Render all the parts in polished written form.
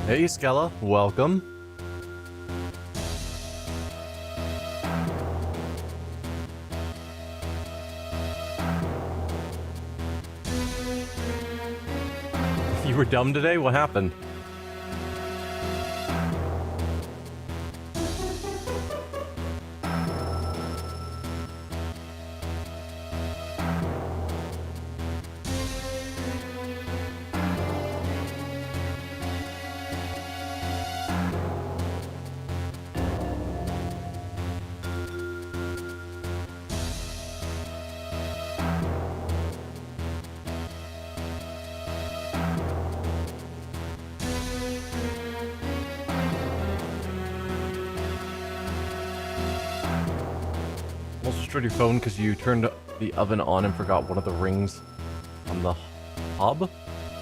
Hey Skella, welcome. You were dumb today? What happened? Almost destroyed your phone because you turned the oven on and forgot one of the rings on the hob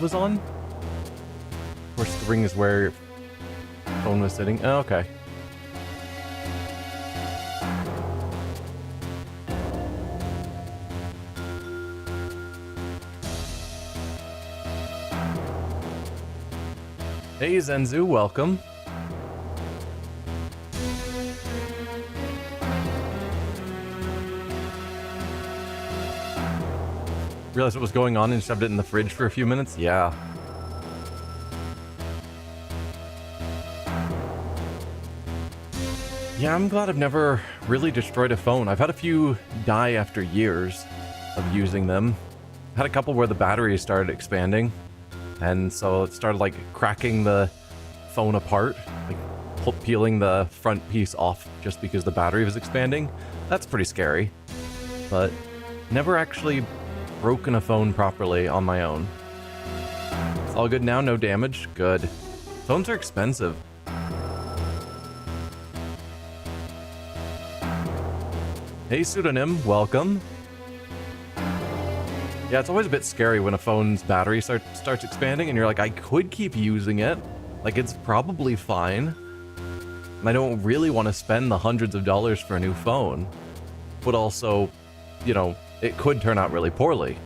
was on. Of course, the ring is where your phone was sitting. Oh, okay. Hey Zenzu, welcome. Realized what was going on and shoved it in the fridge for a few minutes? Yeah. Yeah, I'm glad I've never really destroyed a phone. I've had a few die after years of using them. I had a couple where the battery started expanding, and so it started like cracking the phone apart, like peeling the front piece off just because the battery was expanding. That's pretty scary, but never actually broken a phone properly on my own. It's all good now, no damage. Good. Phones are expensive. Hey Pseudonym, welcome. Yeah, it's always a bit scary when a phone's battery starts expanding and you're like, I could keep using it. Like, it's probably fine. And I don't really want to spend the hundreds of dollars for a new phone. But also, you know, it could turn out really poorly.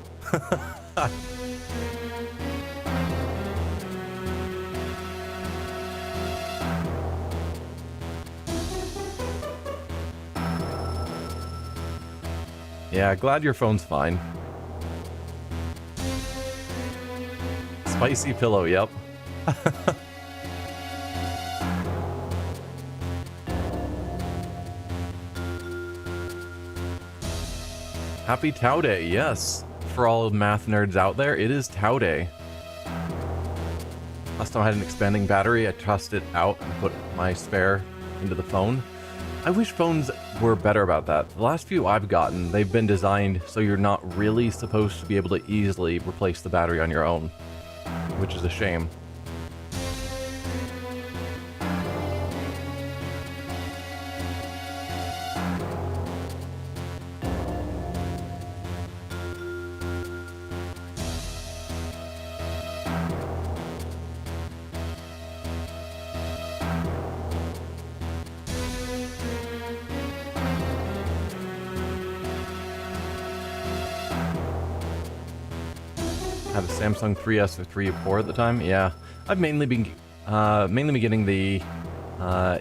Yeah, glad your phone's fine. Spicy pillow, yep. Happy Tau Day, yes. For all math nerds out there, it is Tau Day. Last time I had an expanding battery, I tossed it out and put my spare into the phone. I wish phones were better about that. The last few I've gotten, they've been designed so you're not really supposed to be able to easily replace the battery on your own, which is a shame. Had a Samsung 3S or 3 or 4 at the time. Yeah, I've mainly been getting the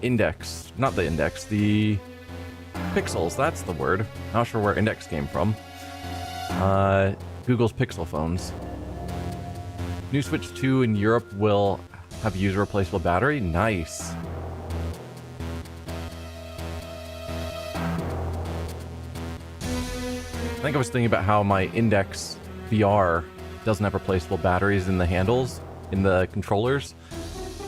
Index, not the Index, the Pixels. That's the word. Not sure where Index came from. Google's Pixel phones. New Switch 2 in Europe will have user replaceable battery. Nice. I think I was thinking about how my Index VR doesn't have replaceable batteries in the handles, in the controllers,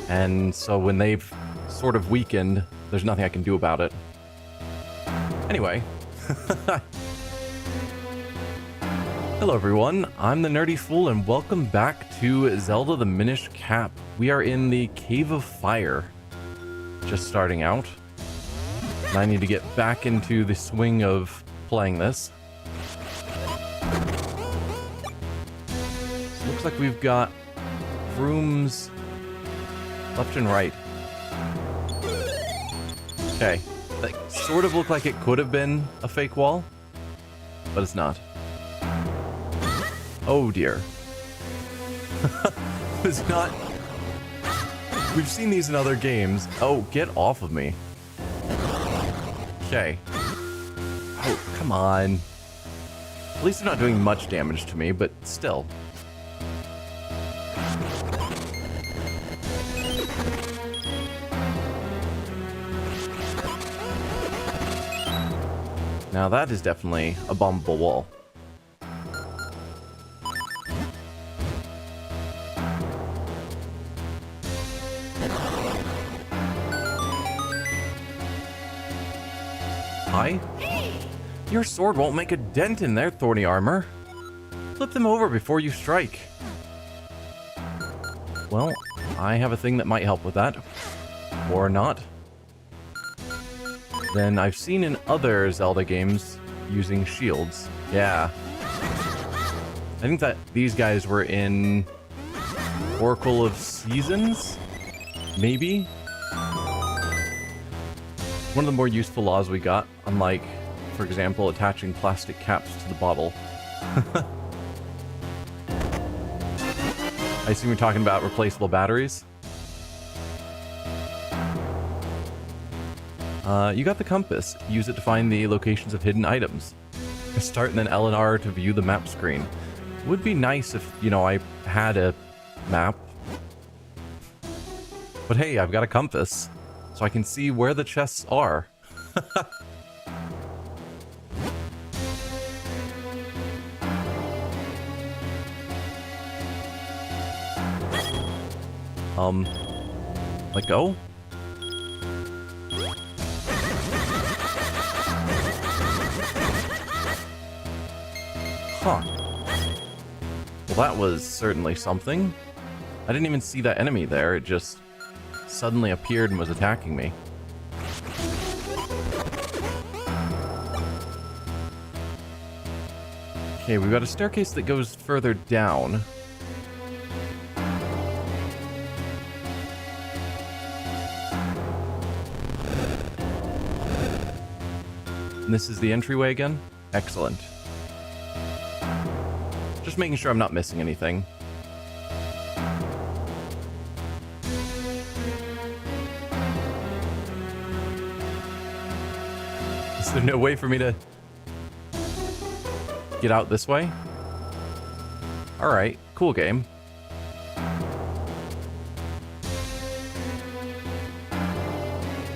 and so when they've sort of weakened, there's nothing I can do about it. Anyway. Hello everyone, I'm the Nerdy Fool and welcome back to Zelda the Minish Cap. We are in the Cave of Fire, just starting out, and I need to get back into the swing of playing this. Looks like we've got rooms left and right. Okay, that sort of looked like it could have been a fake wall, but it's not. Oh dear. It's not We've seen these in other games. Oh, get off of me. Okay. Oh, come on. At least they're not doing much damage to me, but still. Now that is definitely a bombable wall. Hi? Your sword won't make a dent in their thorny armor. Flip them over before you strike. Well, I have a thing that might help with that. Or not. Then I've seen in other Zelda games using shields. Yeah. I think that these guys were in Oracle of Seasons? Maybe? One of the more useful laws we got, unlike, for example, attaching plastic caps to the bottle. I assume you're talking about replaceable batteries? You got the compass. Use it to find the locations of hidden items. Start and then L and R to view the map screen. Would be nice if, you know, I had a map. But hey, I've got a compass, so I can see where the chests are. Let go? Huh. Well, that was certainly something. I didn't even see that enemy there, it just suddenly appeared and was attacking me. Okay, we've got a staircase that goes further down. And this is the entryway again? Excellent. Just making sure I'm not missing anything. Is there no way for me to get out this way? Alright, cool game.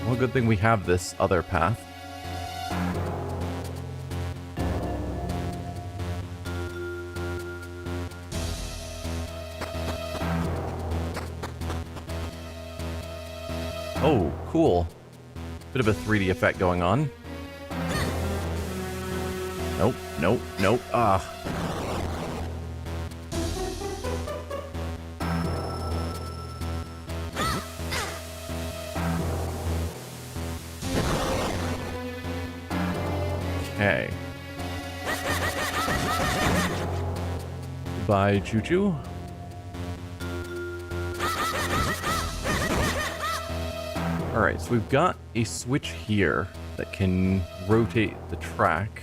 Well, good thing we have this other path. Oh, cool. Bit of a 3D effect going on. Nope, nope, nope. Ah. Okay. Goodbye, Choo-Choo. Alright, so we've got a switch here that can rotate the track.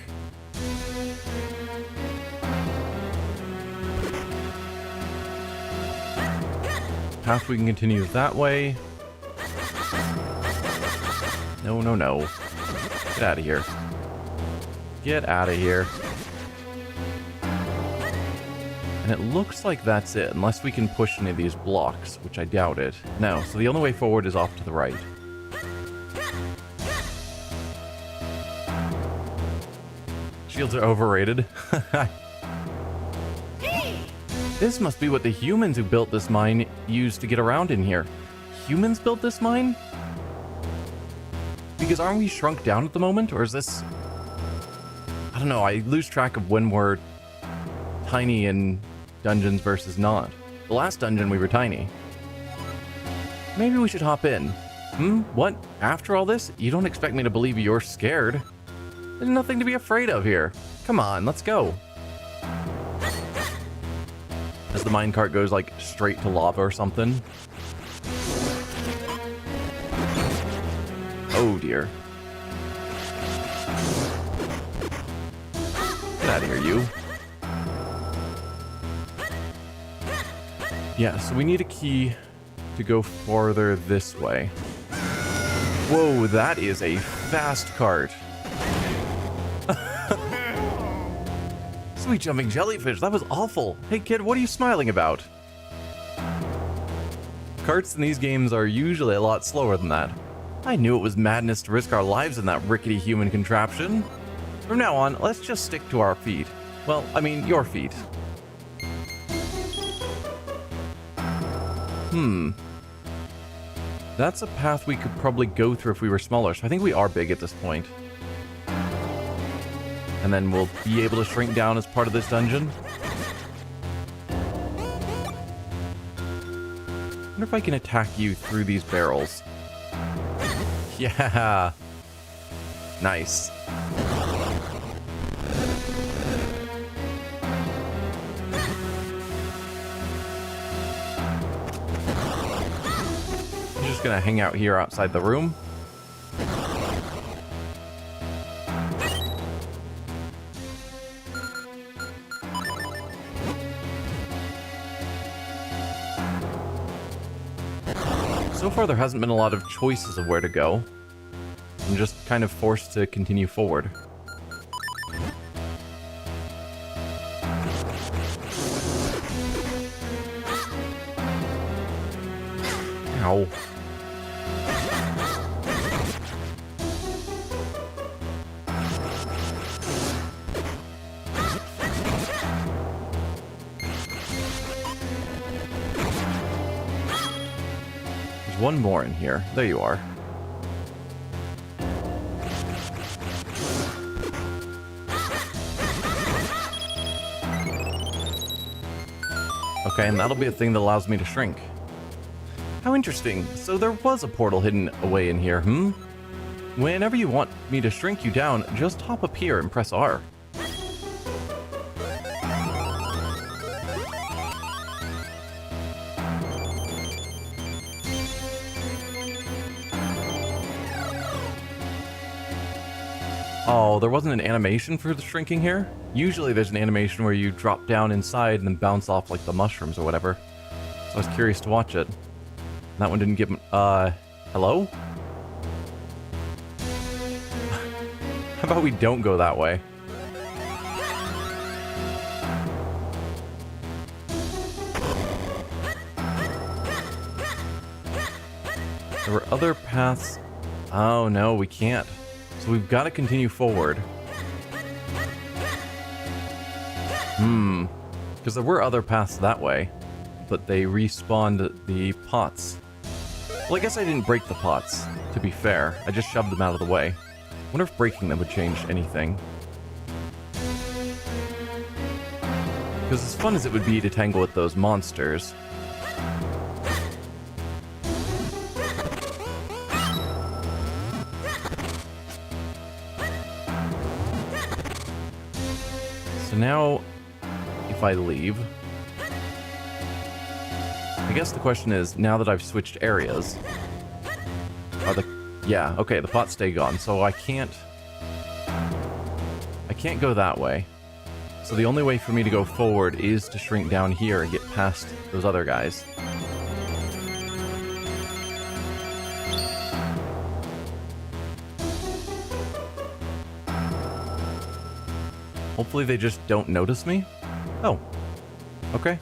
Path we can continue that way. No, no, no. Get out of here. Get out of here. And it looks like that's it, unless we can push any of these blocks, which I doubt it. No, so the only way forward is off to the right. Shields are overrated. This must be what the humans who built this mine used to get around in here. Humans built this mine? Because aren't we shrunk down at the moment? Or is this... I don't know, I lose track of when we're tiny in dungeons versus not. The last dungeon we were tiny. Maybe we should hop in. What? After all this? You don't expect me to believe you're scared? There's nothing to be afraid of here. Come on, let's go. As the minecart goes like straight to lava or something. Oh dear. Get out of here, you. Yeah, so we need a key to go farther this way. Whoa, that is a fast cart. Sweet jumping jellyfish, that was awful. Hey kid, what are you smiling about? Carts in these games are usually a lot slower than that. I knew it was madness to risk our lives in that rickety human contraption. From now on, let's just stick to our feet. Well, I mean, your feet. That's a path we could probably go through if we were smaller, so I think we are big at this point. And then we'll be able to shrink down as part of this dungeon. I wonder if I can attack you through these barrels. Yeah! Nice. I'm just gonna hang out here outside the room. So far, there hasn't been a lot of choices of where to go. I'm just kind of forced to continue forward. Ow. One more in here. There you are. Okay, and that'll be a thing that allows me to shrink. How interesting. So there was a portal hidden away in here, Whenever you want me to shrink you down, just hop up here and press R. Oh, there wasn't an animation for the shrinking here? Usually there's an animation where you drop down inside and then bounce off like the mushrooms or whatever. So I was curious to watch it. That one didn't give me... hello? How about we don't go that way? There were other paths... Oh no, we can't. So we've got to continue forward. Because there were other paths that way, but they respawned the pots. Well, I guess I didn't break the pots, to be fair. I just shoved them out of the way. I wonder if breaking them would change anything. Because as fun as it would be to tangle with those monsters... So now, if I leave... I guess the question is, now that I've switched areas... Are the... Yeah, okay, the pots stay gone, so I can't go that way. So the only way for me to go forward is to shrink down here and get past those other guys. Hopefully they just don't notice me. Oh. Okay.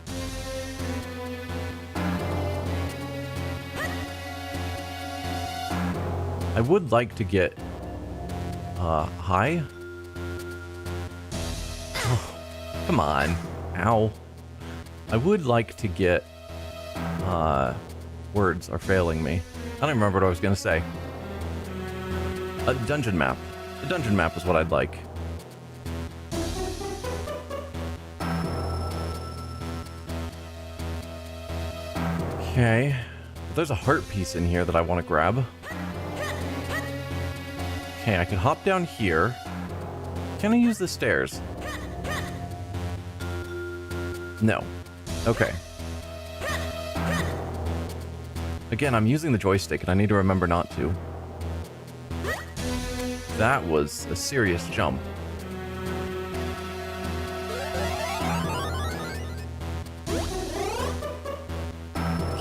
I would like to get... high? Oh, come on. Ow. I would like to get... words are failing me. I don't remember what I was going to say. A dungeon map. A dungeon map is what I'd like. Okay. There's a heart piece in here that I want to grab. Okay, I can hop down here. Can I use the stairs? No. Okay. Again, I'm using the joystick and I need to remember not to. That was a serious jump.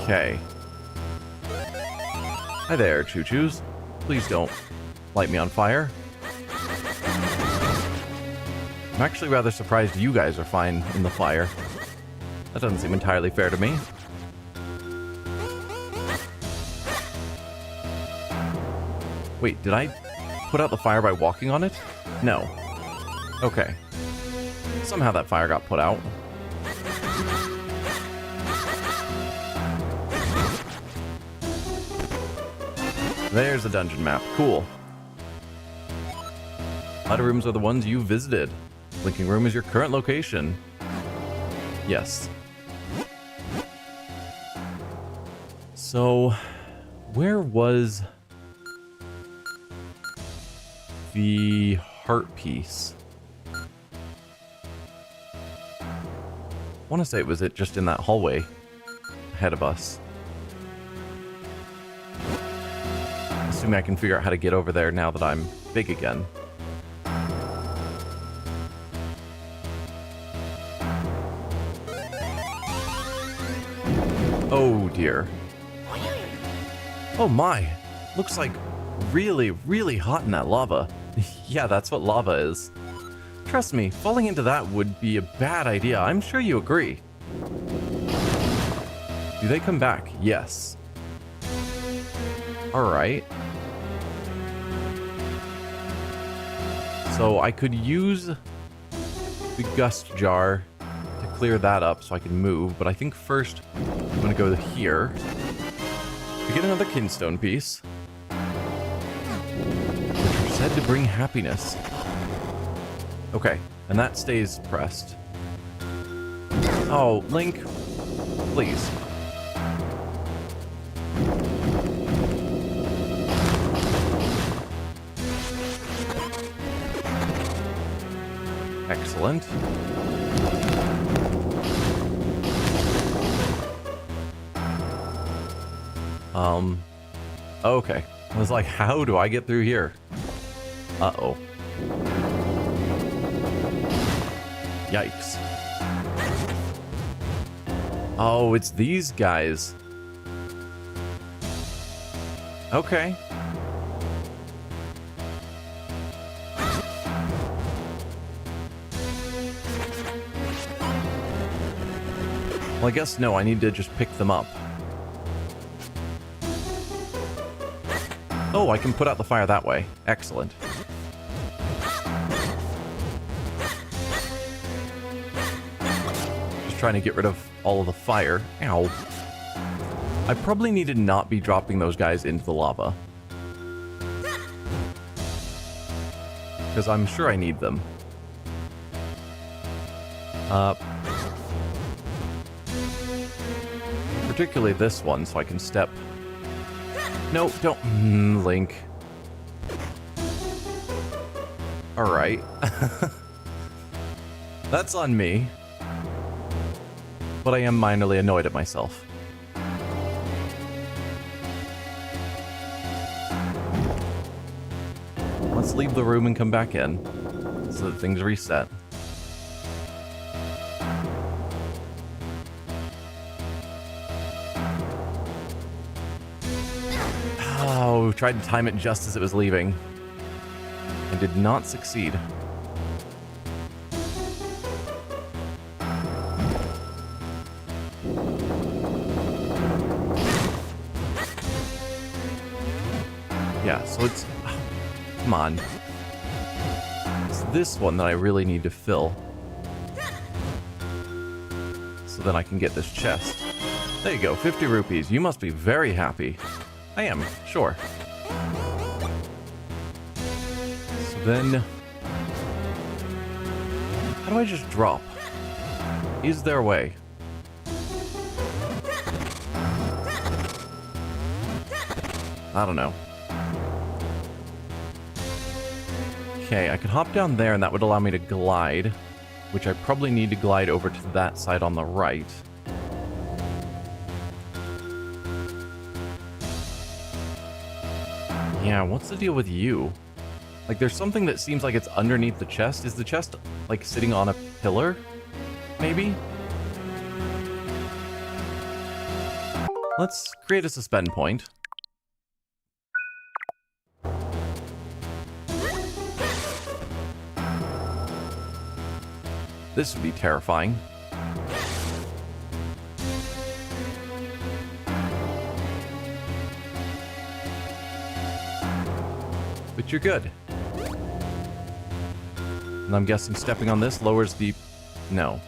Okay. Hi there, choo-choos. Please don't light me on fire. I'm actually rather surprised you guys are fine in the fire. That doesn't seem entirely fair to me. Wait, did I put out the fire by walking on it? No. Okay. Somehow that fire got put out. There's the dungeon map. Cool. Ladder rooms are the ones you visited. Blinking room is your current location. Yes. So, where was the heart piece? I want to say it was just in that hallway ahead of us. Assuming I can figure out how to get over there now that I'm big again. Oh dear. Oh my. Looks like really, really hot in that lava. Yeah, that's what lava is. Trust me, falling into that would be a bad idea. I'm sure you agree. Do they come back? Yes. Alright. So I could use the gust jar to clear that up so I can move, but I think first I'm going to go here to get another Kinstone piece, which are said to bring happiness. Okay, and that stays pressed. Oh, Link, please. Excellent. Okay. I was like, how do I get through here? Uh-oh. Yikes. Oh, it's these guys. Okay. Well, I guess no, I need to just pick them up. Oh, I can put out the fire that way. Excellent. Just trying to get rid of all of the fire. Ow. I probably need to not be dropping those guys into the lava. Because I'm sure I need them. Particularly this one, so I can step... No, don't... Link. Alright. That's on me. But I am minorly annoyed at myself. Let's leave the room and come back in, so that things reset. Oh, tried to time it just as it was leaving. I did not succeed. Yeah, so it's... Come on. It's this one that I really need to fill. So then I can get this chest. There you go, 50 rupees. You must be very happy. I am, sure. So then... How do I just drop? Is there a way? I don't know. Okay, I could hop down there and that would allow me to glide, which I probably need to glide over to that side on the right. Yeah, what's the deal with you? Like, there's something that seems like it's underneath the chest. Is the chest, like, sitting on a pillar? Maybe? Let's create a suspend point. This would be terrifying. But you're good. And I'm guessing stepping on this lowers the... No.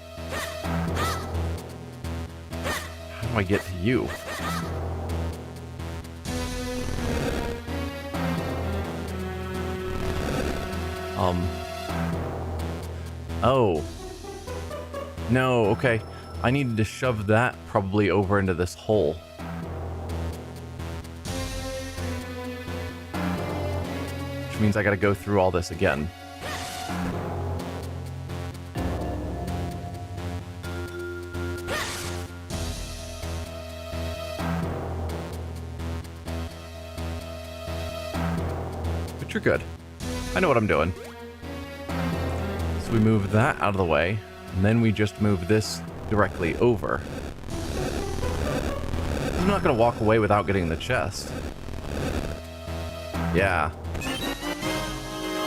How do I get to you? Oh. No, okay. I needed to shove that probably over into this hole. Which means I gotta go through all this again. But you're good. I know what I'm doing. So we move that out of the way, and then we just move this directly over. I'm not gonna walk away without getting the chest. Yeah.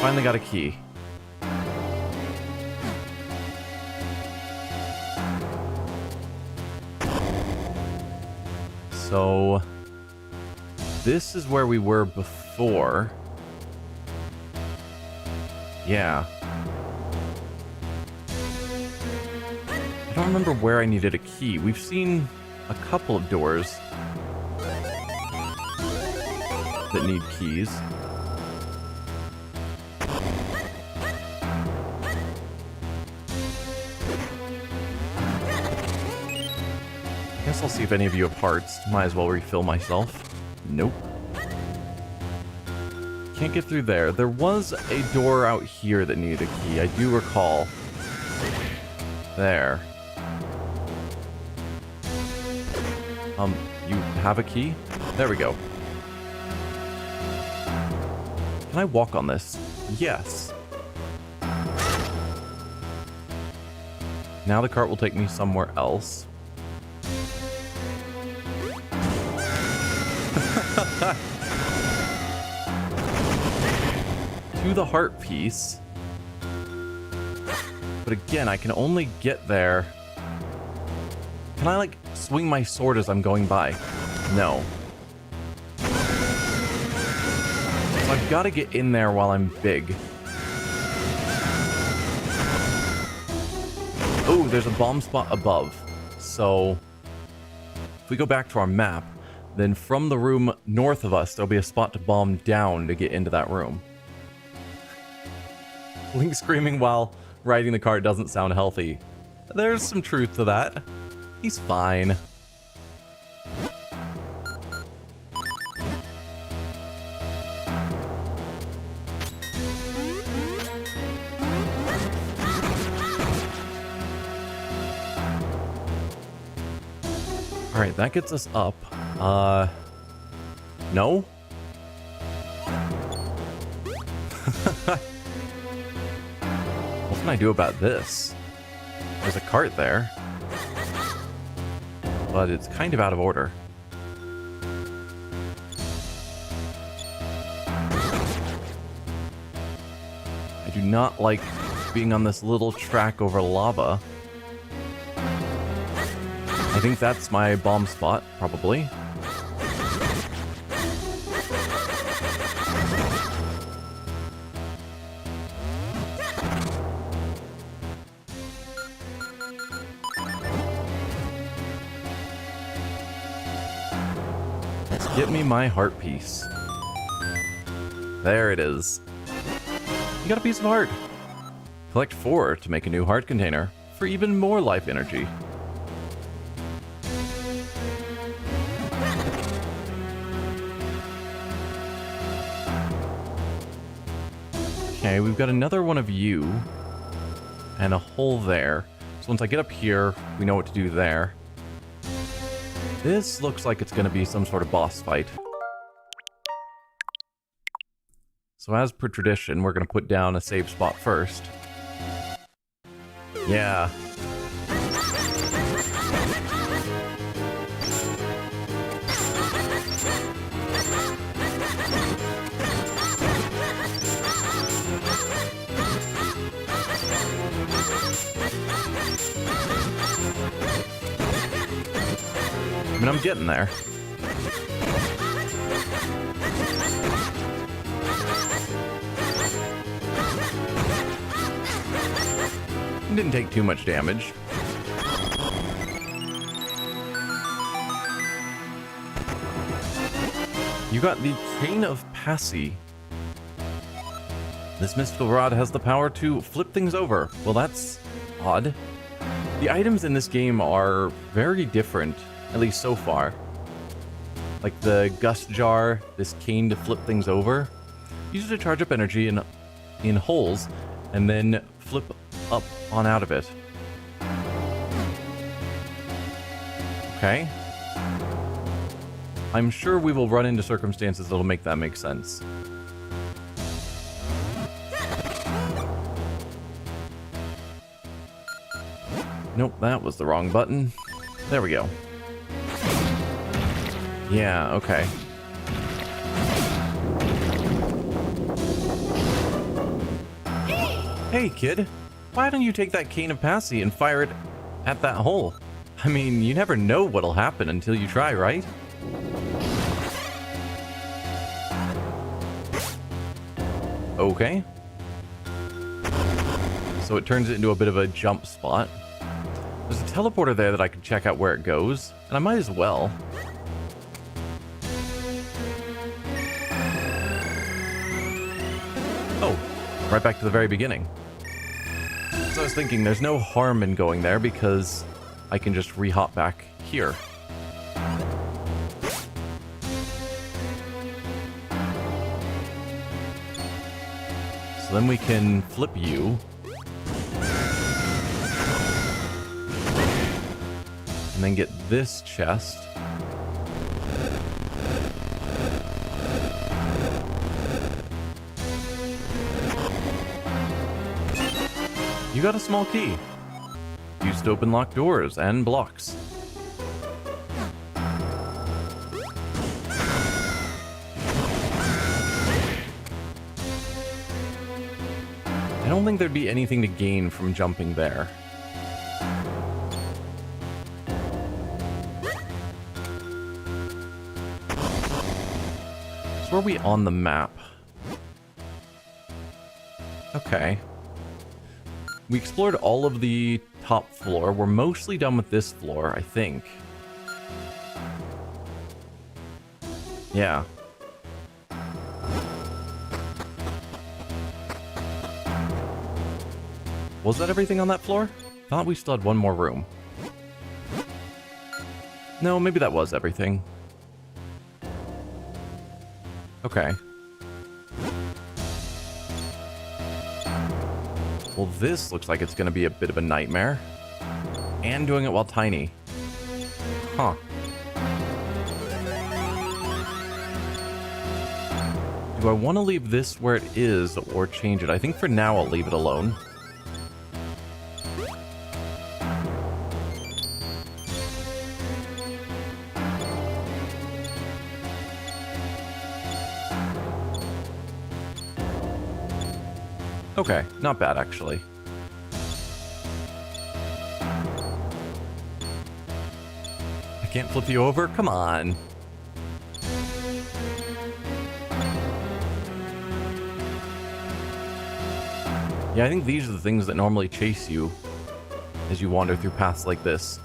Finally got a key. So this is where we were before. Yeah. I don't remember where I needed a key. We've seen a couple of doors that need keys. I guess I'll see if any of you have hearts. Might as well refill myself. Nope. Can't get through there. There was a door out here that needed a key. I do recall. There. You have a key? There we go. Can I walk on this? Yes. Now the cart will take me somewhere else. To the heart piece. But again, I can only get there. Can I, like, swing my sword as I'm going by? No. So I've got to get in there while I'm big. Oh, there's a bomb spot above. So if we go back to our map, then from the room north of us, there'll be a spot to bomb down to get into that room. Link screaming while riding the cart doesn't sound healthy. There's some truth to that. He's fine. Alright, that gets us up. No? What can I do about this? There's a cart there. But it's kind of out of order. I do not like being on this little track over lava. I think that's my bomb spot, probably. Get me my heart piece. There it is. You got a piece of heart. Collect 4 to make a new heart container for even more life energy. Okay, we've got another one of you and a hole there. So once I get up here, we know what to do there. This looks like it's going to be some sort of boss fight. So as per tradition, we're going to put down a save spot first. Yeah. mean, I'm getting there. Didn't take too much damage. You got the Cane of Passy. This mystical rod has the power to flip things over. Well, that's odd. The items in this game are very different, at least so far. Like the gust jar, this cane to flip things over. Use it to charge up energy in holes, and then flip up on out of it. Okay. I'm sure we will run into circumstances that'll make that make sense. Nope, that was the wrong button. There we go. Yeah, okay. Hey, kid. Why don't you take that Cane of Passy and fire it at that hole? I mean, you never know what'll happen until you try, right? Okay. So it turns it into a bit of a jump spot. There's a teleporter there that I can check out where it goes, and I might as well. Oh, right back to the very beginning. So I was thinking there's no harm in going there because I can just re-hop back here. So then we can flip you. And then get this chest. You got a small key. Used to open locked doors and blocks. I don't think there'd be anything to gain from jumping there. So are we on the map? Okay. We explored all of the top floor. We're mostly done with this floor, I think. Yeah. Was that everything on that floor? Thought we still had one more room. No, maybe that was everything. Okay. Well, this looks like it's going to be a bit of a nightmare. And doing it while tiny. Huh. Do I want to leave this where it is or change it? I think for now I'll leave it alone. Okay, not bad actually. I can't flip you over? Come on. Yeah, I think these are the things that normally chase you as you wander through paths like this.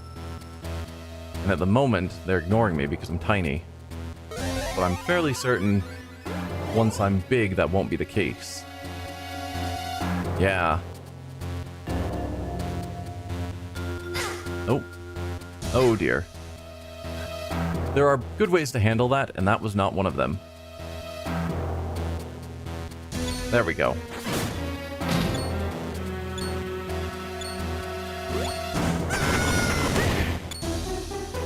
And at the moment, they're ignoring me because I'm tiny. But I'm fairly certain once I'm big, that won't be the case. Yeah. Oh. Oh dear. There are good ways to handle that, and that was not one of them. There we go.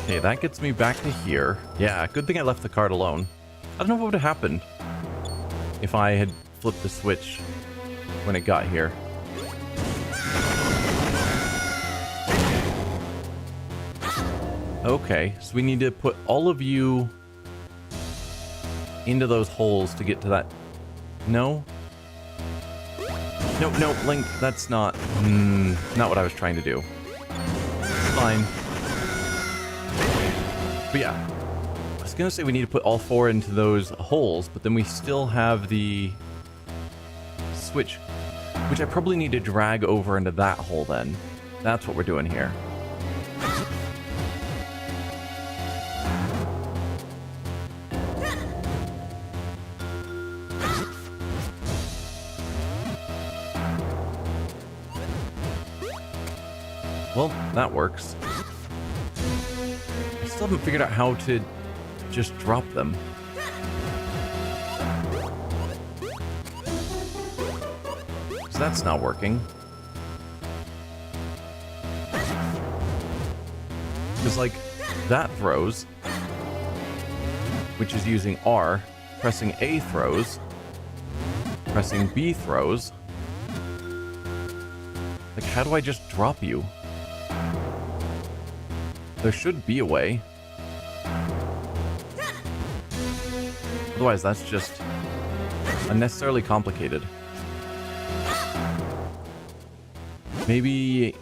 Okay, that gets me back to here. Yeah, good thing I left the card alone. I don't know what would have happened if I had flipped the switch when it got here. Okay, so we need to put all of you into those holes to get to that. No? No, no, Link, that's not what I was trying to do. Fine. But yeah, I was gonna say we need to put all 4 into those holes, but then we still have the switch, which I probably need to drag over into that hole then. That's what we're doing here. Well, that works. I still haven't figured out how to just drop them. So that's not working. Because, like, that throws, which is using R. Pressing A throws. Pressing B throws. Like, how do I just drop you? There should be a way. Otherwise, that's just unnecessarily complicated. Maybe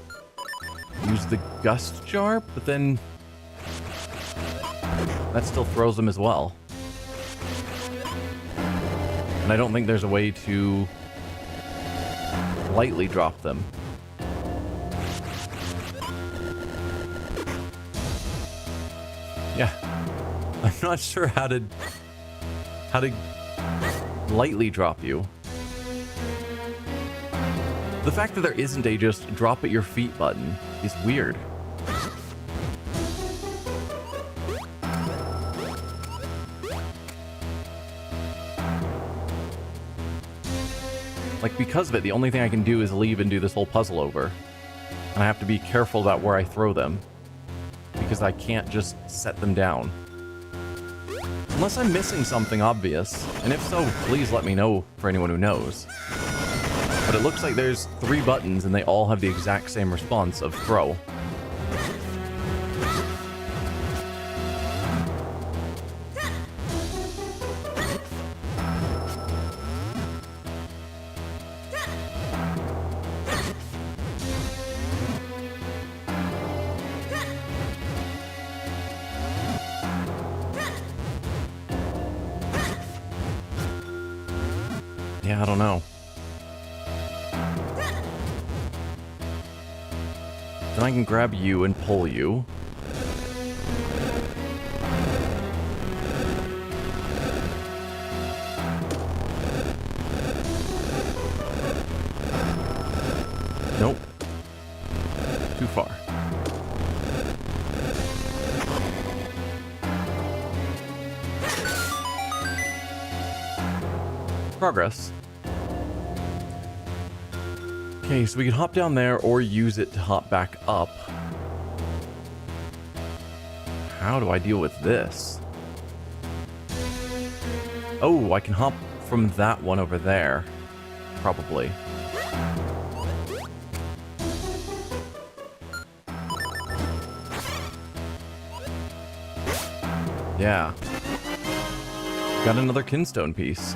use the gust jar, but then that still throws them as well. And I don't think there's a way to lightly drop them. Yeah, I'm not sure how to lightly drop you. The fact that there isn't a just drop at your feet button is weird. Like, because of it, the only thing I can do is leave and do this whole puzzle over. And I have to be careful about where I throw them, because I can't just set them down. Unless I'm missing something obvious, and if so, please let me know for anyone who knows. But it looks like there's 3 buttons and they all have the exact same response of throw. Yeah, I don't know. Then I can grab you and pull you. Nope. Too far. Progress. Okay, so we can hop down there or use it to hop back up. How do I deal with this? Oh, I can hop from that one over there. Probably. Yeah. Got another Kinstone piece.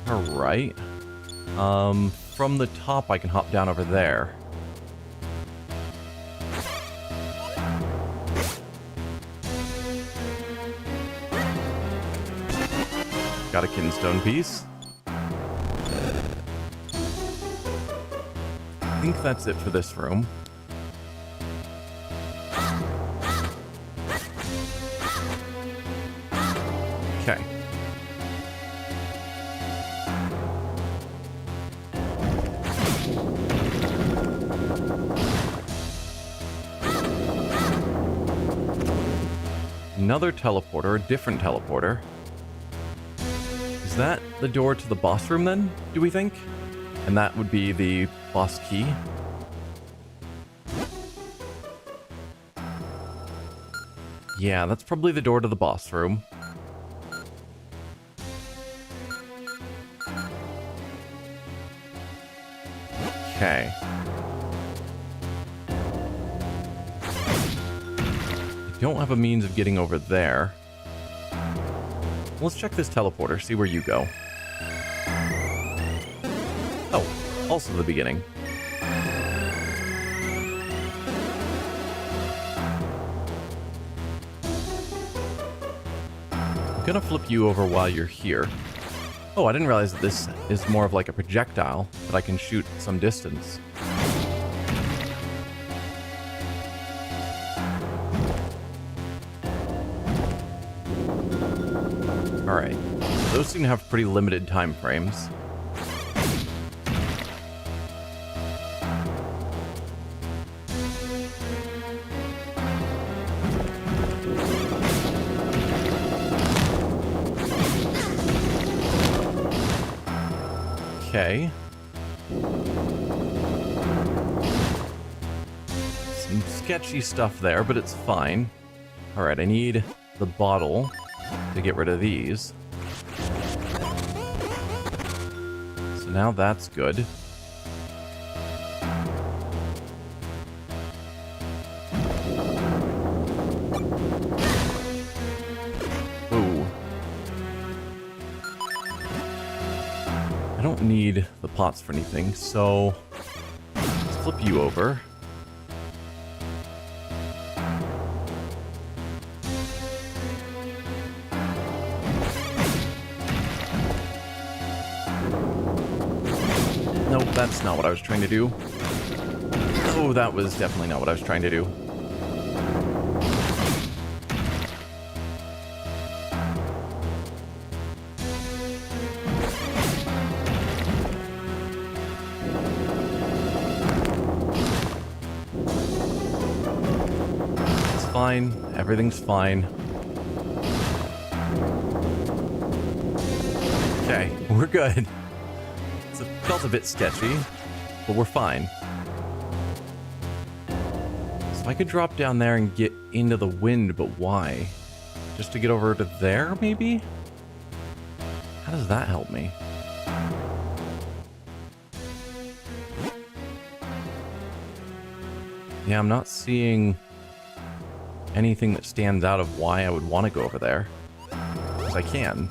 Alright. From the top I can hop down over there. Got a Kinstone piece. I think that's it for this room. Okay. Another teleporter, a different teleporter. Is that the door to the boss room then, do we think? And that would be the boss key? Yeah, that's probably the door to the boss room. Okay. Don't have a means of getting over there. Let's check this teleporter, see where you go. Oh, also the beginning. I'm gonna flip you over while you're here. Oh, I didn't realize that this is more of like a projectile that I can shoot some distance. Alright, those seem to have pretty limited time frames. Okay. Some sketchy stuff there, but it's fine. Alright, I need the bottle to get rid of these. So now that's good. Ooh. I don't need the pots for anything, so let's flip you over. Nope, that's not what I was trying to do. Oh, that was definitely not what I was trying to do. It's fine. Everything's fine. Okay, we're good. It felt a bit sketchy, but we're fine. So I could drop down there and get into the wind, but why? Just to get over to there, maybe? How does that help me? Yeah, I'm not seeing anything that stands out of why I would want to go over there. Because I can.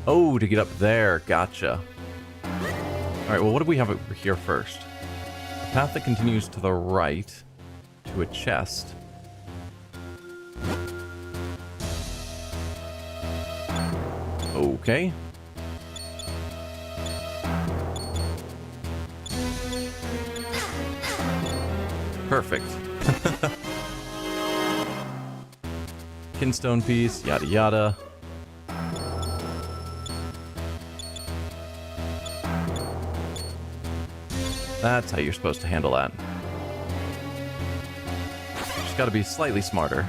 Oh, to get up there. Gotcha. Alright, well, what do we have over here first? A path that continues to the right to a chest. Okay. Perfect. Kinstone piece, yada yada. That's how you're supposed to handle that. Just gotta be slightly smarter.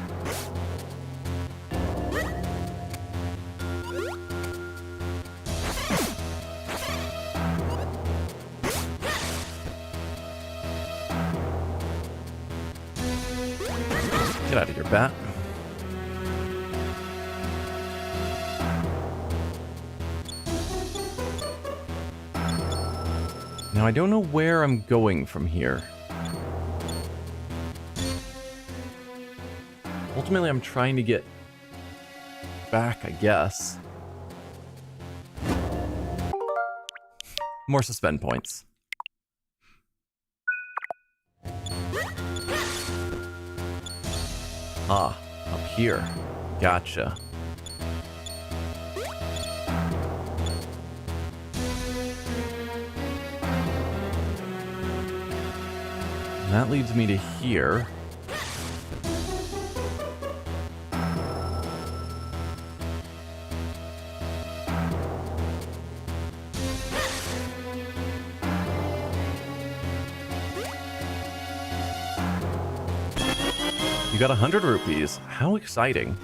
Get out of here, bat. Now, I don't know where I'm going from here. Ultimately, I'm trying to get back, I guess. More suspend points. Ah, up here. Gotcha. That leads me to here. You got 100 rupees. How exciting.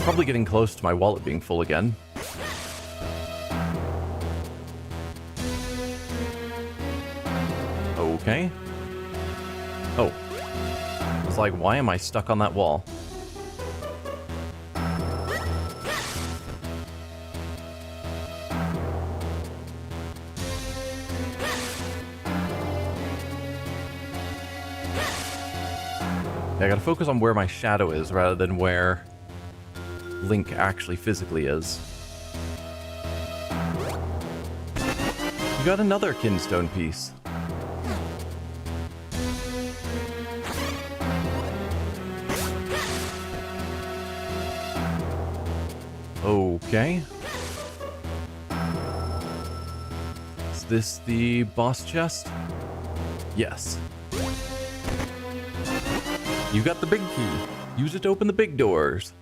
Probably getting close to my wallet being full again. Okay. Oh. I was like, why am I stuck on that wall? I gotta focus on where my shadow is rather than where Link actually physically is. You got another Kinstone piece. Okay. Is this the boss chest? Yes. You got the big key. Use it to open the big doors.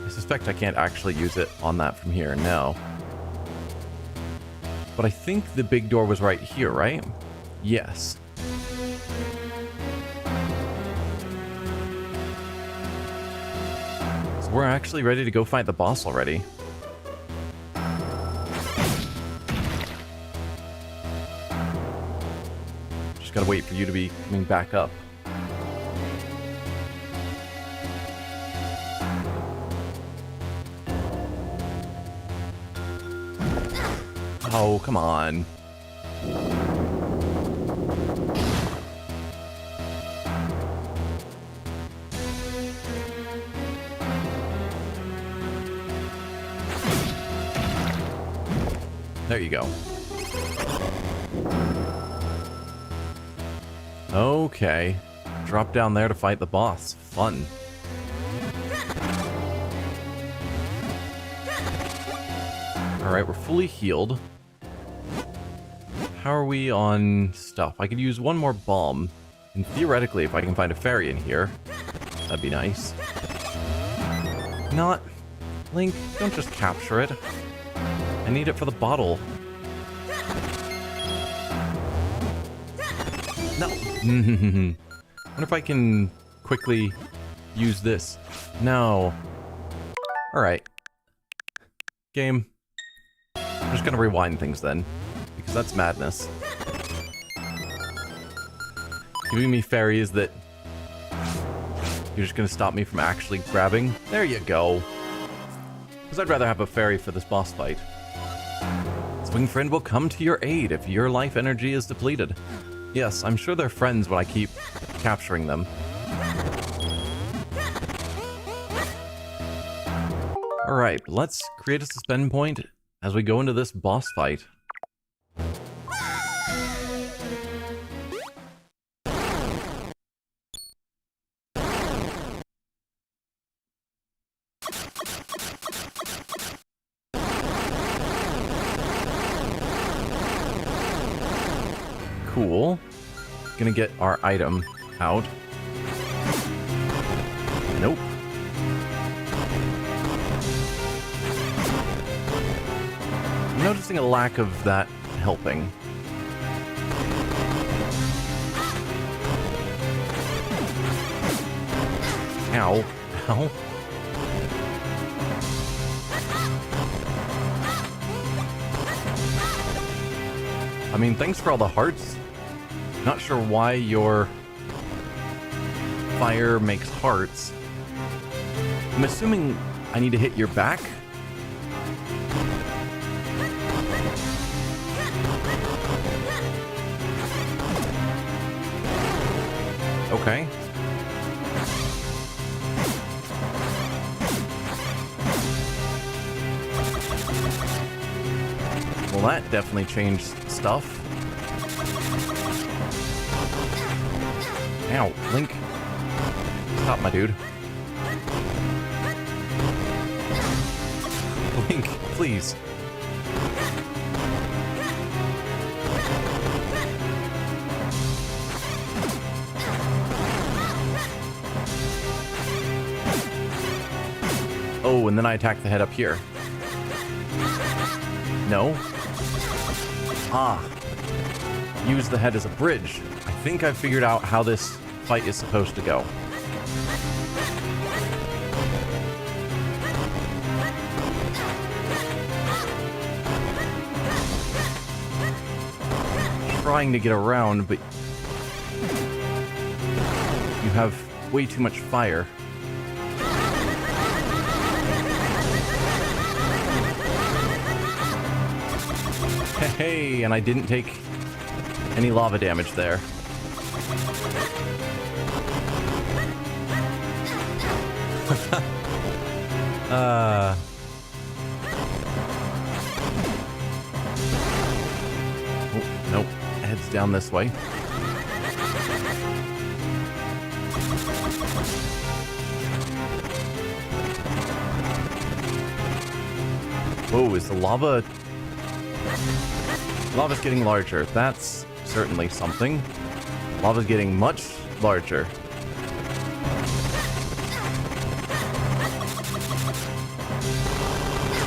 I suspect I can't actually use it on that from here, no. But I think the big door was right here, right? Yes. So we're actually ready to go fight the boss already. Just gotta wait for you to be coming back up. Oh, come on. There you go. Okay. Drop down there to fight the boss. Fun. Alright, we're fully healed. How are we on stuff? I could use one more bomb. And theoretically, if I can find a fairy in here, that'd be nice. Not. Link, don't just capture it. I need it for the bottle. No. Wonder if I can quickly use this. No. Alright. Game. I'm just gonna rewind things then. Because that's madness. Giving me fairies that you're just gonna stop me from actually grabbing. There you go. Because I'd rather have a fairy for this boss fight. Swing Friend will come to your aid if your life energy is depleted. Yes, I'm sure they're friends when I keep capturing them. Alright, let's create a suspend point as we go into this boss fight. Cool. Gonna get our item out. Nope. I'm noticing a lack of that helping. Ow. Ow. I mean, thanks for all the hearts. Not sure why your fire makes hearts. I'm assuming I need to hit your back. Okay. Well, that definitely changed stuff. Ow, Link. Stop, my dude. Link, please. Oh, and then I attack the head up here. No. Ah. Use the head as a bridge. I think I've figured out how this fight is supposed to go. Trying to get around, but you have way too much fire. Hey, and I didn't take any lava damage there. Oh, nope. Heads down this way. Whoa, is the lava... Lava's getting larger. That's certainly something. Lava's getting much larger.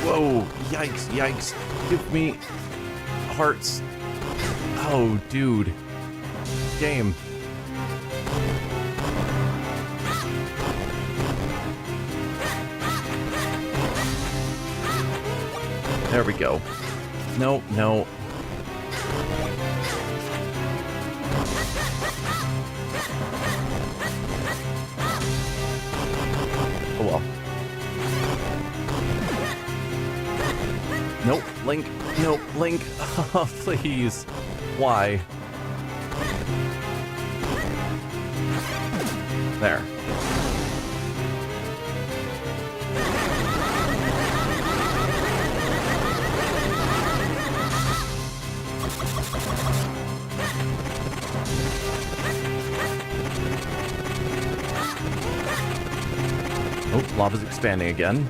Whoa, yikes, yikes. Give me hearts. Oh, dude. Game. There we go. No, no. Oh well. Nope, Link. Nope, Link. Oh, please. Why? There. Oh, lava's expanding again.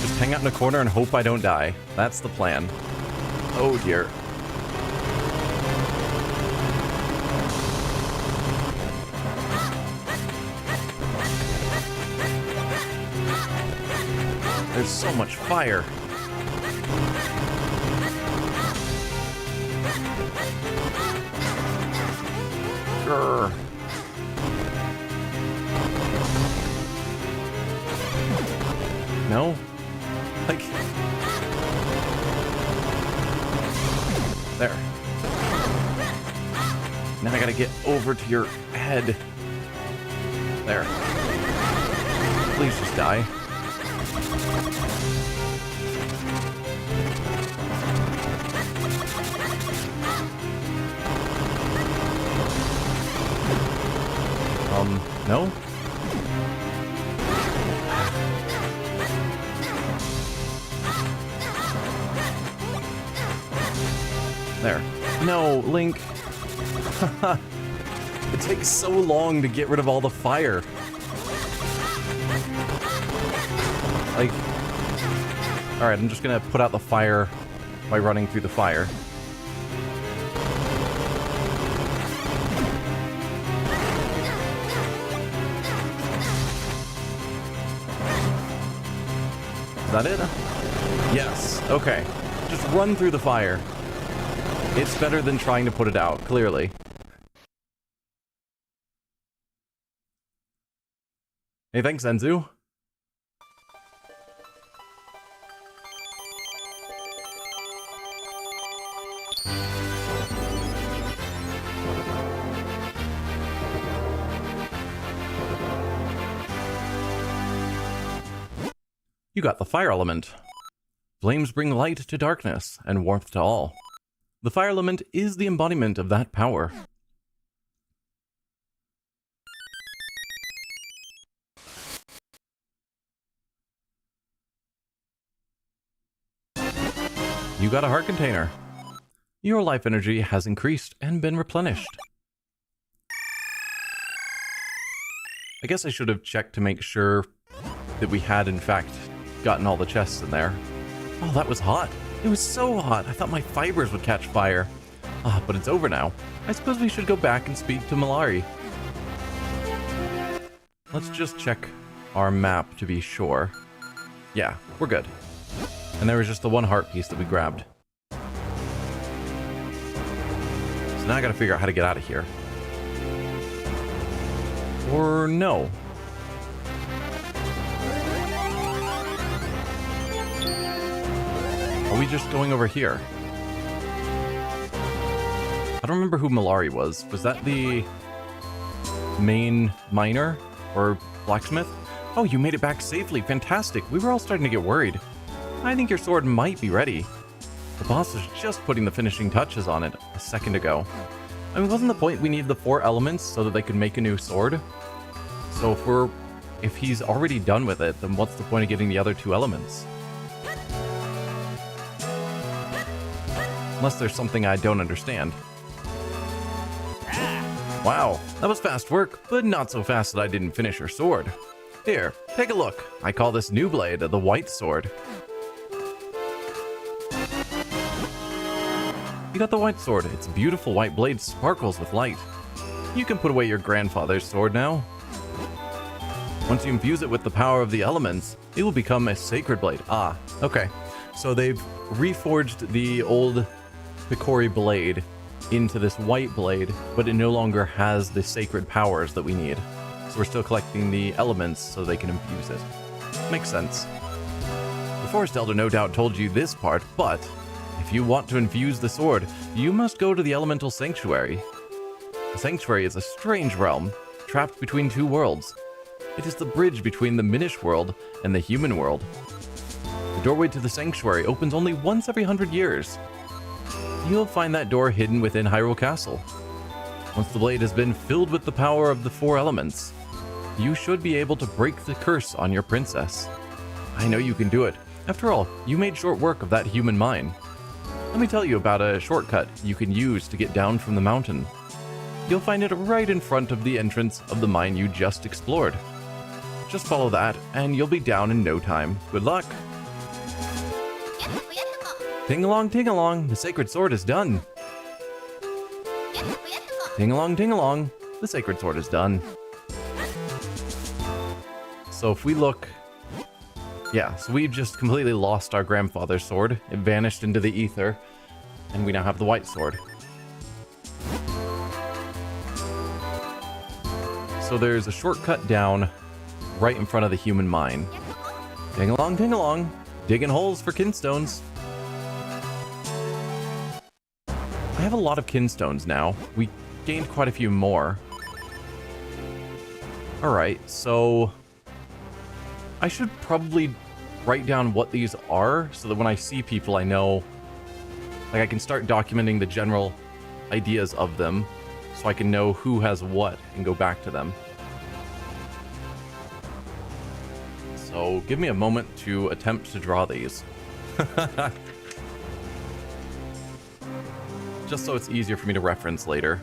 Just hang out in a corner and hope I don't die. That's the plan. Oh dear. There's so much fire. Grr. No? Like... There. Now I gotta get over to your head. There. Please just die. No? There. No, Link. It takes so long to get rid of all the fire. Like... Alright, I'm just gonna put out the fire by running through the fire. Is that it? Yes. Okay. Just run through the fire. It's better than trying to put it out, clearly. Hey, thanks, Enzu. You got the fire element. Flames bring light to darkness and warmth to all. The fire element is the embodiment of that power. You got a heart container. Your life energy has increased and been replenished. I guess I should have checked to make sure that we had, in fact, gotten all the chests in there. Oh, that was hot. It was so hot. I thought my fibers would catch fire. Ah, but it's over now. I suppose we should go back and speak to Malari. Let's just check our map to be sure. Yeah, we're good. And there was just the one heart piece that we grabbed. So now I gotta figure out how to get out of here. Or no. Are we just going over here? I don't remember who Malari was. Was that the main miner or blacksmith? Oh, you made it back safely. Fantastic. We were all starting to get worried. I think your sword might be ready. The boss was just putting the finishing touches on it a second ago. I mean, wasn't the point we needed the 4 elements so that they could make a new sword? So if he's already done with it, then what's the point of getting the other 2 elements? Unless there's something I don't understand. Wow, that was fast work, but not so fast that I didn't finish her sword. Here, take a look. I call this new blade the White Sword. You got the White Sword. Its beautiful white blade sparkles with light. You can put away your grandfather's sword now. Once you infuse it with the power of the elements, it will become a sacred blade. Ah, okay. So they've reforged the old Picori blade into this white blade, but it no longer has the sacred powers that we need. So we're still collecting the elements so they can infuse it. Makes sense. The Forest Elder no doubt told you this part, but if you want to infuse the sword, you must go to the Elemental Sanctuary. The Sanctuary is a strange realm, trapped between two worlds. It is the bridge between the Minish world and the human world. The doorway to the Sanctuary opens only once every 100 years. You'll find that door hidden within Hyrule Castle. Once the blade has been filled with the power of the four elements, you should be able to break the curse on your princess. I know you can do it. After all, you made short work of that human mine. Let me tell you about a shortcut you can use to get down from the mountain. You'll find it right in front of the entrance of the mine you just explored. Just follow that, and you'll be down in no time. Good luck! Ting-along, ting-along, the sacred sword is done. Ting-along, ting-along, the sacred sword is done. So if we look... Yeah, so we've just completely lost our grandfather's sword. It vanished into the ether, and we now have the white sword. So there's a shortcut down right in front of the human mine. Ting-along, ting-along, digging holes for kinstones. I have a lot of kinstones now. We gained quite a few more. Alright, so I should probably write down what these are so that when I see people I know, like I can start documenting the general ideas of them so I can know who has what and go back to them. So give me a moment to attempt to draw these. Just so it's easier for me to reference later.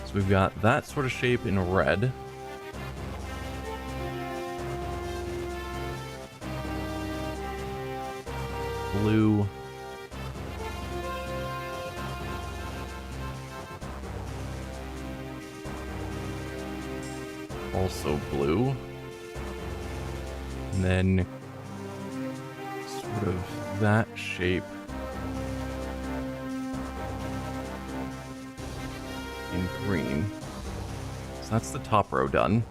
So we've got that sort of shape in red. Blue. Also blue. And then sort of that shape in green. So that's the top row done.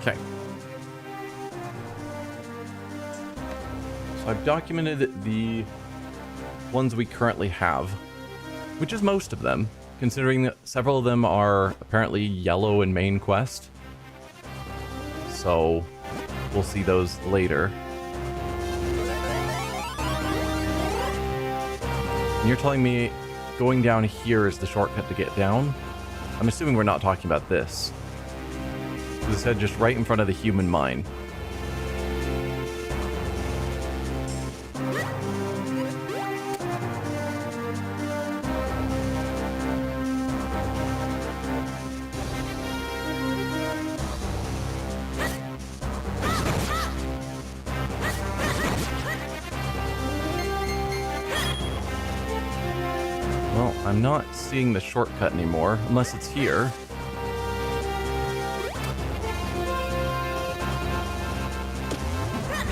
Okay. So I've documented the ones we currently have, which is most of them, considering that several of them are apparently yellow in main quest. So we'll see those later. And you're telling me going down here is the shortcut to get down? I'm assuming we're not talking about this. It said just right in front of the human mine. Well, I'm not seeing the shortcut anymore, unless it's here.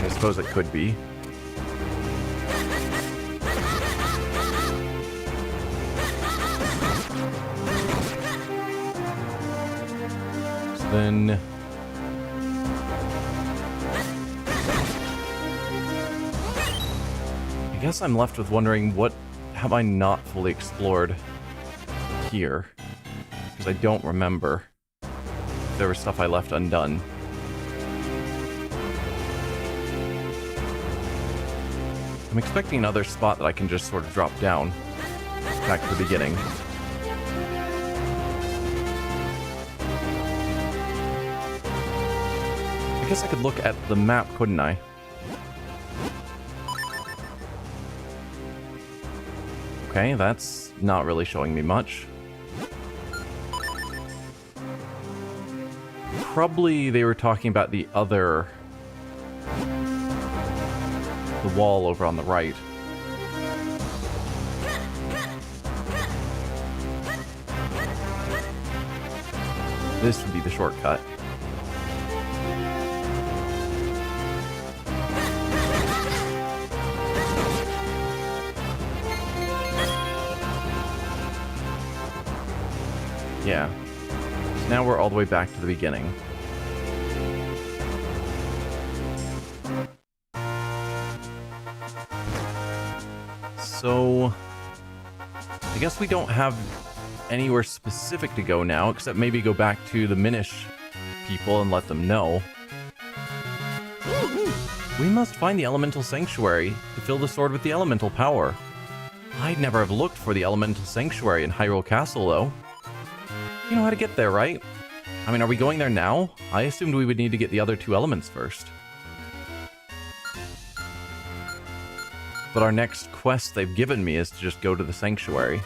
I suppose it could be. So then... I guess I'm left with wondering what have I not fully explored here? Because I don't remember if there was stuff I left undone. I'm expecting another spot that I can just sort of drop down back to the beginning. I guess I could look at the map, couldn't I? Okay, that's not really showing me much. Probably they were talking about the wall over on the right. This would be the shortcut. Yeah. So now we're all the way back to the beginning. So I guess we don't have anywhere specific to go now, except maybe go back to the Minish people and let them know. We must find the elemental sanctuary to fill the sword with the elemental power. I'd never have looked for the elemental sanctuary in Hyrule Castle, though. You know how to get there, right? I mean, are we going there now? I assumed we would need to get the other two elements first. But our next quest they've given me is to just go to the sanctuary.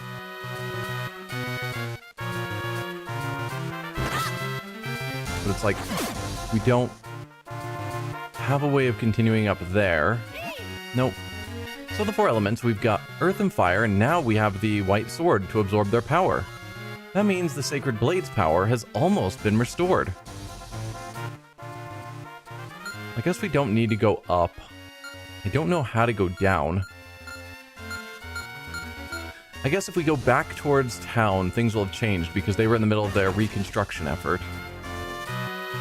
But it's like, we don't have a way of continuing up there. Nope. So the four elements, we've got earth and fire, and now we have the white sword to absorb their power. That means the Sacred Blade's power has almost been restored. I guess we don't need to go up. I don't know how to go down. I guess if we go back towards town, things will have changed because they were in the middle of their reconstruction effort,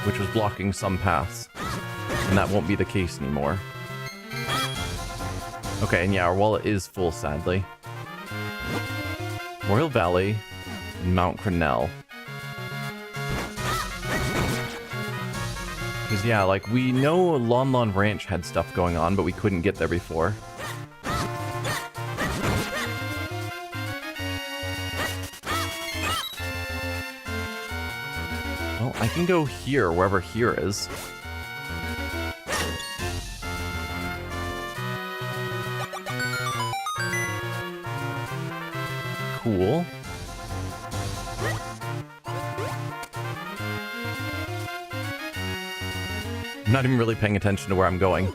which was blocking some paths. And that won't be the case anymore. Okay, and yeah, our wallet is full, sadly. Royal Valley and Mount Crenel. Because, yeah, like, we know Lon Lon Ranch had stuff going on, but we couldn't get there before. Well, I can go here, wherever here is. Cool. I'm not even really paying attention to where I'm going.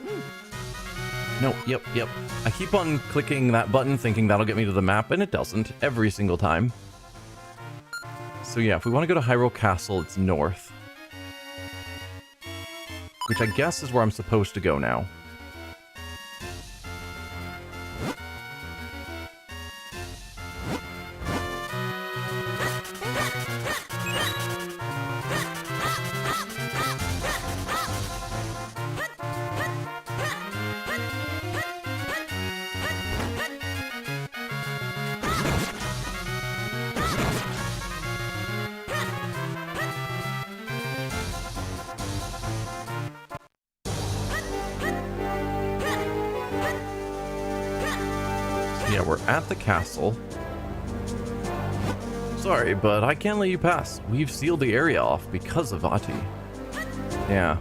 No, yep. I keep on clicking that button thinking that'll get me to the map, and it doesn't, every single time. So yeah, if we want to go to Hyrule Castle, it's north. Which I guess is where I'm supposed to go now. Yeah, we're at the castle. Sorry, but I can't let you pass. We've sealed the area off because of Ati. Yeah.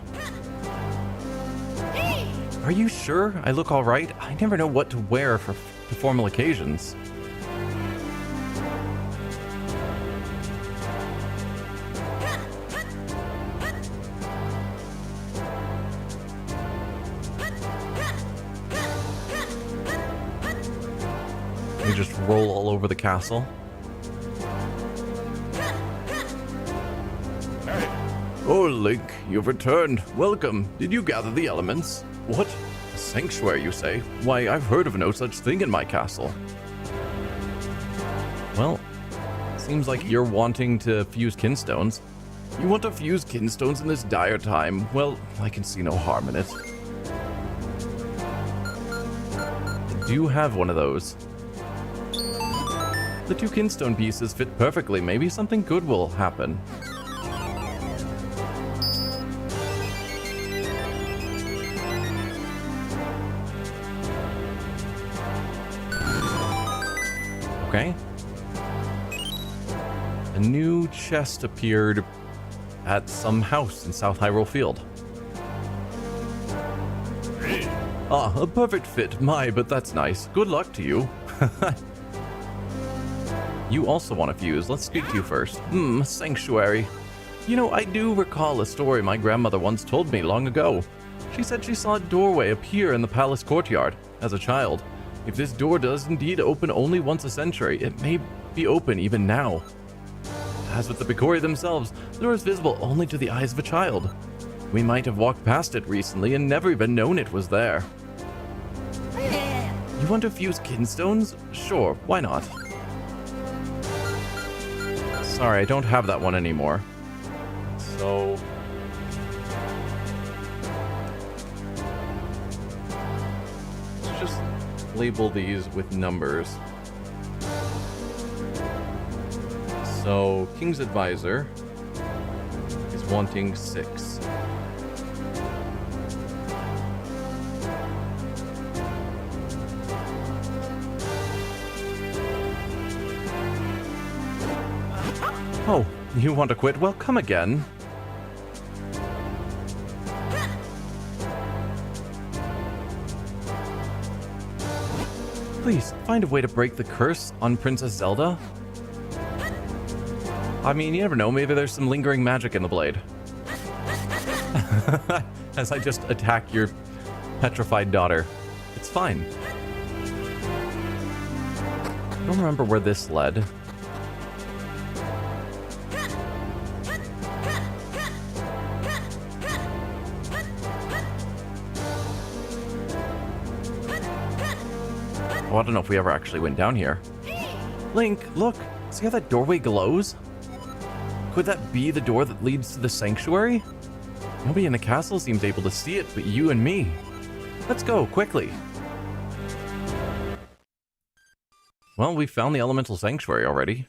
Are you sure I look alright? I never know what to wear to formal occasions. We just roll all over the castle. Oh, Link, you've returned. Welcome. Did you gather the elements? What? A sanctuary, you say? Why, I've heard of no such thing in my castle. Well, seems like you're wanting to fuse Kinstones. You want to fuse Kinstones in this dire time? Well, I can see no harm in it. I do have one of those. The two Kinstone pieces fit perfectly. Maybe something good will happen. Okay. A new chest appeared at some house in South Hyrule Field. Ah, a perfect fit. But that's nice. Good luck to you. You also want to fuse. Let's speak to you first. Sanctuary. You know, I do recall a story my grandmother once told me long ago. She said she saw a doorway appear in the palace courtyard as a child. If this door does indeed open only once a century, it may be open even now. As with the Picori themselves, the door is visible only to the eyes of a child. We might have walked past it recently and never even known it was there. You want to fuse Kinstones? Sure, why not? Sorry, I don't have that one anymore. So... let's just label these with numbers. So, King's Advisor is wanting 6. Oh, you want to quit? Well, come again. Please, find a way to break the curse on Princess Zelda. I mean, you never know, maybe there's some lingering magic in the blade. As I just attack your petrified daughter. It's fine. I don't remember where this led. Oh, I don't know if we ever actually went down here. Link, look! See how that doorway glows? Could that be the door that leads to the sanctuary? Nobody in the castle seems able to see it but you and me. Let's go, quickly! Well, we found the elemental sanctuary already.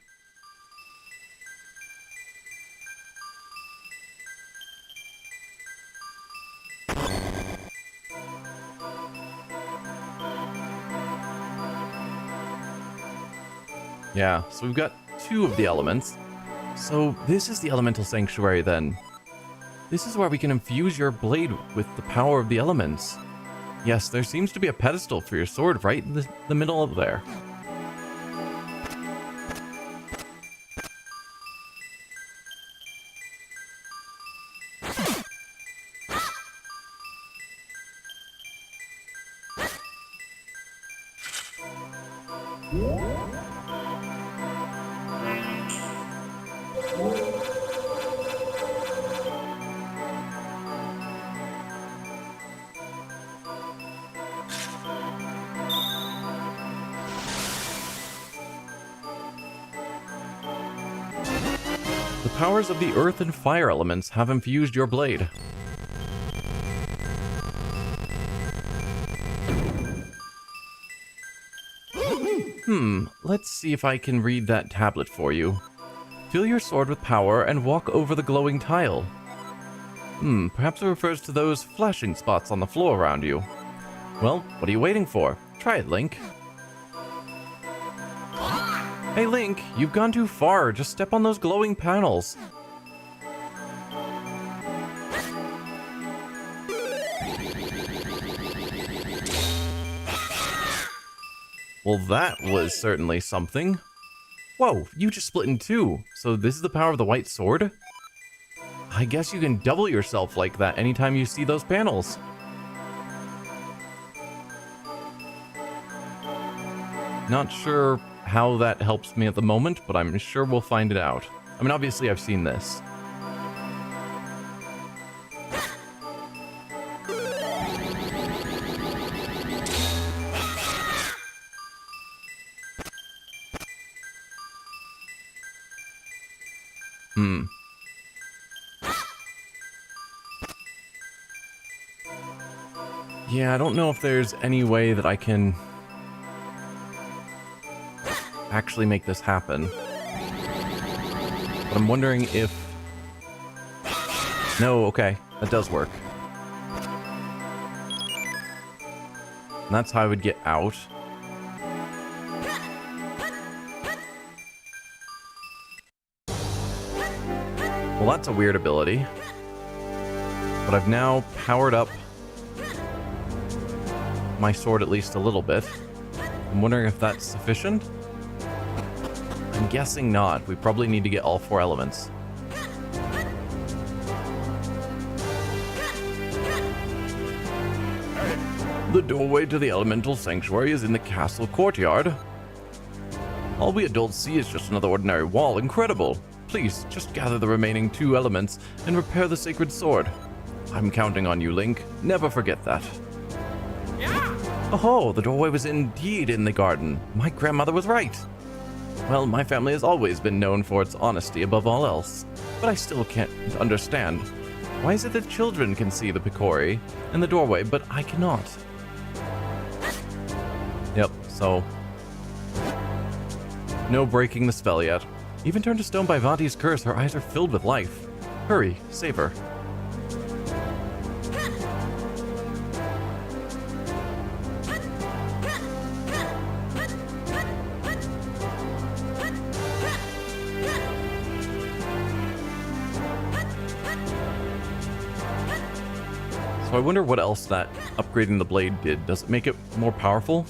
Yeah, so we've got 2 of the elements. So this is the elemental sanctuary then. This is where we can infuse your blade with the power of the elements. Yes, there seems to be a pedestal for your sword right in the middle of there. The powers of the earth and fire elements have infused your blade. Let's see if I can read that tablet for you. Fill your sword with power and walk over the glowing tile. Perhaps it refers to those flashing spots on the floor around you. Well, what are you waiting for? Try it, Link. Hey, Link, you've gone too far. Just step on those glowing panels. Well, that was certainly something. Whoa, you just split in 2. So this is the power of the white sword? I guess you can double yourself like that anytime you see those panels. Not sure how that helps me at the moment, but I'm sure we'll find it out. I mean, obviously I've seen this. Yeah, I don't know if there's any way that I can actually make this happen. But I'm wondering if... No, okay, that does work. And that's how I would get out. Well, that's a weird ability. But I've now powered up my sword at least a little bit. I'm wondering if that's sufficient? I'm guessing not. We probably need to get all 4 elements. The doorway to the elemental sanctuary is in the castle courtyard. All we adults see is just another ordinary wall. Incredible! Please, just gather the remaining 2 elements and repair the sacred sword. I'm counting on you, Link. Never forget that. Oh, the doorway was indeed in the garden. My grandmother was right. Well, my family has always been known for its honesty above all else. But I still can't understand. Why is it that children can see the Picori in the doorway, but I cannot? Yep, so... no breaking the spell yet. Even turned to stone by Vati's curse, her eyes are filled with life. Hurry, save her. So I wonder what else that upgrading the blade did. Does it make it more powerful?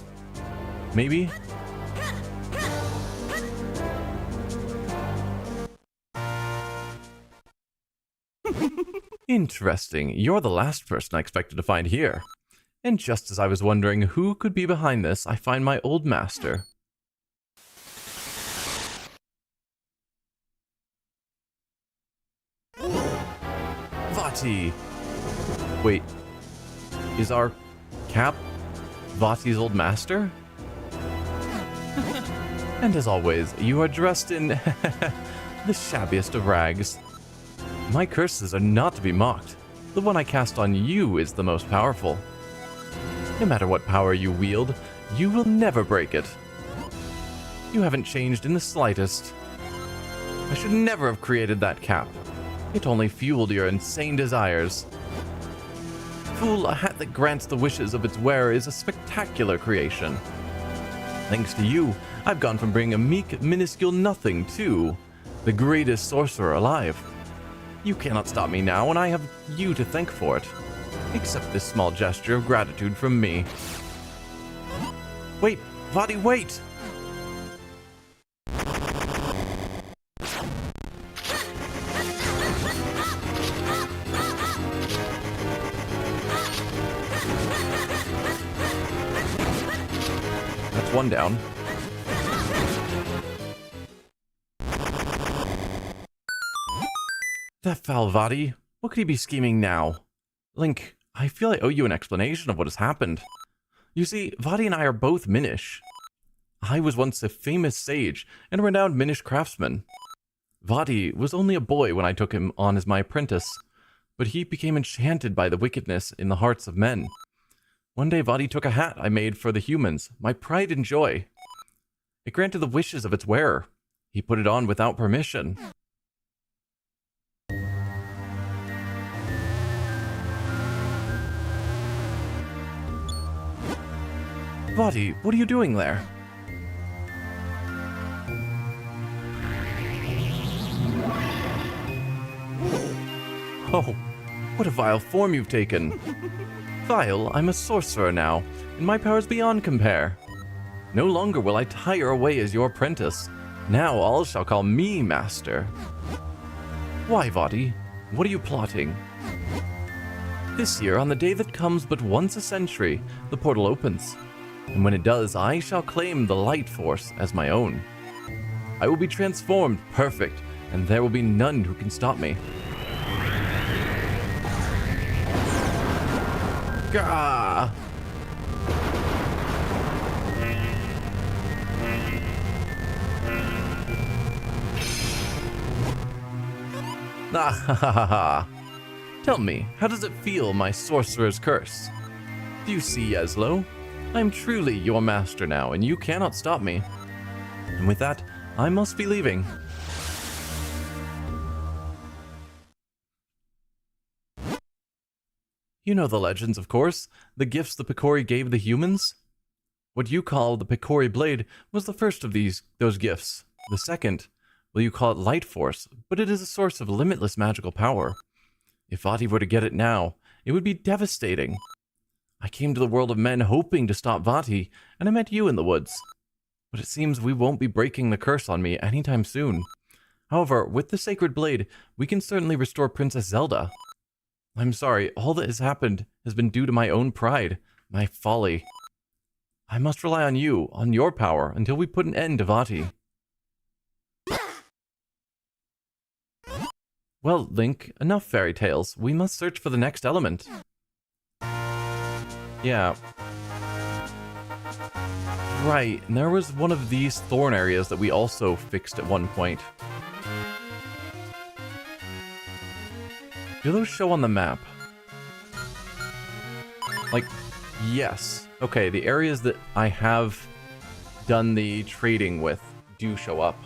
Maybe? Interesting. You're the last person I expected to find here. And just as I was wondering who could be behind this, I find my old master. Vati! Wait, is our Cap Vati's old master? And as always, you are dressed in the shabbiest of rags. My curses are not to be mocked. The one I cast on you is the most powerful. No matter what power you wield, you will never break it. You haven't changed in the slightest. I should never have created that cap. It only fueled your insane desires. Fool, a hat that grants the wishes of its wearer is a spectacular creation. Thanks to you, I've gone from being a meek, minuscule nothing to the greatest sorcerer alive. You cannot stop me now, and I have you to thank for it. Accept this small gesture of gratitude from me. Wait, Vati, wait! That's one down. That foul Vati. What could he be scheming now? Link, I feel I owe you an explanation of what has happened. You see, Vati and I are both Minish. I was once a famous sage and a renowned Minish craftsman. Vati was only a boy when I took him on as my apprentice, but he became enchanted by the wickedness in the hearts of men. One day Vati took a hat I made for the humans, my pride and joy. It granted the wishes of its wearer. He put it on without permission. Vati, what are you doing there? Oh, what a vile form you've taken. Vile, I'm a sorcerer now, and my powers beyond compare. No longer will I tire away as your apprentice. Now all shall call me master. Why, Vati? What are you plotting? This year, on the day that comes but once a century, the portal opens. And when it does, I shall claim the light force as my own. I will be transformed perfect, and there will be none who can stop me. Gah! Ah ha ha ha ha. Tell me, how does it feel, my sorcerer's curse? Do you see, Yeslo? I am truly your master now, and you cannot stop me. And with that, I must be leaving. You know the legends, of course. The gifts the Picori gave the humans? What you call the Picori Blade was the first of those gifts. The second, well, you call it Light Force, but it is a source of limitless magical power. If Vati were to get it now, it would be devastating. I came to the world of men hoping to stop Vati, and I met you in the woods. But it seems we won't be breaking the curse on me anytime soon. However, with the Sacred Blade, we can certainly restore Princess Zelda. I'm sorry, all that has happened has been due to my own pride, my folly. I must rely on you, on your power, until we put an end to Vati. Well, Link, enough fairy tales. We must search for the next element. Yeah. Right, and there was one of these thorn areas that we also fixed at one point. Do those show on the map? Like, yes. Okay, the areas that I have done the trading with do show up.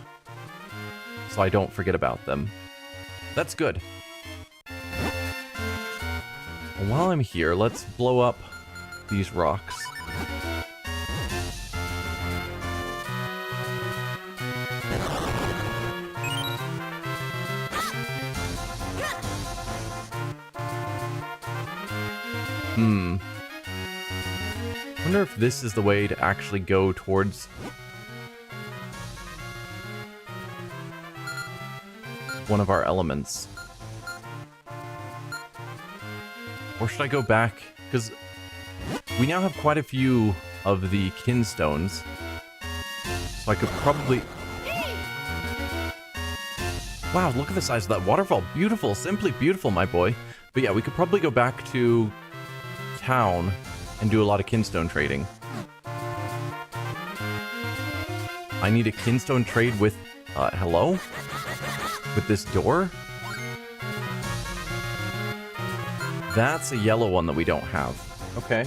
So I don't forget about them. That's good. And while I'm here, let's blow up these rocks. I wonder if this is the way to actually go towards one of our elements. Or should I go back? Because we now have quite a few of the Kinstones. So I could probably... Wow, look at the size of that waterfall. Beautiful, simply beautiful, my boy. But yeah, we could probably go back to town and do a lot of Kinstone trading. I need a Kinstone trade with... hello? With this door? That's a yellow one that we don't have. Okay.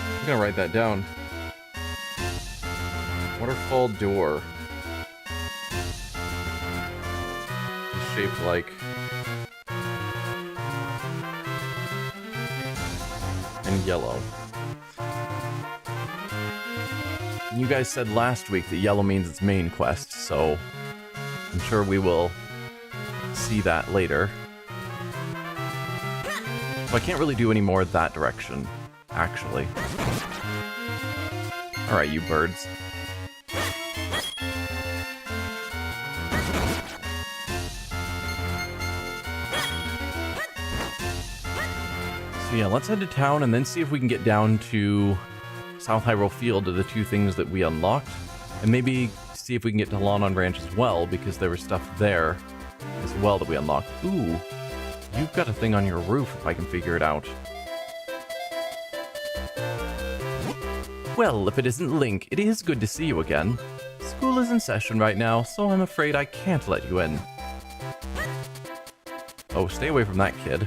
I'm gonna write that down. Waterfall door. It's shaped like... and yellow. You guys said last week that yellow means it's main quest, so I'm sure we will see that later. So I can't really do any more that direction, actually. Alright, you birds. So yeah, let's head to town and then see if we can get down to South Hyrule Field are the two things that we unlocked, and maybe see if we can get to Lon Ranch as well, because there was stuff there as well that we unlocked. Ooh, you've got a thing on your roof if I can figure it out. Well, if it isn't Link, it is good to see you again. School is in session right now, so I'm afraid I can't let you in. Oh, stay away from that kid.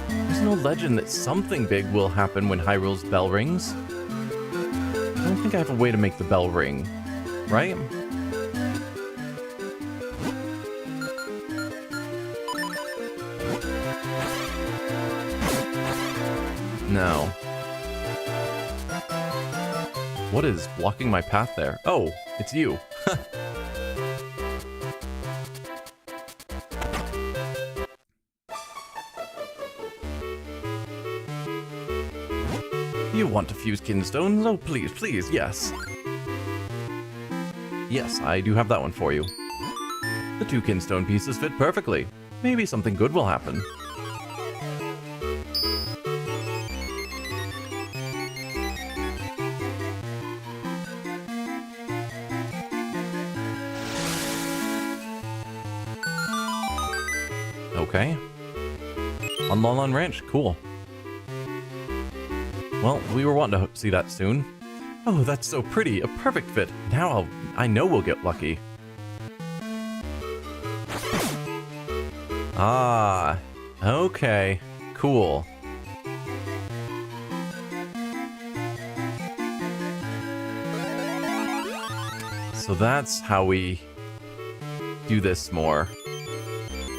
There's no legend that something big will happen when Hyrule's bell rings. I don't think I have a way to make the bell ring, right? No. What is blocking my path there? Oh, it's you. You want to fuse Kinstones? Oh, please, please, yes. Yes, I do have that one for you. The two Kinstone pieces fit perfectly. Maybe something good will happen. Okay. On Lon Ranch, cool. Well, we were wanting to see that soon. Oh, that's so pretty, a perfect fit. Now I know we'll get lucky. Ah, Okay, cool. So that's how we do this more.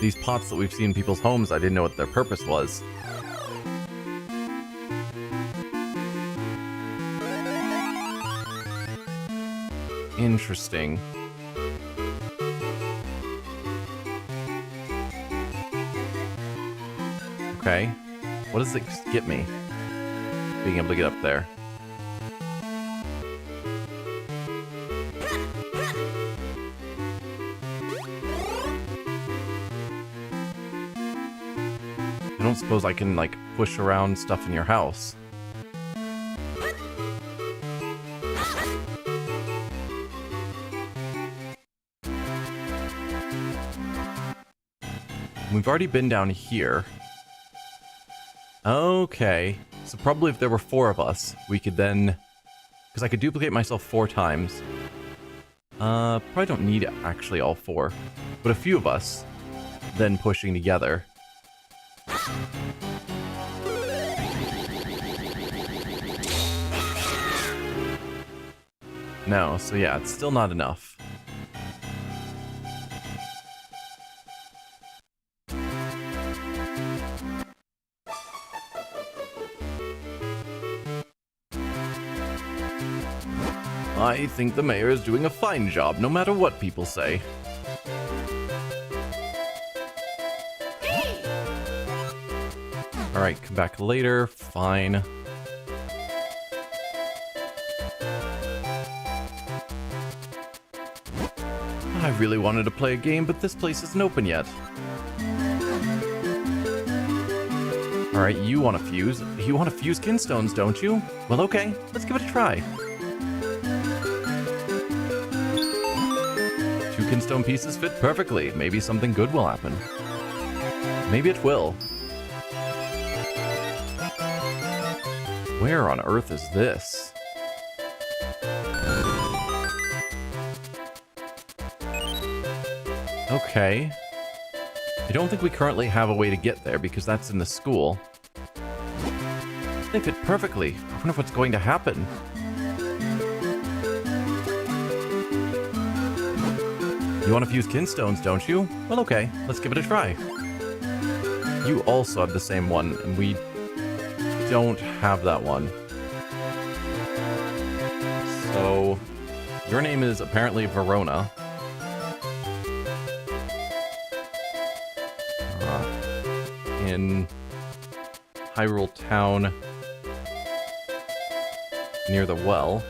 These pots that we've seen in people's homes, I didn't know what their purpose was. Interesting. Okay. What does it get me? Being able to get up there. I don't suppose I can, like, push around stuff in your house. We've already been down here. Okay. So probably if there were 4 of us, we could then... Because I could duplicate myself 4 times. Probably don't need actually all 4. But a few of us, then pushing together. No, so yeah, it's still not enough. I think the mayor is doing a fine job, no matter what people say. Alright, come back later. Fine. I really wanted to play a game, but this place isn't open yet. Alright, you want to fuse. You want to fuse Kinstones, don't you? Well, okay. Let's give it a try. 2 Kinstone pieces fit perfectly. Maybe something good will happen. Maybe it will. Where on earth is this? Okay. I don't think we currently have a way to get there because that's in the school. They fit perfectly. I wonder what's going to happen. You want to fuse Kinstones, don't you? Well, okay. Let's give it a try. You also have the same one, and we don't have that one. So, your name is apparently Verona. In Hyrule Town near the well.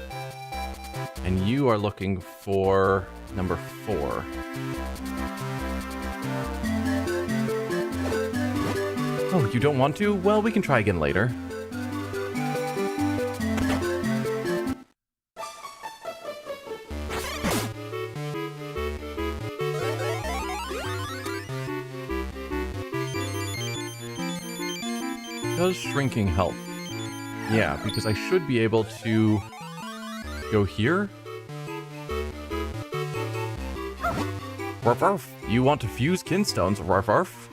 And you are looking for number 4. Oh, you don't want to? Well, we can try again later. Does shrinking help? Yeah, because I should be able to go here. Ruff, ruff. You want to fuse Kinstones, ruff, ruff.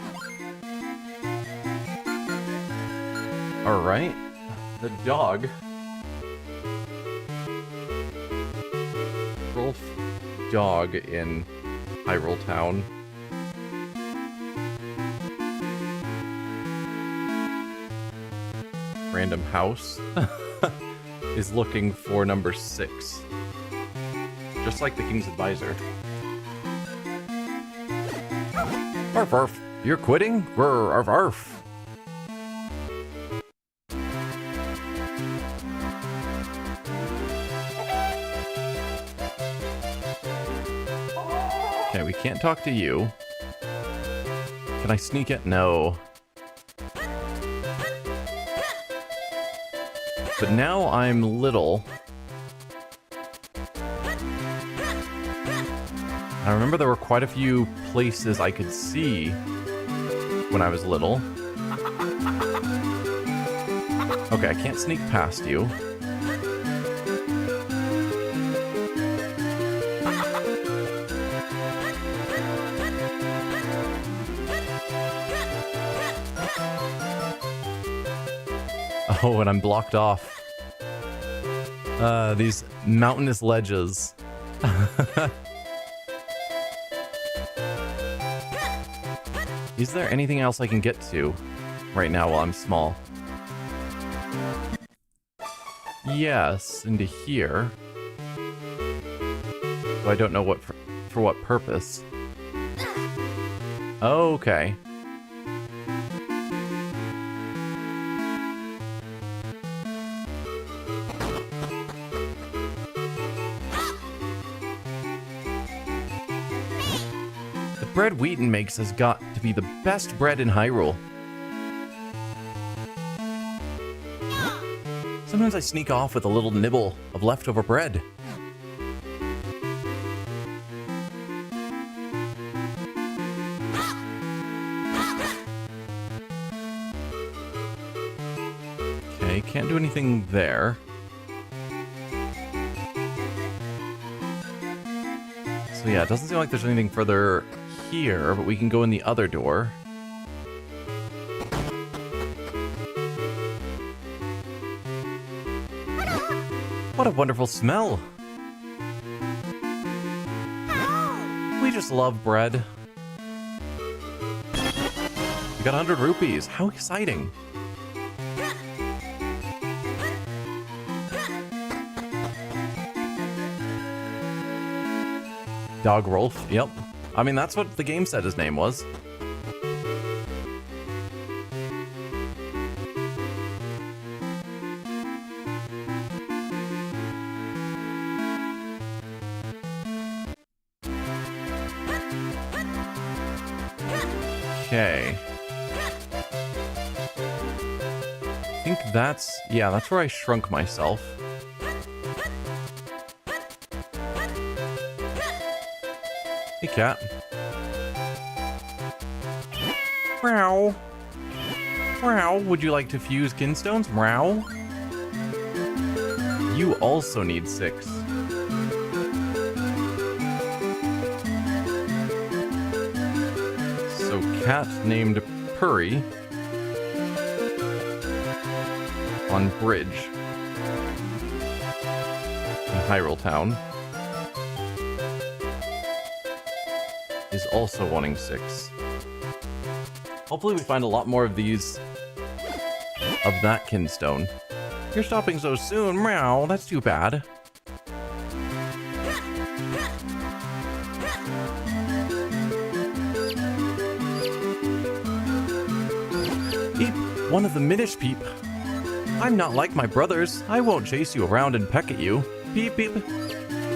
Alright. The dog. Rolf dog in Hyrule Town. Random house is looking for number 6. Just like the King's Advisor. Arf, arf. You're quitting? Grr, arf, arf. Okay, we can't talk to you. Can I sneak it? No. But now I'm little. I remember there were quite a few places I could see when I was little. Okay, I can't sneak past you. Oh, and I'm blocked off. These mountainous ledges. Is there anything else I can get to right now while I'm small? Yes, into here. But I don't know what for what purpose. Okay. The bread Wheaton makes has got to be the best bread in Hyrule. Sometimes I sneak off with a little nibble of leftover bread. Okay, can't do anything there. So yeah, it doesn't seem like there's anything further here, but we can go in the other door. What a wonderful smell! We just love bread. We got 100 rupees. How exciting! Dog Rolf, yep. I mean, that's what the game said his name was. Okay. I think that's... yeah, that's where I shrunk myself. Hey, cat. Meow. Meow. Would you like to fuse Kinstones? Meow. You also need 6. So, cat named Purry on bridge in Hyrule Town is also wanting 6. Hopefully we find a lot more of these, of that Kinstone. You're stopping so soon, meow, that's too bad. Peep, one of the Minish Peep. I'm not like my brothers. I won't chase you around and peck at you. Peep, peep.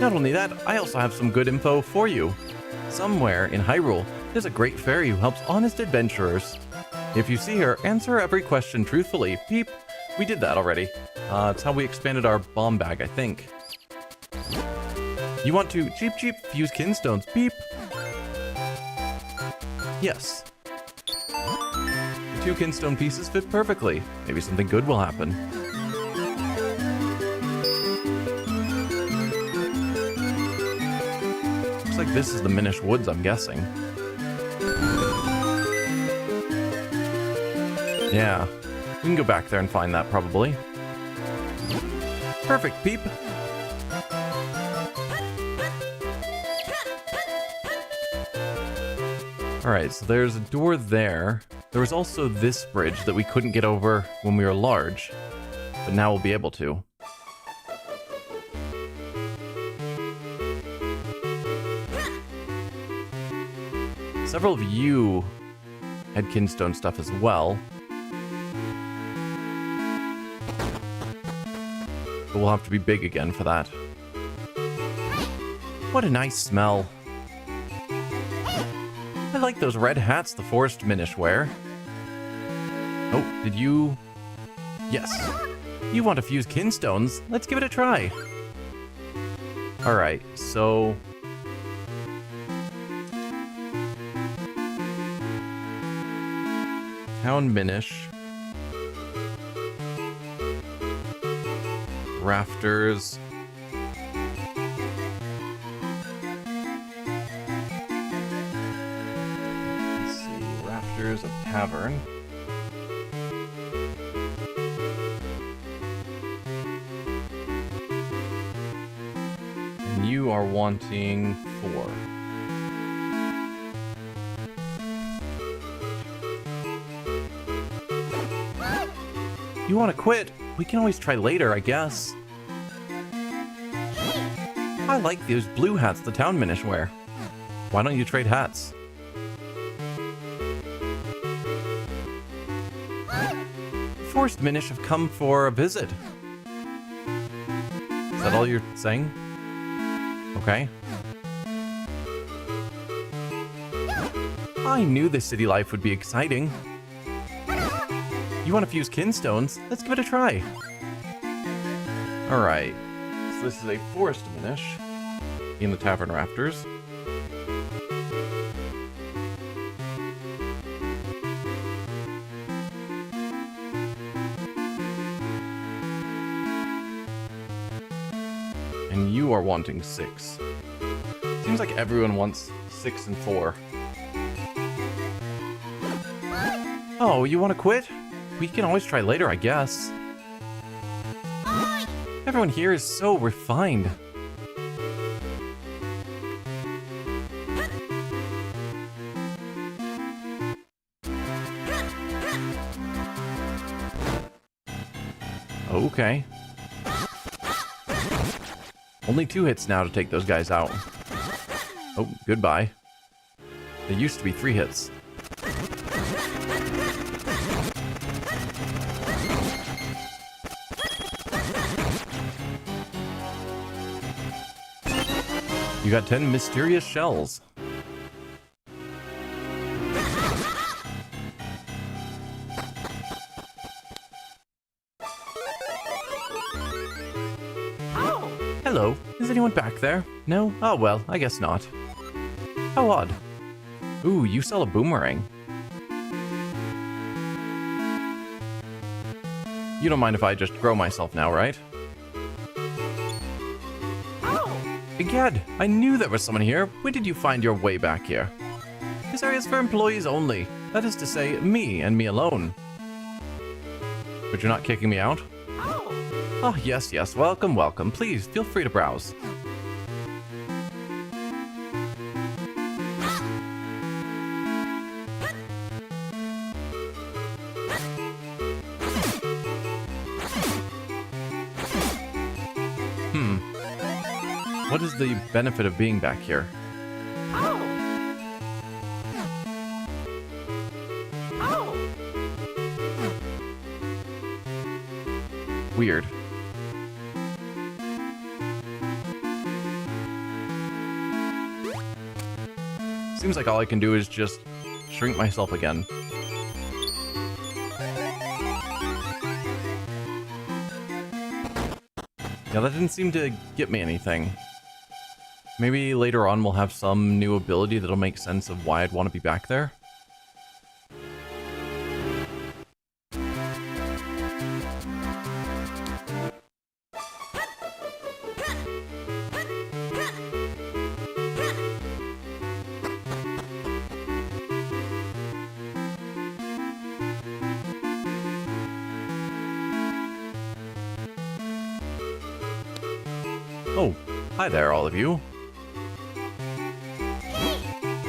Not only that, I also have some good info for you. Somewhere in Hyrule, there's a great fairy who helps honest adventurers. If you see her, answer every question truthfully. Peep. We did that already. It's how we expanded our bomb bag, I think. You want to cheep cheep fuse Kinstones. Peep. Yes. The 2 Kinstone pieces fit perfectly. Maybe something good will happen. Looks like this is the Minish Woods, I'm guessing. Yeah, we can go back there and find that, probably. Perfect, Peep. Alright, so there's a door there. There was also this bridge that we couldn't get over when we were large, but now we'll be able to. Several of you had Kinstone stuff as well. But we'll have to be big again for that. What a nice smell. I like those red hats the forest Minish wear. Oh, did you... Yes. You want to fuse Kinstones? Let's give it a try. Alright, so... Town Minish. Rafters. Let's see, Rafters of Tavern. And you are wanting 4. You want to quit? We can always try later, I guess. I like those blue hats the town Minish wear. Why don't you trade hats? Forced Minish have come for a visit. Is that all you're saying? Okay. I knew the city life would be exciting. You want to fuse Kinstones? Let's give it a try. Alright. So this is a forest Minish in the Tavern Rafters. And you are wanting 6. Seems like everyone wants 6 and 4. Oh, you want to quit? We can always try later, I guess. Everyone here is so refined. Okay. Only 2 hits now to take those guys out. Oh, goodbye. They used to be 3 hits. You got 10 mysterious shells. Oh! Hello. Is anyone back there? No? Oh well, I guess not. How odd. Ooh, you sell a boomerang. You don't mind if I just grow myself now, right? Egad, I knew there was someone here. When did you find your way back here? This area is for employees only. That is to say, me and me alone. But you're not kicking me out? Oh, yes, yes. Welcome, welcome. Please, feel free to browse. What is the benefit of being back here? Weird. Seems like all I can do is just shrink myself again. Yeah, that didn't seem to get me anything. Maybe later on we'll have some new ability that'll make sense of why I'd want to be back there. Oh, hi there all of you.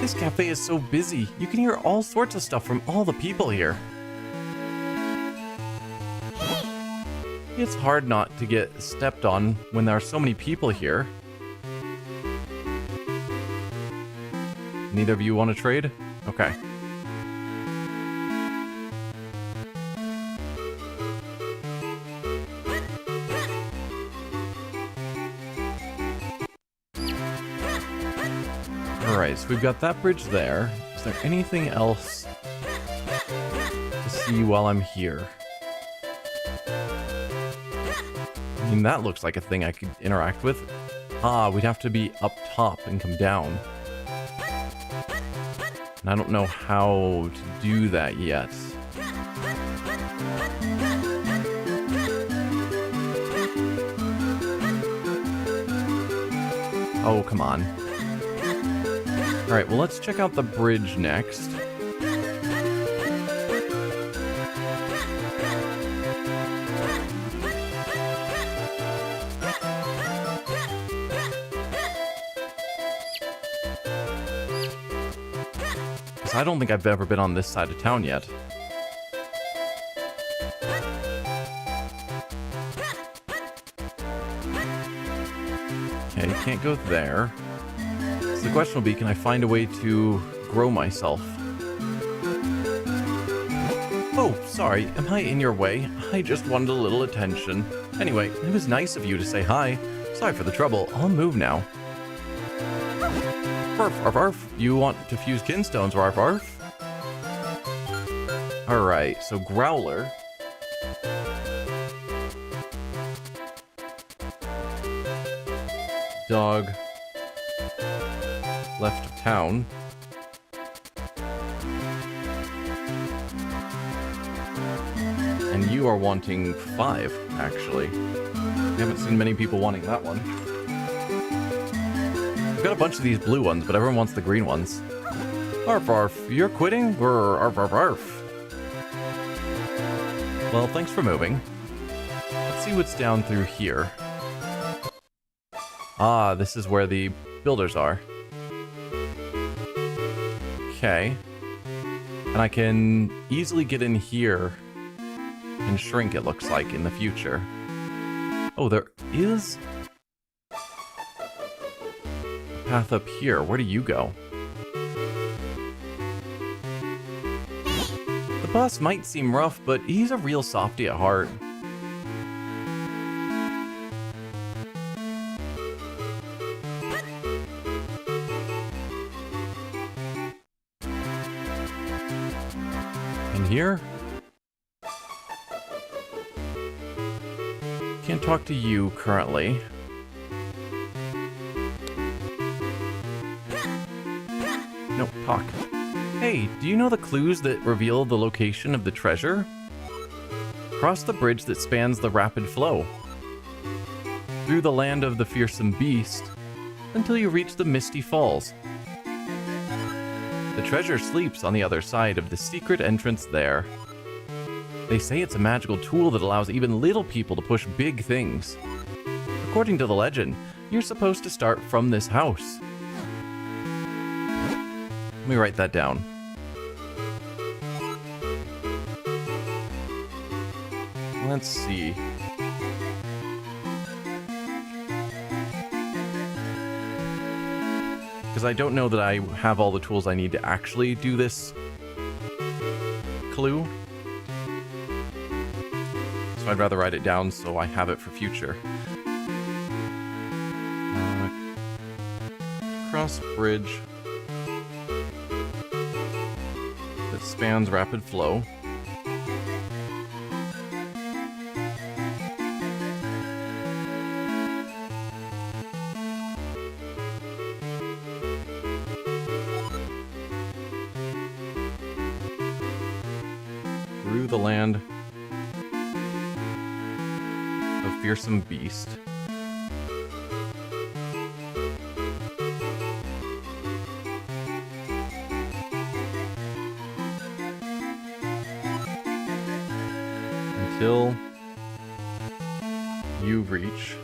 This cafe is so busy. You can hear all sorts of stuff from all the people here. It's hard not to get stepped on when there are so many people here. Neither of you want to trade? Okay. Alright, so we've got that bridge there. Is there anything else to see while I'm here? I mean, that looks like a thing I could interact with. Ah, we'd have to be up top and come down. And I don't know how to do that yet. Oh, come on. Alright, well, let's check out the bridge next. I don't think I've ever been on this side of town yet. Okay, can't go there. So the question will be, can I find a way to grow myself? Oh, sorry, am I in your way? I just wanted a little attention. Anyway, it was nice of you to say hi. Sorry for the trouble, I'll move now. Arf, arf, arf. You want to fuse Kinstones, arf, arf? Alright, so Growler. Dog. Left of town. And you are wanting 5, actually. I haven't seen many people wanting that one. I've got a bunch of these blue ones, but everyone wants the green ones. Arf arf, you're quitting? Or arf arf arf. Well, thanks for moving. Let's see what's down through here. Ah, this is where the builders are. Okay. And I can easily get in here and shrink, it looks like, in the future. Oh, there is a path up here. Where do you go? The boss might seem rough, but he's a real softy at heart. And here? Can't talk to you currently. No, talk. Hey, do you know the clues that reveal the location of the treasure? Cross the bridge that spans the rapid flow. Through the land of the fearsome beast, until you reach the misty falls. The treasure sleeps on the other side of the secret entrance there. They say it's a magical tool that allows even little people to push big things. According to the legend, you're supposed to start from this house. Let me write that down. Let's see. Because I don't know that I have all the tools I need to actually do this clue. So I'd rather write it down so I have it for future. Cross bridge that spans rapid flow. Through the land of fearsome beast. Until you reach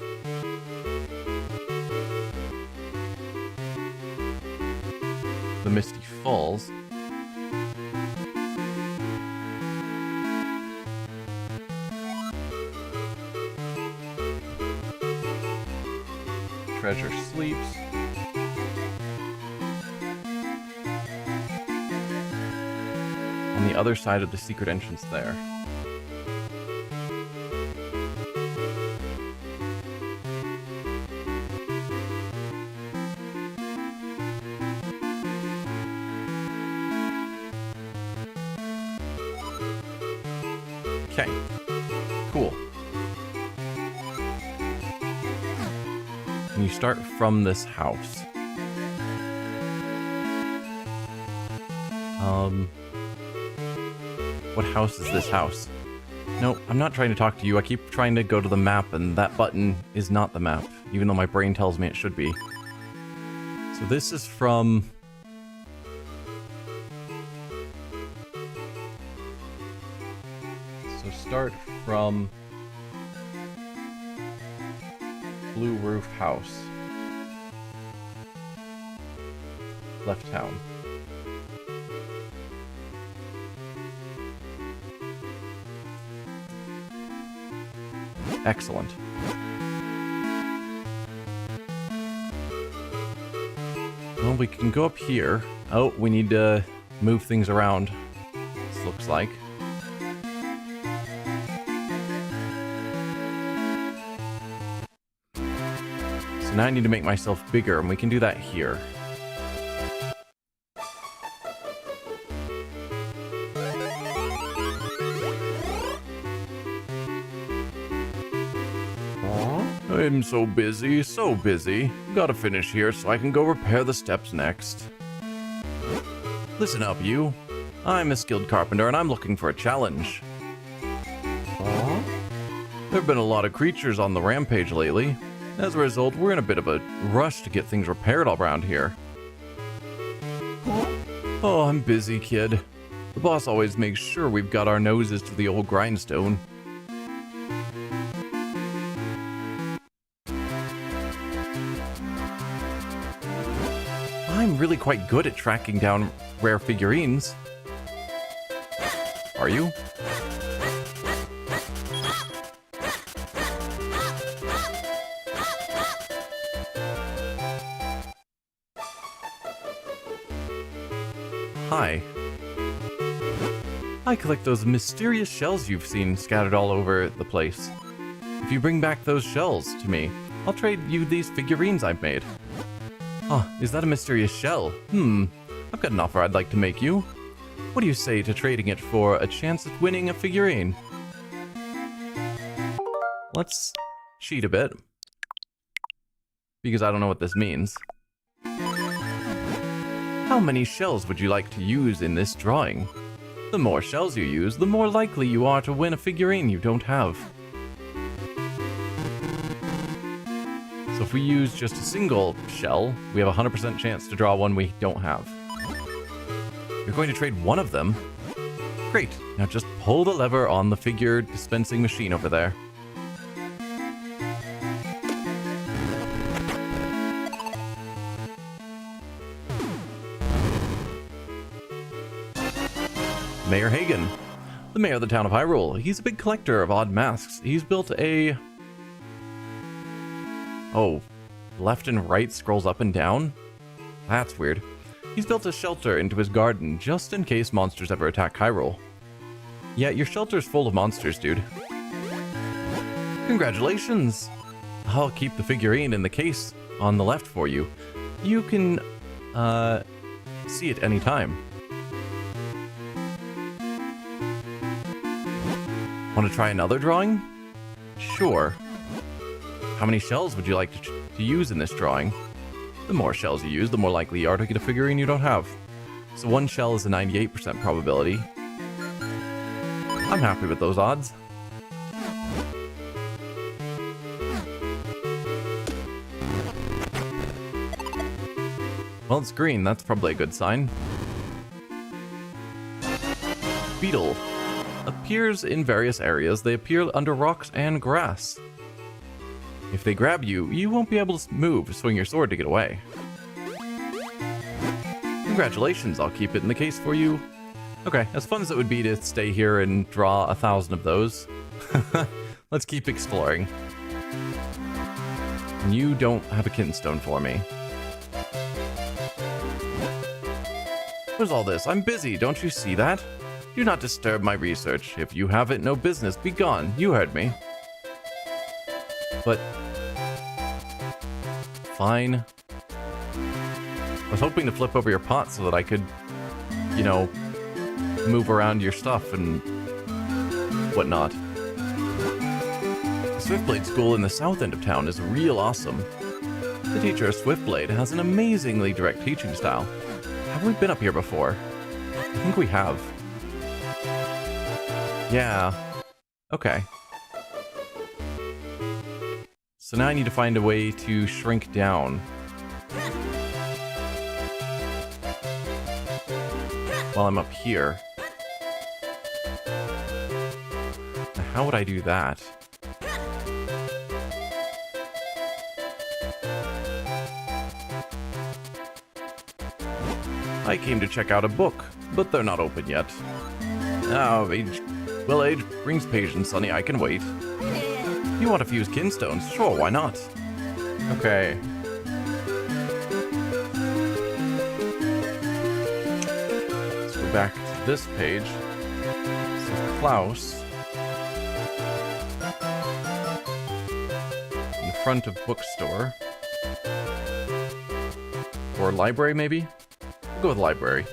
the Misty Falls. Treasure sleeps. On the other side of the secret entrance there. Okay. Cool. And you start from this house. What house is this house? No, I'm not trying to talk to you. I keep trying to go to the map, and that button is not the map, even though my brain tells me it should be. So this is from... So start from... Blue Roof House. Left town. Excellent. Well, we can go up here. Oh, we need to move things around, this looks like. So now I need to make myself bigger, and we can do that here. I'm so busy, so busy. Gotta finish here so I can go repair the steps next. Listen up, you. I'm a skilled carpenter and I'm looking for a challenge. There have been a lot of creatures on the rampage lately. As a result, we're in a bit of a rush to get things repaired all around here. Oh, I'm busy, kid. The boss always makes sure we've got our noses to the old grindstone. I'm really quite good at tracking down rare figurines. Are you? Hi. I collect those mysterious shells you've seen scattered all over the place. If you bring back those shells to me, I'll trade you these figurines I've made. Ah, is that a mysterious shell? I've got an offer I'd like to make you. What do you say to trading it for a chance at winning a figurine? Let's cheat a bit, because I don't know what this means. How many shells would you like to use in this drawing? The more shells you use, the more likely you are to win a figurine you don't have. So if we use just a single shell, we have a 100% chance to draw one we don't have. You're going to trade one of them? Great, now just pull the lever on the figure dispensing machine over there. Mayor Hagen, the mayor of the town of Hyrule. He's a big collector of odd masks. He's built a... Oh, left and right scrolls up and down? That's weird. He's built a shelter into his garden just in case monsters ever attack Hyrule. Yeah, your shelter's full of monsters, dude. Congratulations! I'll keep the figurine in the case on the left for you. You can, see it anytime. Want to try another drawing? Sure. How many shells would you like to use in this drawing? The more shells you use, the more likely you are to get a figurine you don't have. So one shell is a 98% probability. I'm happy with those odds. Well, it's green. That's probably a good sign. Beetle. Appears in various areas. They appear under rocks and grass. If they grab you, you won't be able to move, swing your sword to get away. Congratulations, I'll keep it in the case for you. Okay, as fun as it would be to stay here and draw 1,000 of those, let's keep exploring. You don't have a Kinstone for me. What's all this? I'm busy, don't you see that? Do not disturb my research. If you have it, no business. Be gone. You heard me. But... fine. I was hoping to flip over your pot so that I could, you know, move around your stuff and whatnot. The Swiftblade School in the south end of town is real awesome. The teacher of Swiftblade has an amazingly direct teaching style. Have we been up here before? I think we have. Yeah. Okay. So now I need to find a way to shrink down. While I'm up here. Now, how would I do that? I came to check out a book, but they're not open yet. Well, age brings patience, sonny. I can wait. You want to fuse Kinstones? Sure, why not? Okay. Let's go back to this page. So Klaus. In the front of bookstore. Or library, maybe? We'll go with library.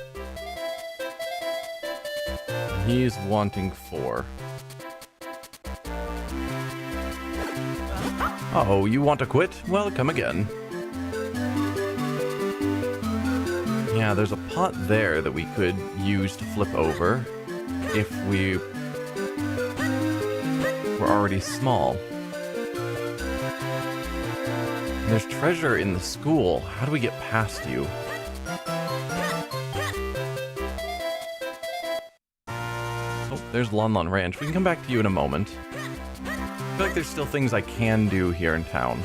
He's wanting 4. Oh, you want to quit? Well, come again. Yeah, there's a pot there that we could use to flip over if we were already small. And there's treasure in the school. How do we get past you? Oh, there's Lon Lon Ranch. We can come back to you in a moment. I feel like there's still things I can do here in town.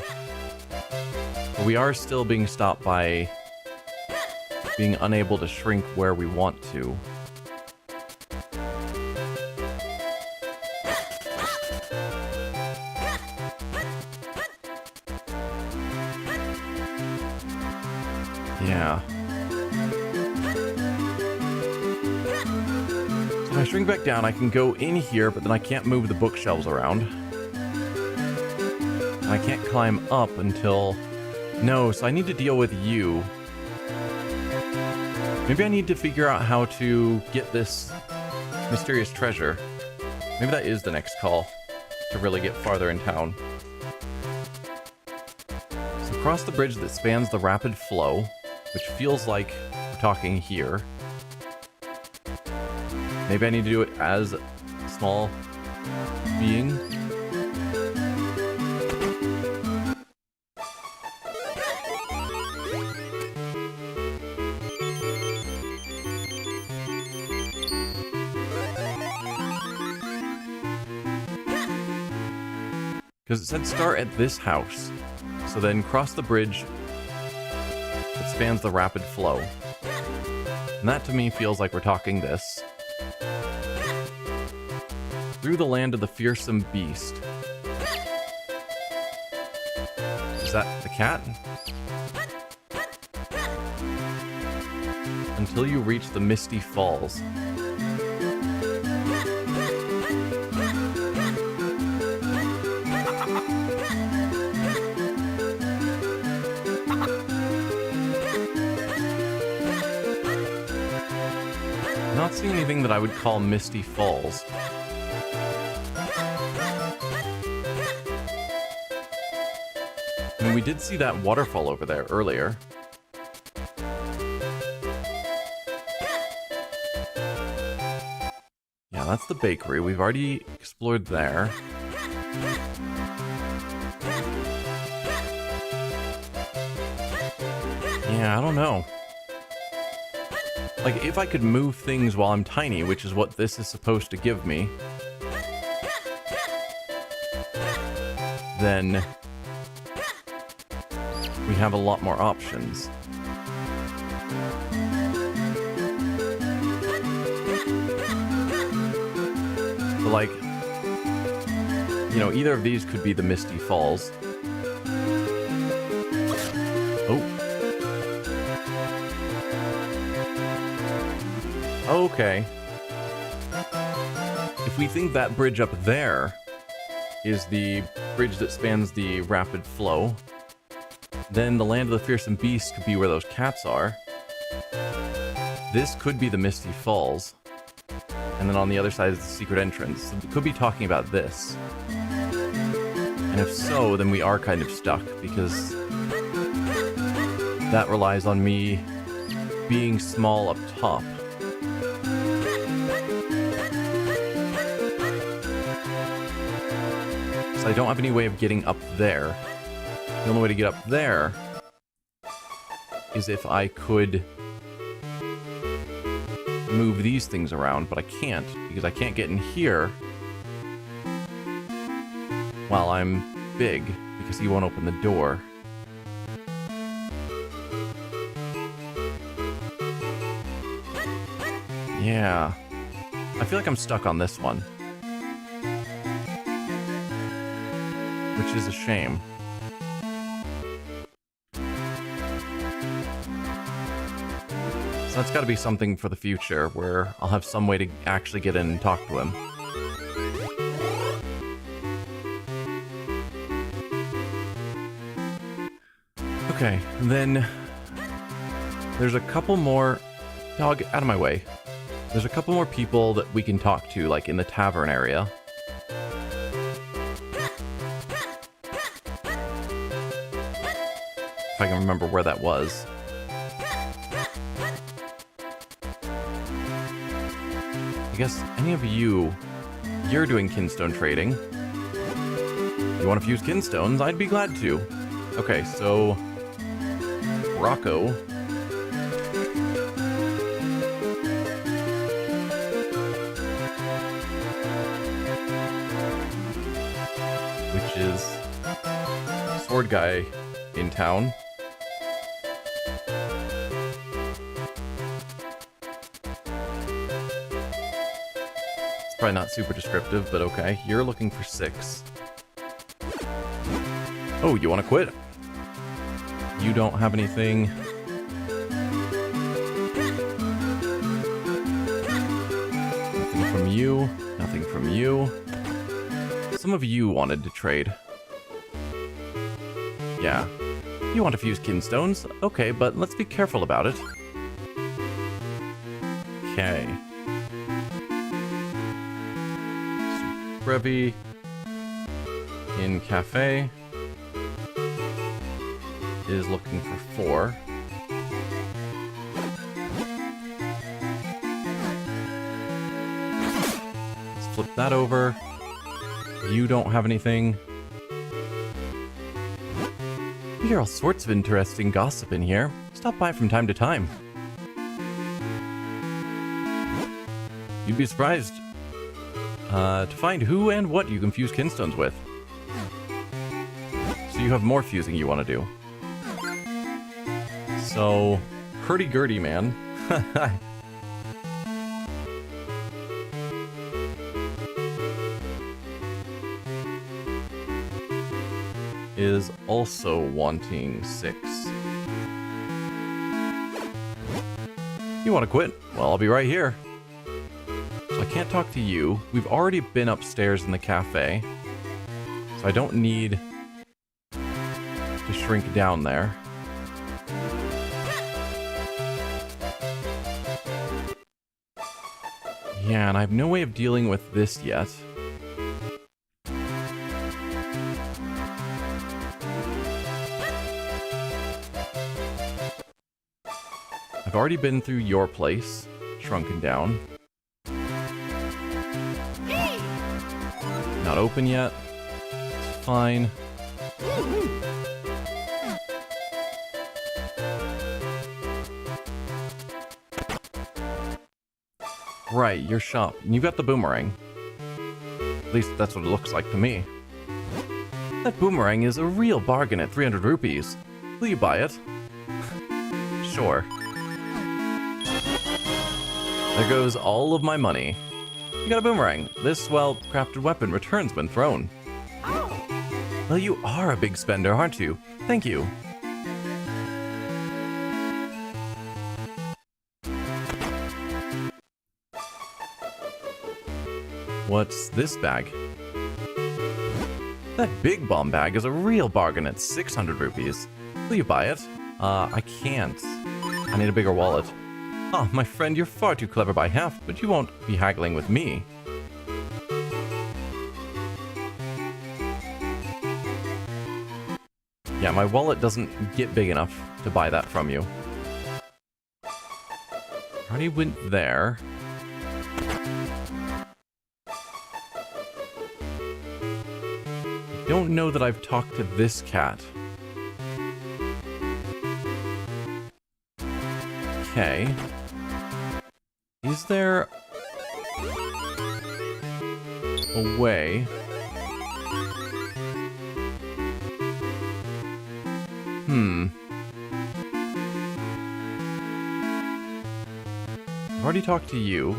But we are still being stopped by being unable to shrink where we want to. Yeah. So if I shrink back down, I can go in here, but then I can't move the bookshelves around. And I can't climb up until... No, so I need to deal with you. Maybe I need to figure out how to get this mysterious treasure. Maybe that is the next call to really get farther in town. So cross the bridge that spans the rapid flow, which feels like we're talking here. Maybe I need to do it as a small being. Because it said start at this house. So then cross the bridge that spans the rapid flow. And that to me feels like we're talking this. Through the land of the fearsome beast. Is that the cat? Until you reach the misty falls. Not seeing anything that I would call Misty Falls. I mean, we did see that waterfall over there earlier. Yeah, that's the bakery. We've already explored there. Yeah, I don't know. Like, if I could move things while I'm tiny, which is what this is supposed to give me, then we have a lot more options. But like, you know, either of these could be the Misty Falls. Oh. Okay. If we think that bridge up there is the bridge that spans the rapid flow, then the land of the fearsome beast could be where those cats are. This could be the Misty Falls. And then on the other side is the secret entrance. So we could be talking about this. And if so, then we are kind of stuck, because that relies on me being small up top. So I don't have any way of getting up there. The only way to get up there is if I could move these things around, but I can't, because I can't get in here while I'm big, because he won't open the door. Yeah. I feel like I'm stuck on this one. is a shame. So that's got to be something for the future, where I'll have some way to actually get in and talk to him. Okay, and then there's a couple more... Dog, out of my way. There's a couple more people that we can talk to, like in the tavern area. If I can remember where that was. I guess any of you, you're doing Kinstone trading. If you want to fuse Kinstones, I'd be glad to. Okay, so... Rocco. Which is sword guy in town. It's probably not super descriptive, but okay. You're looking for 6. Oh, you want to quit? You don't have anything. Nothing from you. Nothing from you. Some of you wanted to trade. Yeah. You want to fuse Kinstones? Okay, but let's be careful about it. Okay. Brevi in cafe is looking for 4. Let's flip that over. You don't have anything. We hear all sorts of interesting gossip in here. Stop by from time to time. You'd be surprised to find who and what you can fuse Kinstones with. So you have more fusing you want to do. So, hurdy-gurdy, man. Is also wanting 6. You want to quit? Well, I'll be right here. So I can't talk to you. We've already been upstairs in the cafe. So I don't need to shrink down there. Yeah, and I have no way of dealing with this yet. I've already been through your place, shrunken down. Not open yet. It's fine. Right, your shop. And you've got the boomerang. At least that's what it looks like to me. That boomerang is a real bargain at 300 rupees. Will you buy it? Sure. There goes all of my money. You got a boomerang. This well-crafted weapon returns when thrown. Well, you are a big spender, aren't you? Thank you. What's this bag? That big bomb bag is a real bargain at 600 rupees. Will you buy it? I can't. I need a bigger wallet. Ah, my friend, you're far too clever by half, but you won't be haggling with me. Yeah, my wallet doesn't get big enough to buy that from you. Already went there. I don't know that I've talked to this cat. Okay. Is there a way? I've already talked to you.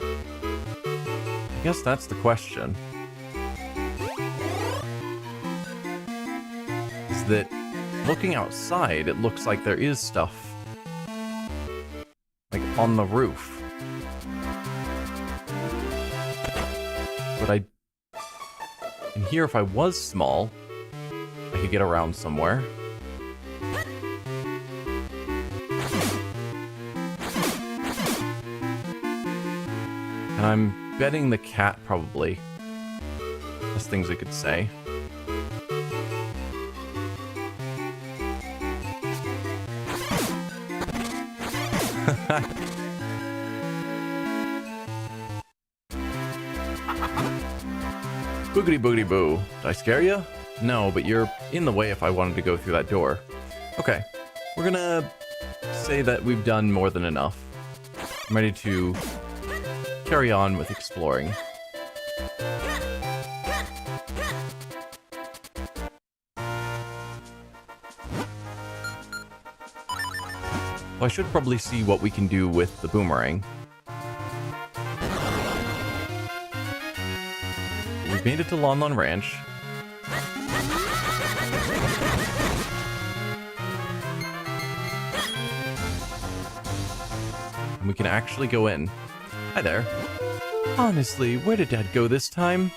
I guess that's the question. is that looking outside, it looks like there is stuff like on the roof. But in here, if I was small, I could get around somewhere. And I'm betting the cat probably has things it could say. Boogity boogity boo. Did I scare you? No, but you're in the way if I wanted to go through that door. Okay, we're gonna say that we've done more than enough. I'm ready to carry on with exploring. Well, I should probably see what we can do with the boomerang. We've made it to Lon Lon Ranch. And we can actually go in. Hi there. Honestly, where did Dad go this time?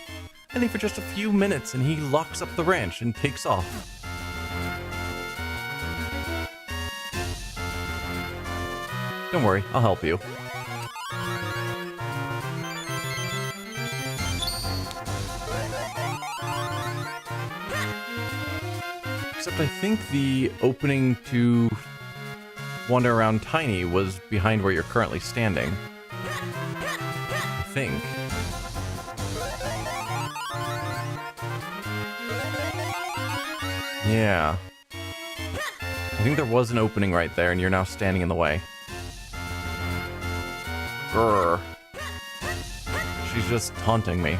I think for just a few minutes and he locks up the ranch and takes off. Don't worry, I'll help you. Except I think the opening to wander around Tiny was behind where you're currently standing. I think. Yeah. I think there was an opening right there and you're now standing in the way. Grr. She's just taunting me.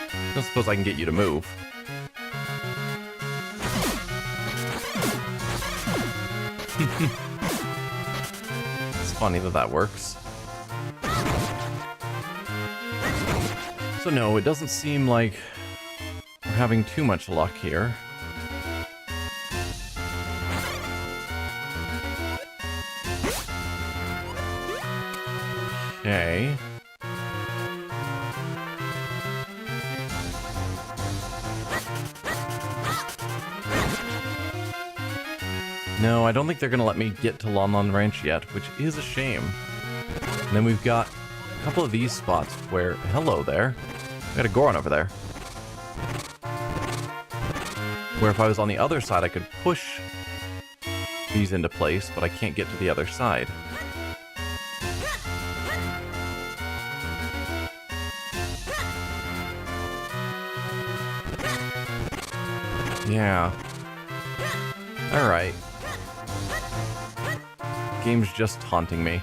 I don't suppose I can get you to move. It's funny that that works. So no, it doesn't seem like we're having too much luck here. Okay. No, I don't think they're gonna let me get to Lon Lon Ranch yet, which is a shame. And then we've got a couple of these spots where... Hello there. I got a Goron over there. Where if I was on the other side, I could push these into place, but I can't get to the other side. Yeah. Alright. Game's just taunting me.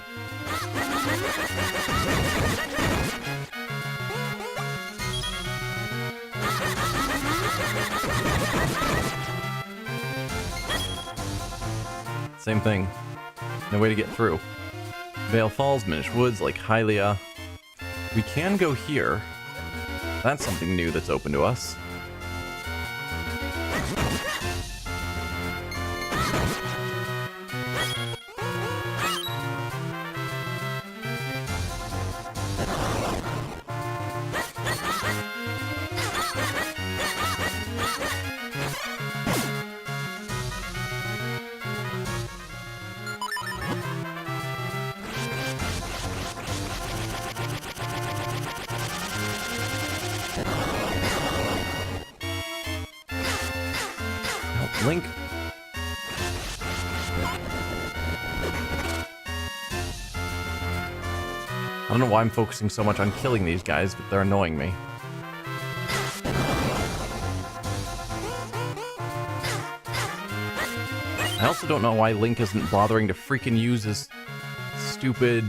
Same thing. No way to get through. Vale Falls, Minish Woods, Lake Hylia. We can go here. That's something new that's open to us. Link. I don't know why I'm focusing so much on killing these guys, but they're annoying me. I also don't know why Link isn't bothering to freaking use his stupid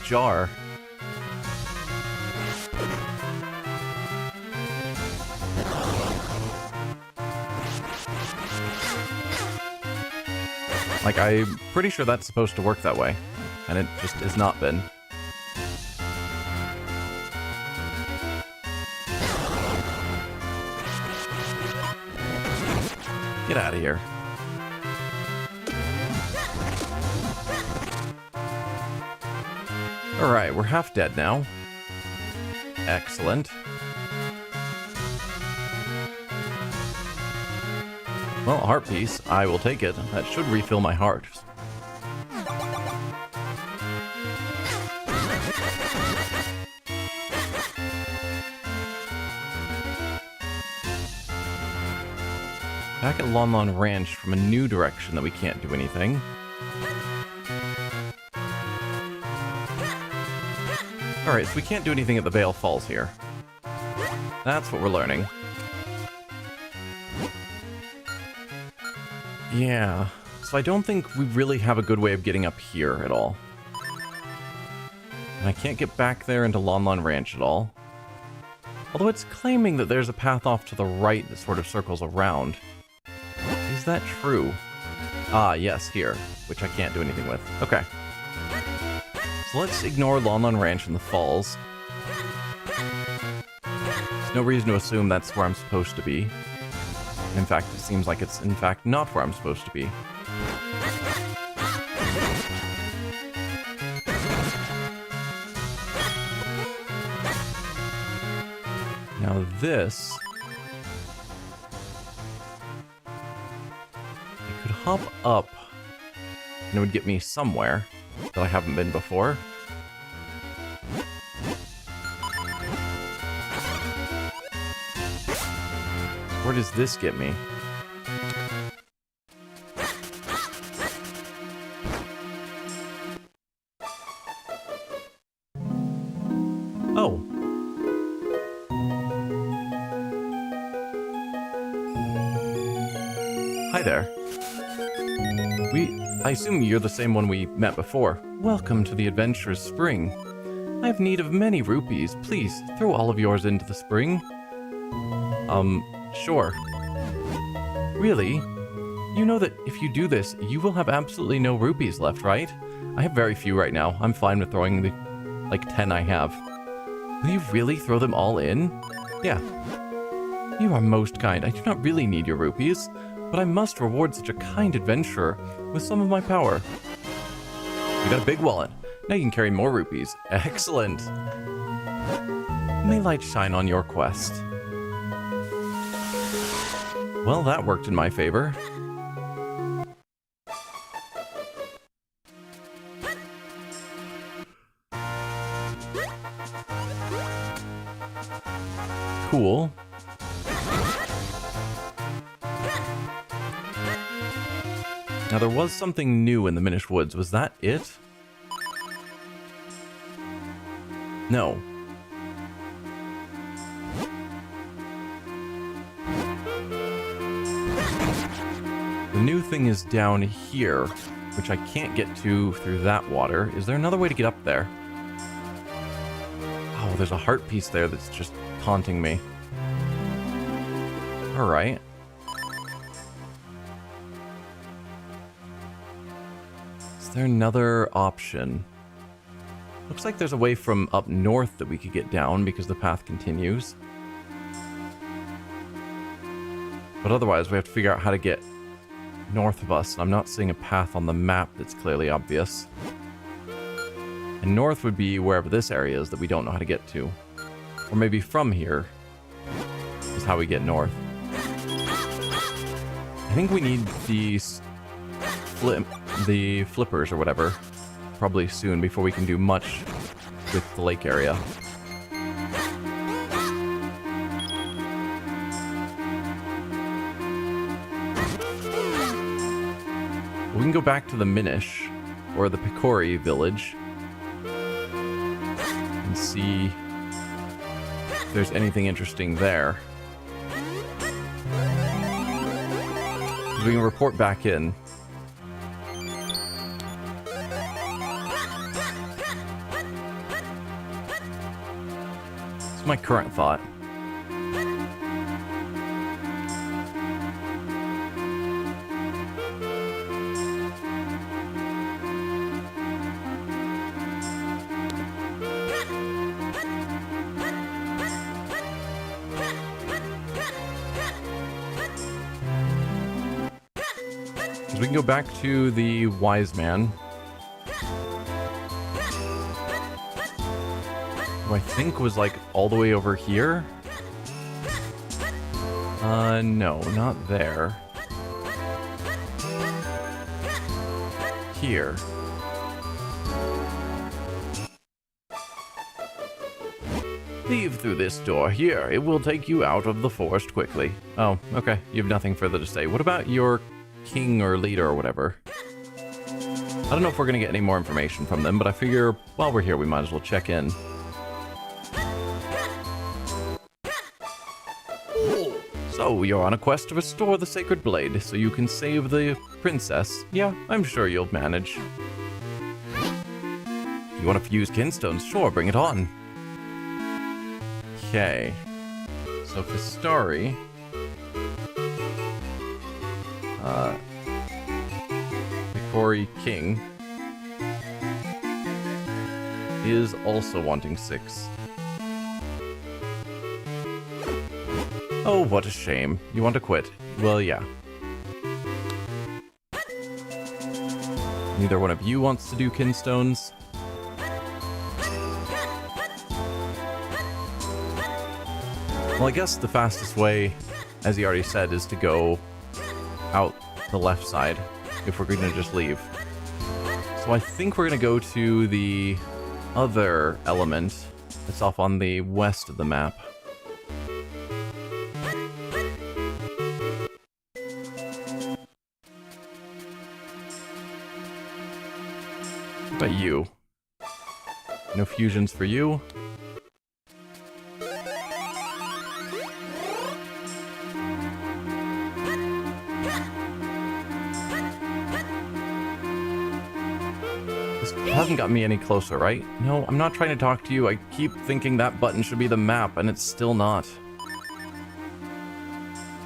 jar. Like, I'm pretty sure that's supposed to work that way. and it just has not been. Get out of here. Alright, we're half dead now. Excellent. Well, a heart piece. I will take it. That should refill my heart. Back at Lon Lon Ranch from a new direction that we can't do anything. Alright, so we can't do anything at the Vale Falls here. That's what we're learning. Yeah, so I don't think we really have a good way of getting up here at all. And I can't get back there into Lon Lon Ranch at all. Although it's claiming that there's a path off to the right that sort of circles around. Is that true? Ah, yes, here, which I can't do anything with. Okay. So let's ignore Lon Lon Ranch and the falls. There's no reason to assume that's where I'm supposed to be. In fact, it seems like it's, in fact, not where I'm supposed to be. Now this... I could hop up, and it would get me somewhere that I haven't been before. Where does this get me? Oh. Hi there. I assume you're the same one we met before. Welcome to the adventurous spring. I have need of many rupees. Please, throw all of yours into the spring. Sure. Really? You know that if you do this, you will have absolutely no rupees left, right? I have very few right now. I'm fine with throwing the, 10 I have. Will you really throw them all in? Yeah. You are most kind. I do not really need your rupees, but I must reward such a kind adventurer with some of my power. You got a big wallet. Now you can carry more rupees. Excellent. May light shine on your quest. Well, that worked in my favor. Cool. Now, there was something new in the Minish Woods. Was that it? No. The new thing is down here, which I can't get to through that water. Is there another way to get up there? Oh, there's a heart piece there that's just taunting me. Alright. Is there another option? Looks like there's a way from up north that we could get down because the path continues. But otherwise, we have to figure out how to get north of us. I'm not seeing a path on the map that's clearly obvious. And north would be wherever this area is that we don't know how to get to. Or maybe from here is how we get north. I think we need these flippers or whatever probably soon before we can do much with the lake area. We can go back to the Minish, or the Picori village, and see if there's anything interesting there. We can report back in. It's my current thought. we can go back to the wise man. Who I think was like all the way over here. No, not there. Here. Leave through this door here. It will take you out of the forest quickly. Oh, okay. You have nothing further to say. What about your king or leader or whatever? I don't know if we're going to get any more information from them, but I figure while we're here, we might as well check in. So, you're on a quest to restore the sacred blade so you can save the princess. Yeah, I'm sure you'll manage. You want to fuse Kinstones? Sure, bring it on. Okay. So, Fistari... Hikori King is also wanting 6. Oh, what a shame. You want to quit? Well, yeah. Neither one of you wants to do Kinstones. Well, I guess the fastest way, as he already said, is to go out the left side, if we're going to just leave. So I think we're going to go to the other element that's off on the west of the map. What about you? No fusions for you? Hasn't got me any closer, right? No, I'm not trying to talk to you. I keep thinking that button should be the map, and it's still not.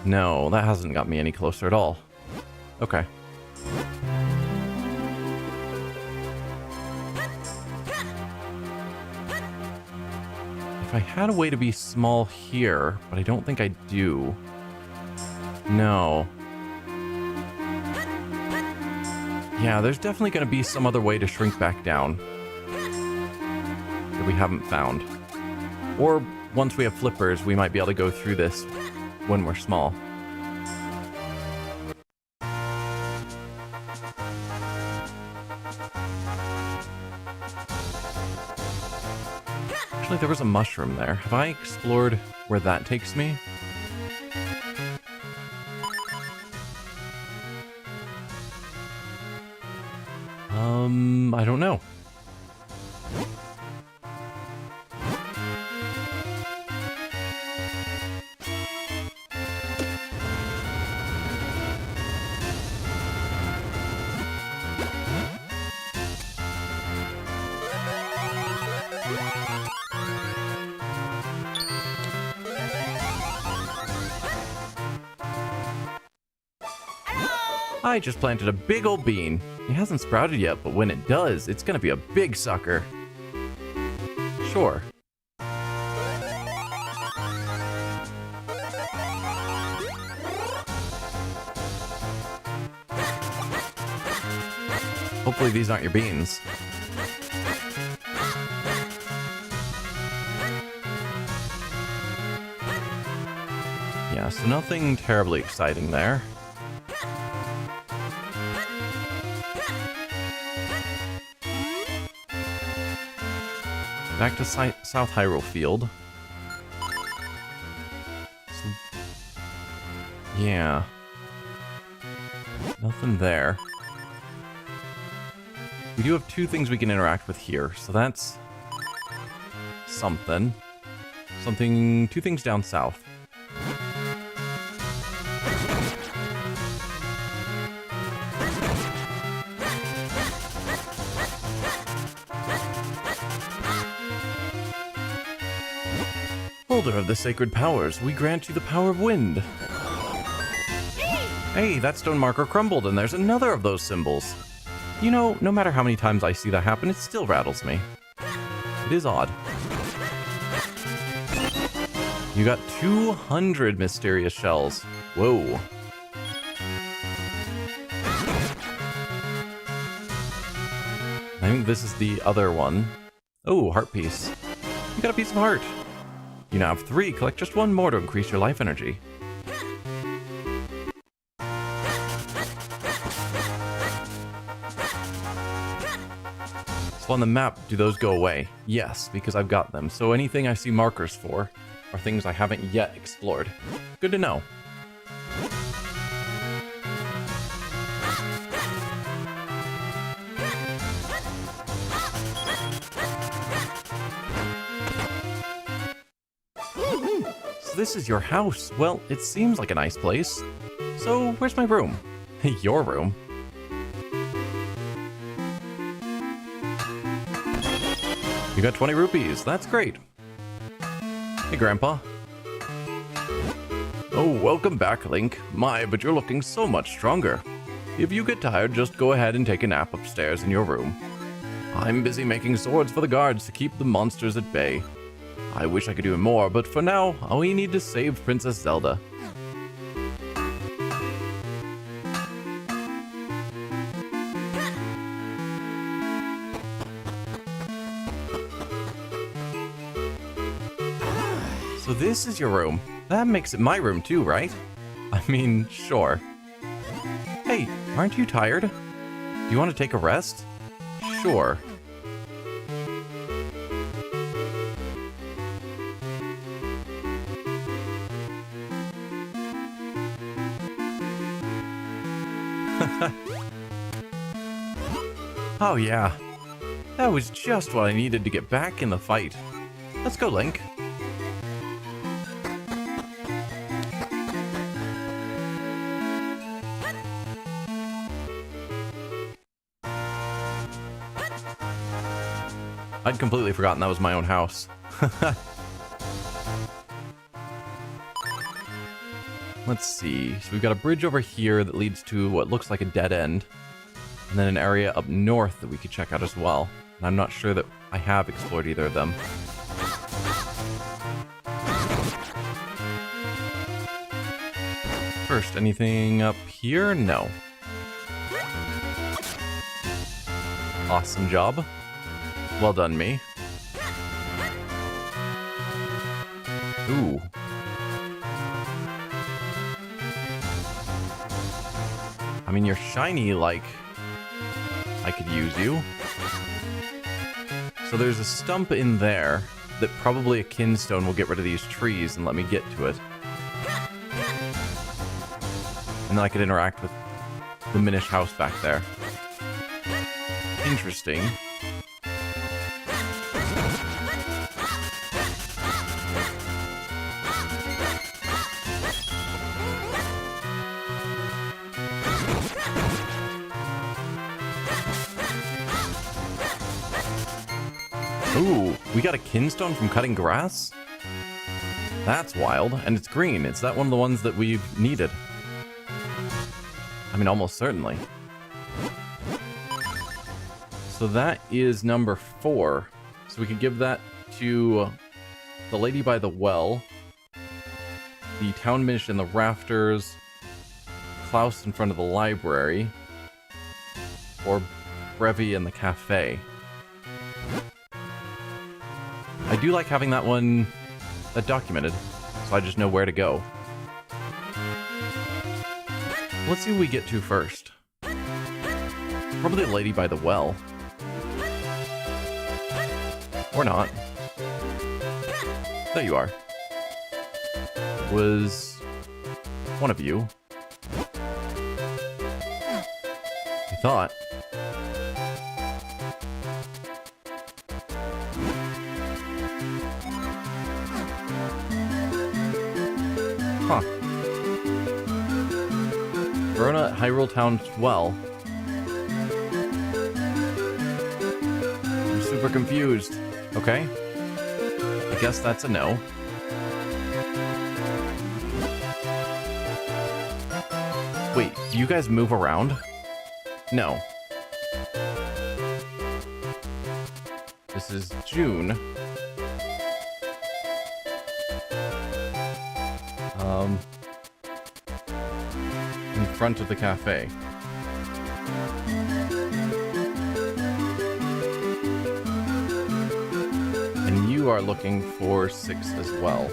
No, that hasn't got me any closer at all. Okay. If I had a way to be small here, but I don't think I do. No. Yeah, there's definitely going to be some other way to shrink back down that we haven't found. Or once we have flippers, we might be able to go through this when we're small. Actually, there was a mushroom there. Have I explored where that takes me? I don't know. I just planted a big old bean. It hasn't sprouted yet, but when it does, it's gonna be a big sucker. Sure. Hopefully these aren't your beans. Yeah, so nothing terribly exciting there. Back to South Hyrule Field. So, yeah. Nothing there. We do have 2 things we can interact with here, so that's something. 2 things down south. Holder of the sacred powers, we grant you the power of wind. Hey, that stone marker crumbled and there's another of those symbols. You know, no matter how many times I see that happen, it still rattles me. It is odd. You got 200 mysterious shells. Whoa. I think this is the other one. Oh, heart piece. You got a piece of heart. You now have 3. Collect just 1 more to increase your life energy. So on the map, do those go away? Yes, because I've got them. So anything I see markers for are things I haven't yet explored. Good to know. So this is your house. Well, it seems like a nice place. So where's my room? Your room. You got 20 rupees. That's great. Hey, Grandpa. Oh, welcome back, Link. My, but you're looking so much stronger. If you get tired, just go ahead and take a nap upstairs in your room. I'm busy making swords for the guards to keep the monsters at bay. I wish I could do more, but for now, we need to save Princess Zelda. So this is your room. That makes it my room too, right? I mean, sure. Hey, aren't you tired? Do you want to take a rest? Sure. Oh yeah. That was just what I needed to get back in the fight. Let's go, Link. I'd completely forgotten that was my own house. Let's see. So we've got a bridge over here that leads to what looks like a dead end. And then an area up north that we could check out as well. And I'm not sure that I have explored either of them. First, anything up here? No. Awesome job. Well done, me. Ooh. I mean, you're shiny, like... I could use you. So there's a stump in there that probably a Kinstone will get rid of these trees and let me get to it. And then I could interact with the Minish house back there. Interesting. Ooh, we got a Kinstone from cutting grass? That's wild, and it's green. Is that one of the ones that we've needed? I mean, almost certainly. So that is number 4. So we could give that to the lady by the well, the town Minish in the rafters, Klaus in front of the library, or Brevi in the cafe. I do like having that one documented, so I just know where to go. Let's see what we get to first. Probably the lady by the well. Or not. There you are. Was one of you. I thought. Huh. Verona at Hyrule Town's well. I'm super confused. Okay. I guess that's a no. Wait, do you guys move around? No. This is June. In front of the cafe. you are looking for 6 as well.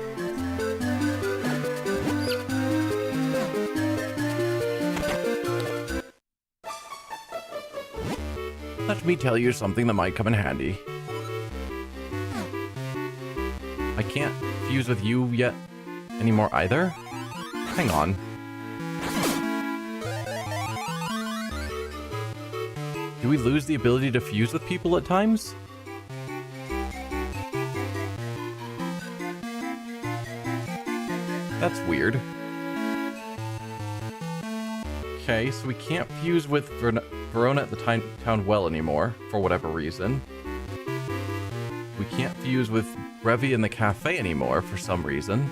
Let me tell you something that might come in handy. I can't fuse with you yet anymore either? Hang on. Do we lose the ability to fuse with people at times? That's weird. Okay, so we can't fuse with Verona at the town well anymore, for whatever reason. We can't fuse with Brevi in the cafe anymore, for some reason.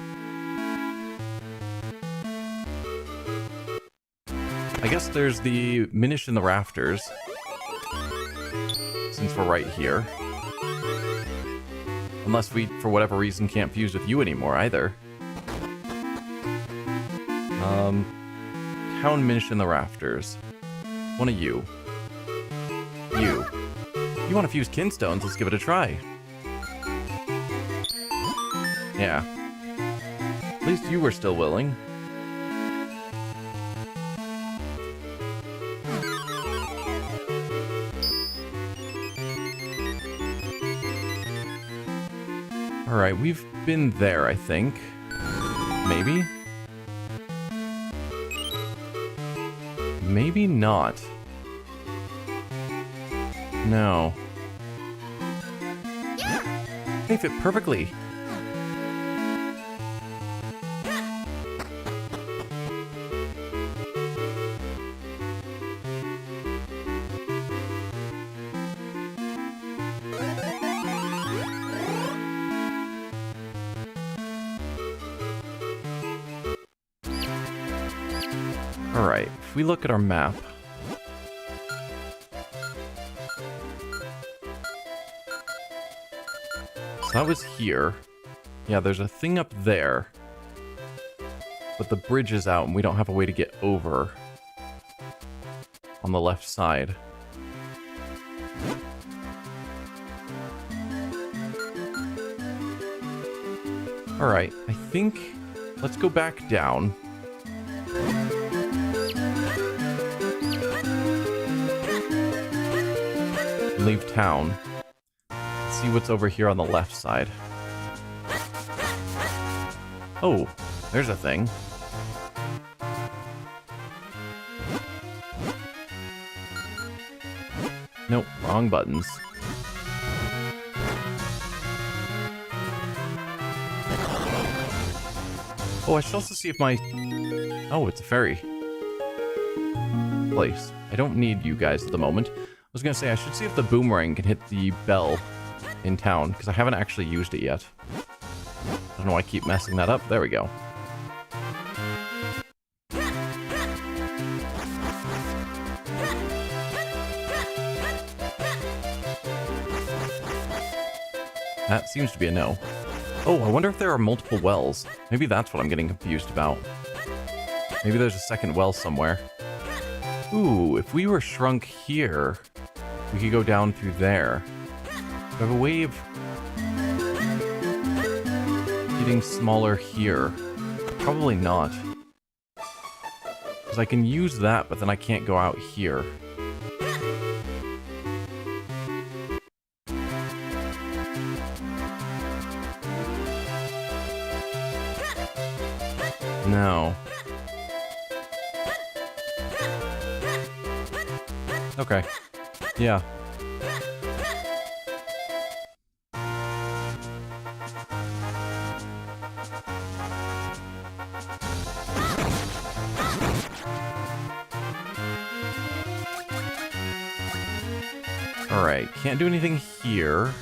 I guess there's the Minish in the rafters, since we're right here. Unless we, for whatever reason, can't fuse with you anymore either. Town Minish in the rafters. One of you. You. You want to fuse Kinstones? Let's give it a try. Yeah. At least you were still willing. Alright, we've been there, I think. Maybe? Maybe not. No. They fit perfectly. Alright, if we look at our map, so that was here. Yeah, there's a thing up there, but the bridge is out and we don't have a way to get over on the left side. Alright, I think let's go back down. Leave town. See what's over here on the left side. Oh, there's a thing. Nope, wrong buttons. Oh, I should also see if my... Oh, it's a ferry place. I don't need you guys at the moment. I was gonna say, I should see if the boomerang can hit the bell in town, because I haven't actually used it yet. I don't know why I keep messing that up. There we go. That seems to be a no. Oh, I wonder if there are multiple wells. Maybe that's what I'm getting confused about. Maybe there's a second well somewhere. Ooh, if we were shrunk here, we could go down through there. Do I have a way of getting smaller here? Probably not. Because I can use that, but then I can't go out here. No. Okay. Yeah. Alright, can't do anything here.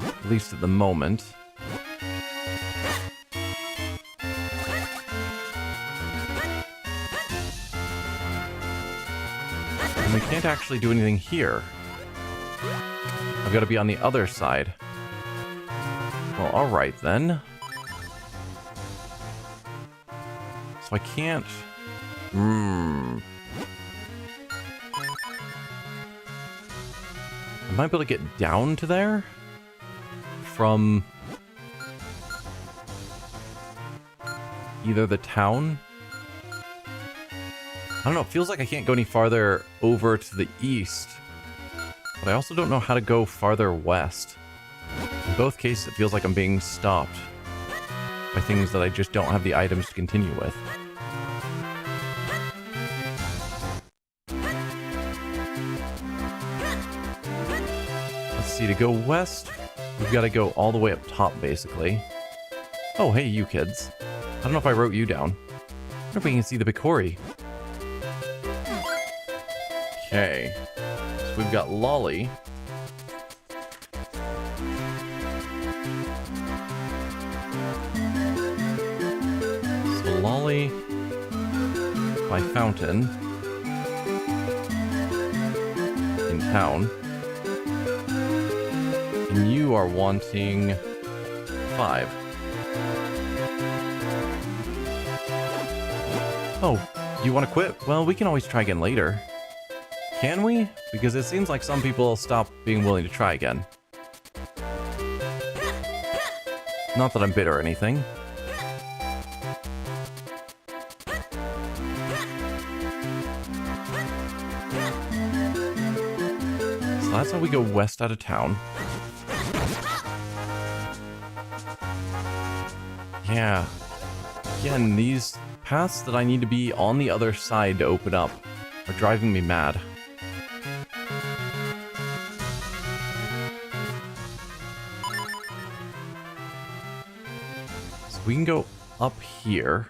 At least at the moment. And we can't actually do anything here. I've got to be on the other side. Well, alright then. So I can't... I might be able to get down to there from either the town. I don't know, it feels like I can't go any farther over to the east, but I also don't know how to go farther west. In both cases, it feels like I'm being stopped by things that I just don't have the items to continue with. Let's see, to go west, we've got to go all the way up top, basically. Oh, hey, you kids. I don't know if I wrote you down. I wonder if we can see the Bikori. Okay. So we've got Lolly. So Lolly by fountain in town. And you are wanting 5. Oh, you want to quit? Well, we can always try again later. Can we? Because it seems like some people stop being willing to try again. Not that I'm bitter or anything. So that's how we go west out of town. Yeah. Again, these paths that I need to be on the other side to open up are driving me mad. So we can go up here.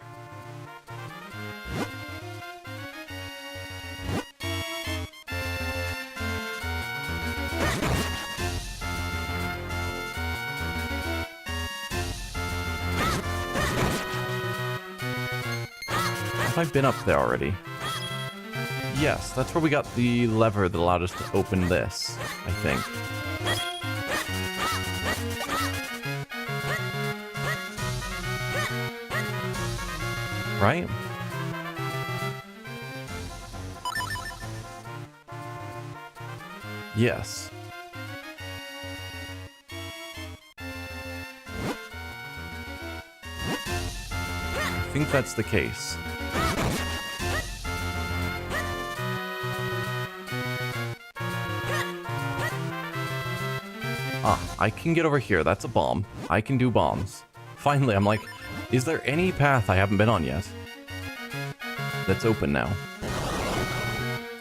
Have I been up there already? Yes, that's where we got the lever that allowed us to open this, I think. Right? Yes. I think that's the case. Ah, I can get over here. That's a bomb. I can do bombs. Finally, I'm like, is there any path I haven't been on yet that's open now?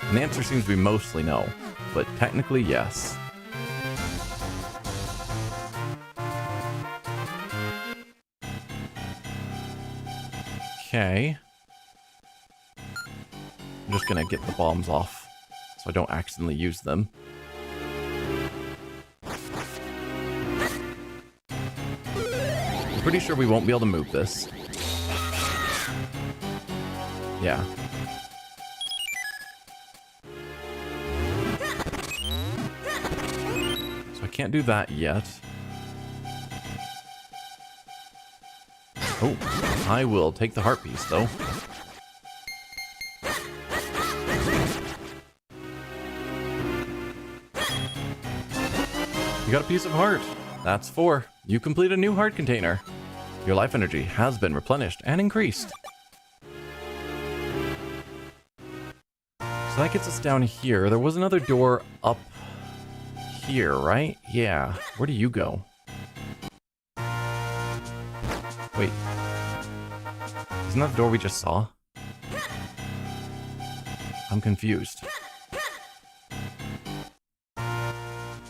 And the answer seems to be mostly no, but technically yes. Okay. I'm just gonna get the bombs off so I don't accidentally use them. Pretty sure we won't be able to move this. Yeah. So I can't do that yet. Oh, I will take the heart piece though. You got a piece of heart. That's 4. You complete a new heart container. Your life energy has been replenished and increased. So that gets us down here. There was another door up here, right? Yeah. Where do you go? Wait. Isn't that the door we just saw? I'm confused.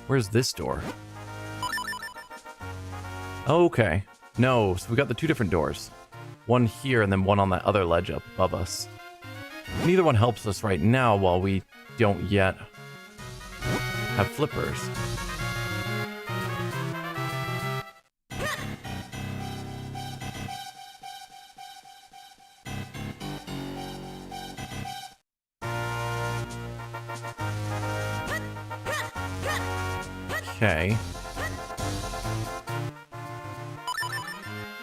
Where's this door? Okay. No, so we got the 2 different doors. One here and then one on that other ledge up above us. Neither one helps us right now while we don't yet have flippers. Okay.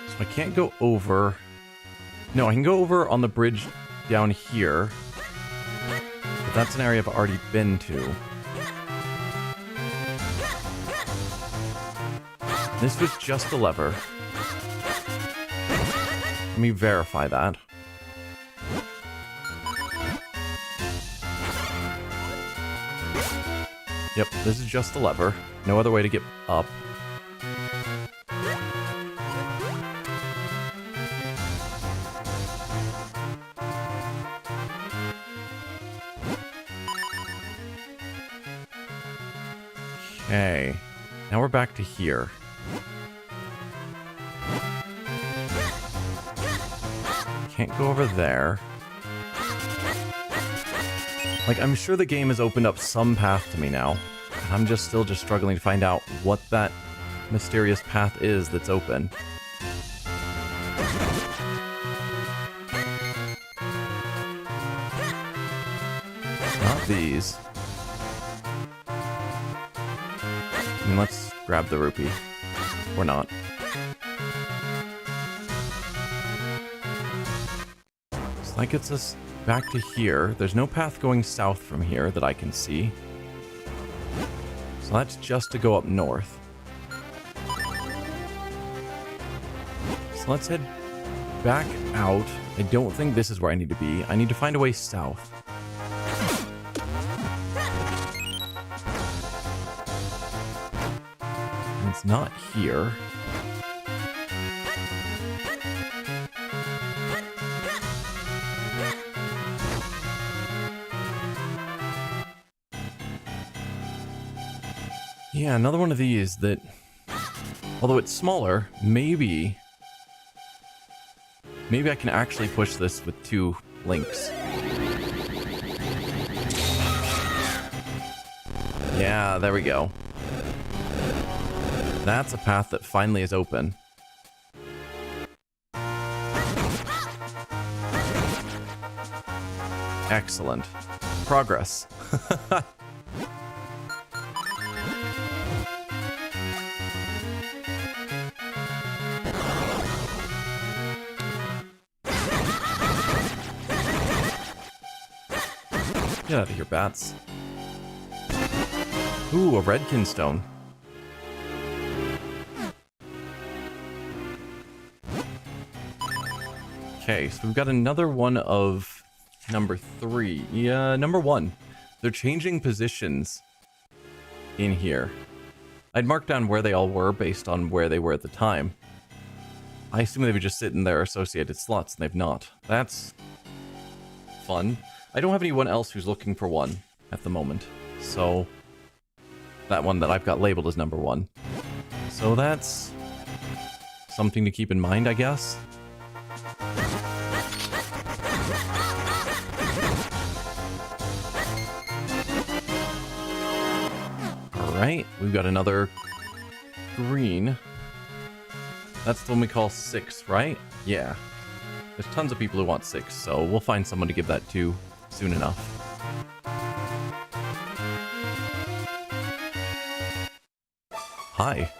So I can't go over... No, I can go over on the bridge down here. But that's an area I've already been to. This was just a lever. Let me verify that. Yep, this is just a lever. No other way to get up. Okay, now we're back to here. Can't go over there. Like, I'm sure the game has opened up some path to me now. I'm just still struggling to find out what that mysterious path is that's open. Not these. I mean, let's grab the rupee. Or not. So that gets us back to here. There's no path going south from here that I can see. So that's just to go up north. So let's head back out. I don't think this is where I need to be. I need to find a way south. And it's not here. Yeah, another one of these that, although it's smaller, maybe I can actually push this with 2 links. Yeah, there we go. That's a path that finally is open. Excellent. Progress. Get out of here, bats. Ooh, a red Kinstone. Okay, so we've got another one of number 3. Yeah, number 1. They're changing positions in here. I'd marked down where they all were based on where they were at the time. I assume they would just sit in their associated slots, and they've not. That's fun. I don't have anyone else who's looking for one at the moment, so that one that I've got labeled as number 1. So that's something to keep in mind, I guess. Alright, we've got another green. That's the one we call 6, right? Yeah. There's tons of people who want 6, so we'll find someone to give that to soon enough. Hi.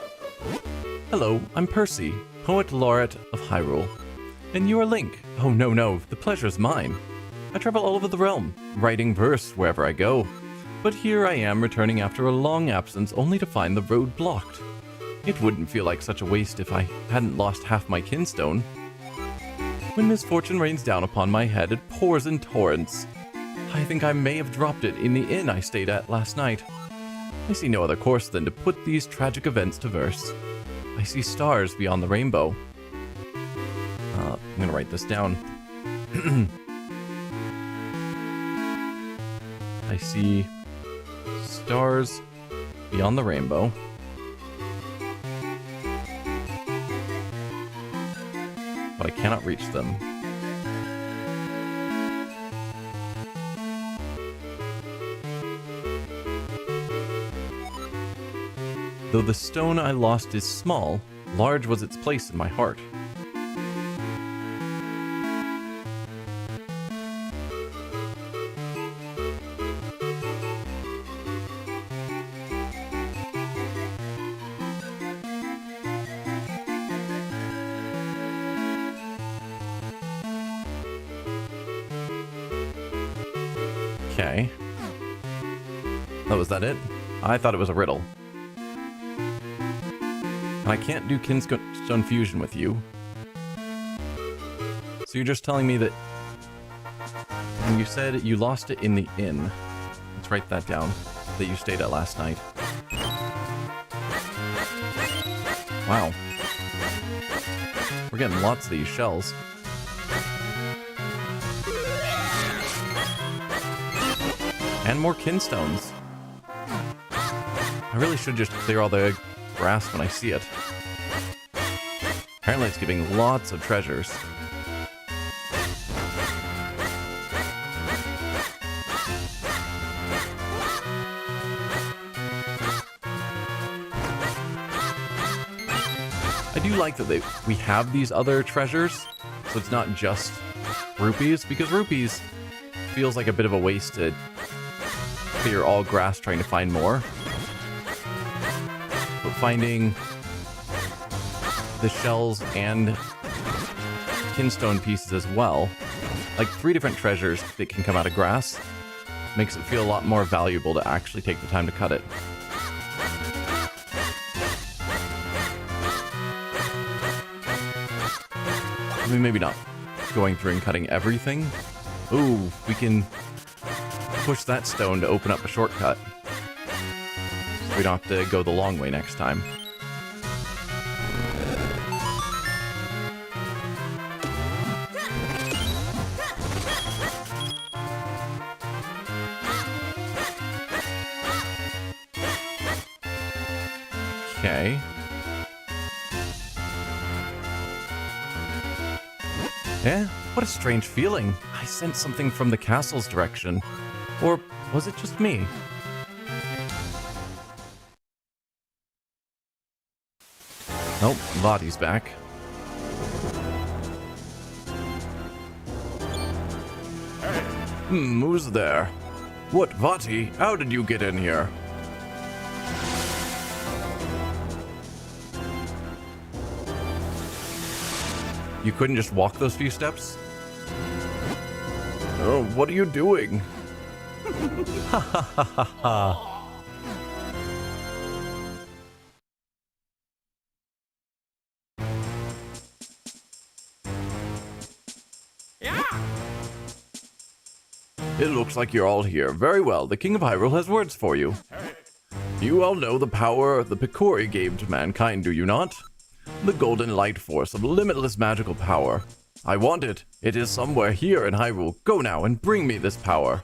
Hello, I'm Percy, Poet Laureate of Hyrule. And you are Link. Oh no, the pleasure's mine. I travel all over the realm, writing verse wherever I go. But here I am returning after a long absence only to find the road blocked. It wouldn't feel like such a waste if I hadn't lost half my Kinstone. When misfortune rains down upon my head, it pours in torrents. I think I may have dropped it in the inn I stayed at last night. I see no other course than to put these tragic events to verse. I see stars beyond the rainbow. I'm gonna write this down. I see stars beyond the rainbow. But I cannot reach them. Though the stone I lost is small, large was its place in my heart. Okay. Oh, was that it? I thought it was a riddle. And I can't do Kinstone fusion with you. So you're just telling me that when you said you lost it in the inn, let's write that down, that you stayed at last night. Wow. We're getting lots of these shells. And more Kinstones. I really should just clear all the grass when I see it. Apparently it's giving lots of treasures. I do like that we have these other treasures, so it's not just rupees, because rupees feels like a bit of a waste to clear all grass trying to find more. But finding the shells and Kinstone pieces as well, like 3 different treasures that can come out of grass, makes it feel a lot more valuable to actually take the time to cut it. I mean, maybe not going through and cutting everything. Ooh, we can push that stone to open up a shortcut. So we don't have to go the long way next time. Okay. Yeah, what a strange feeling. I sensed something from the castle's direction. Or was it just me? Nope, Vati's back. Who's there? What, Vati? How did you get in here? You couldn't just walk those few steps? Oh, what are you doing? Ha ha ha ha ha. It looks like you're all here. Very well, the King of Hyrule has words for you. You all know the power the Picori gave to mankind, do you not? The golden light force of limitless magical power. I want it. It is somewhere here in Hyrule. Go now and bring me this power.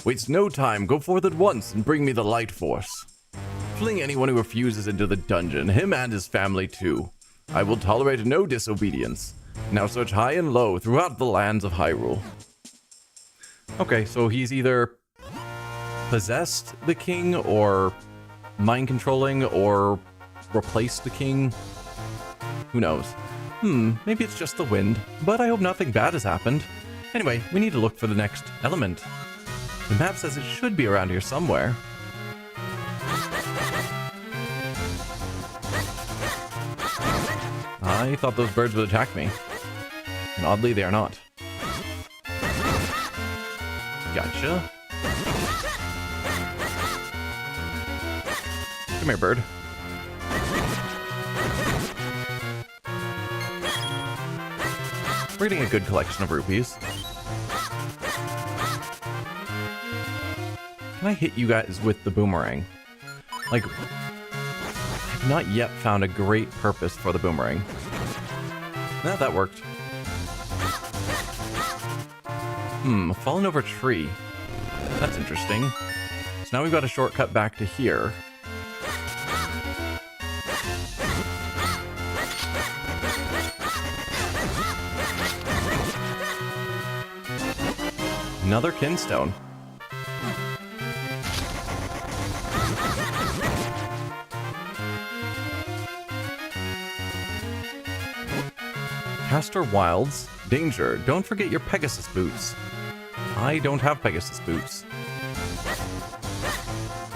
Waste no time. Go forth at once and bring me the light force. Fling anyone who refuses into the dungeon, him and his family too. I will tolerate no disobedience. Now search high and low throughout the lands of Hyrule. Okay, so he's either possessed the king, or mind controlling, or replaced the king. Who knows? Maybe it's just the wind, but I hope nothing bad has happened. Anyway, we need to look for the next element. The map says it should be around here somewhere. I thought those birds would attack me, and oddly they are not. Gotcha. Come here, bird. We're getting a good collection of rupees. Can I hit you guys with the boomerang? Like, I've not yet found a great purpose for the boomerang. Nah, that worked. A fallen over tree. That's interesting. So now we've got a shortcut back to here. Another Kinstone. Castor Wilds. Danger. Don't forget your Pegasus boots. I don't have Pegasus boots.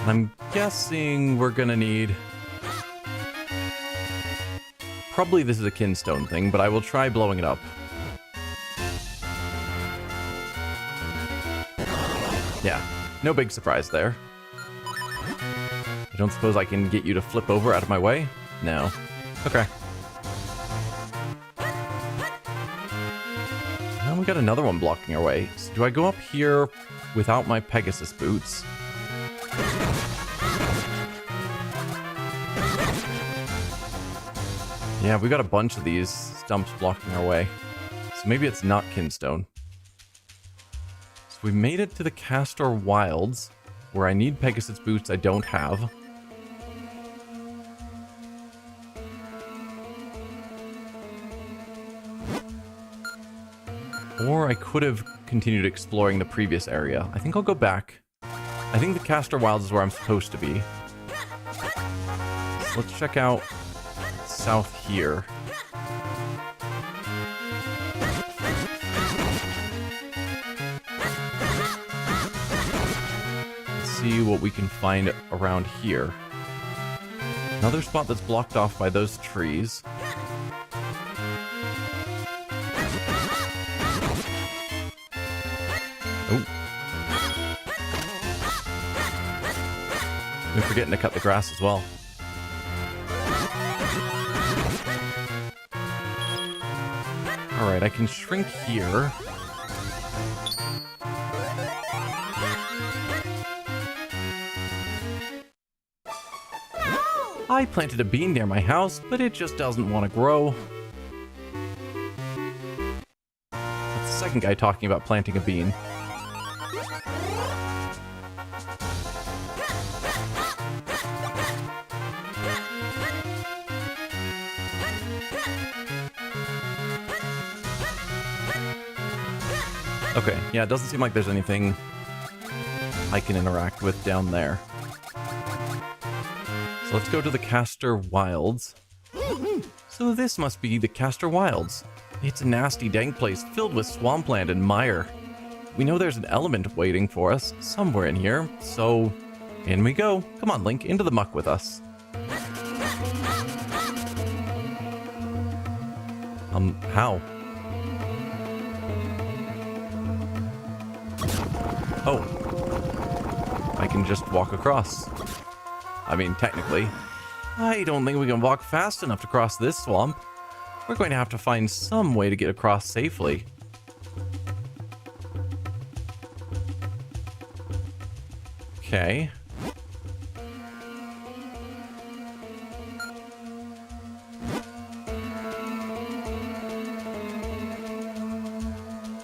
I'm guessing we're gonna need... Probably this is a Kinstone thing, but I will try blowing it up. Yeah, no big surprise there. I don't suppose I can get you to flip over out of my way? No. Okay. Now we got another one blocking our way. So do I go up here without my Pegasus boots? Yeah, we got a bunch of these stumps blocking our way. So maybe it's not Kinstone. So we made it to the Castor Wilds, where I need Pegasus boots I don't have. Or I could have continued exploring the previous area. I think I'll go back. I think the Castor Wilds is where I'm supposed to be. So let's check out south here. Let's see what we can find around here. Another spot that's blocked off by those trees. Oh. We're forgetting to cut the grass as well. Alright, I can shrink here. I planted a bean near my house, but it just doesn't want to grow. That's the second guy talking about planting a bean. Okay, yeah, it doesn't seem like there's anything I can interact with down there. So let's go to the Castor Wilds. So this must be the Castor Wilds. It's a nasty, dank place filled with swampland and mire. We know there's an element waiting for us somewhere in here, so in we go. Come on, Link, into the muck with us. How? Oh. I can just walk across. I mean, technically. I don't think we can walk fast enough to cross this swamp. We're going to have to find some way to get across safely. Okay.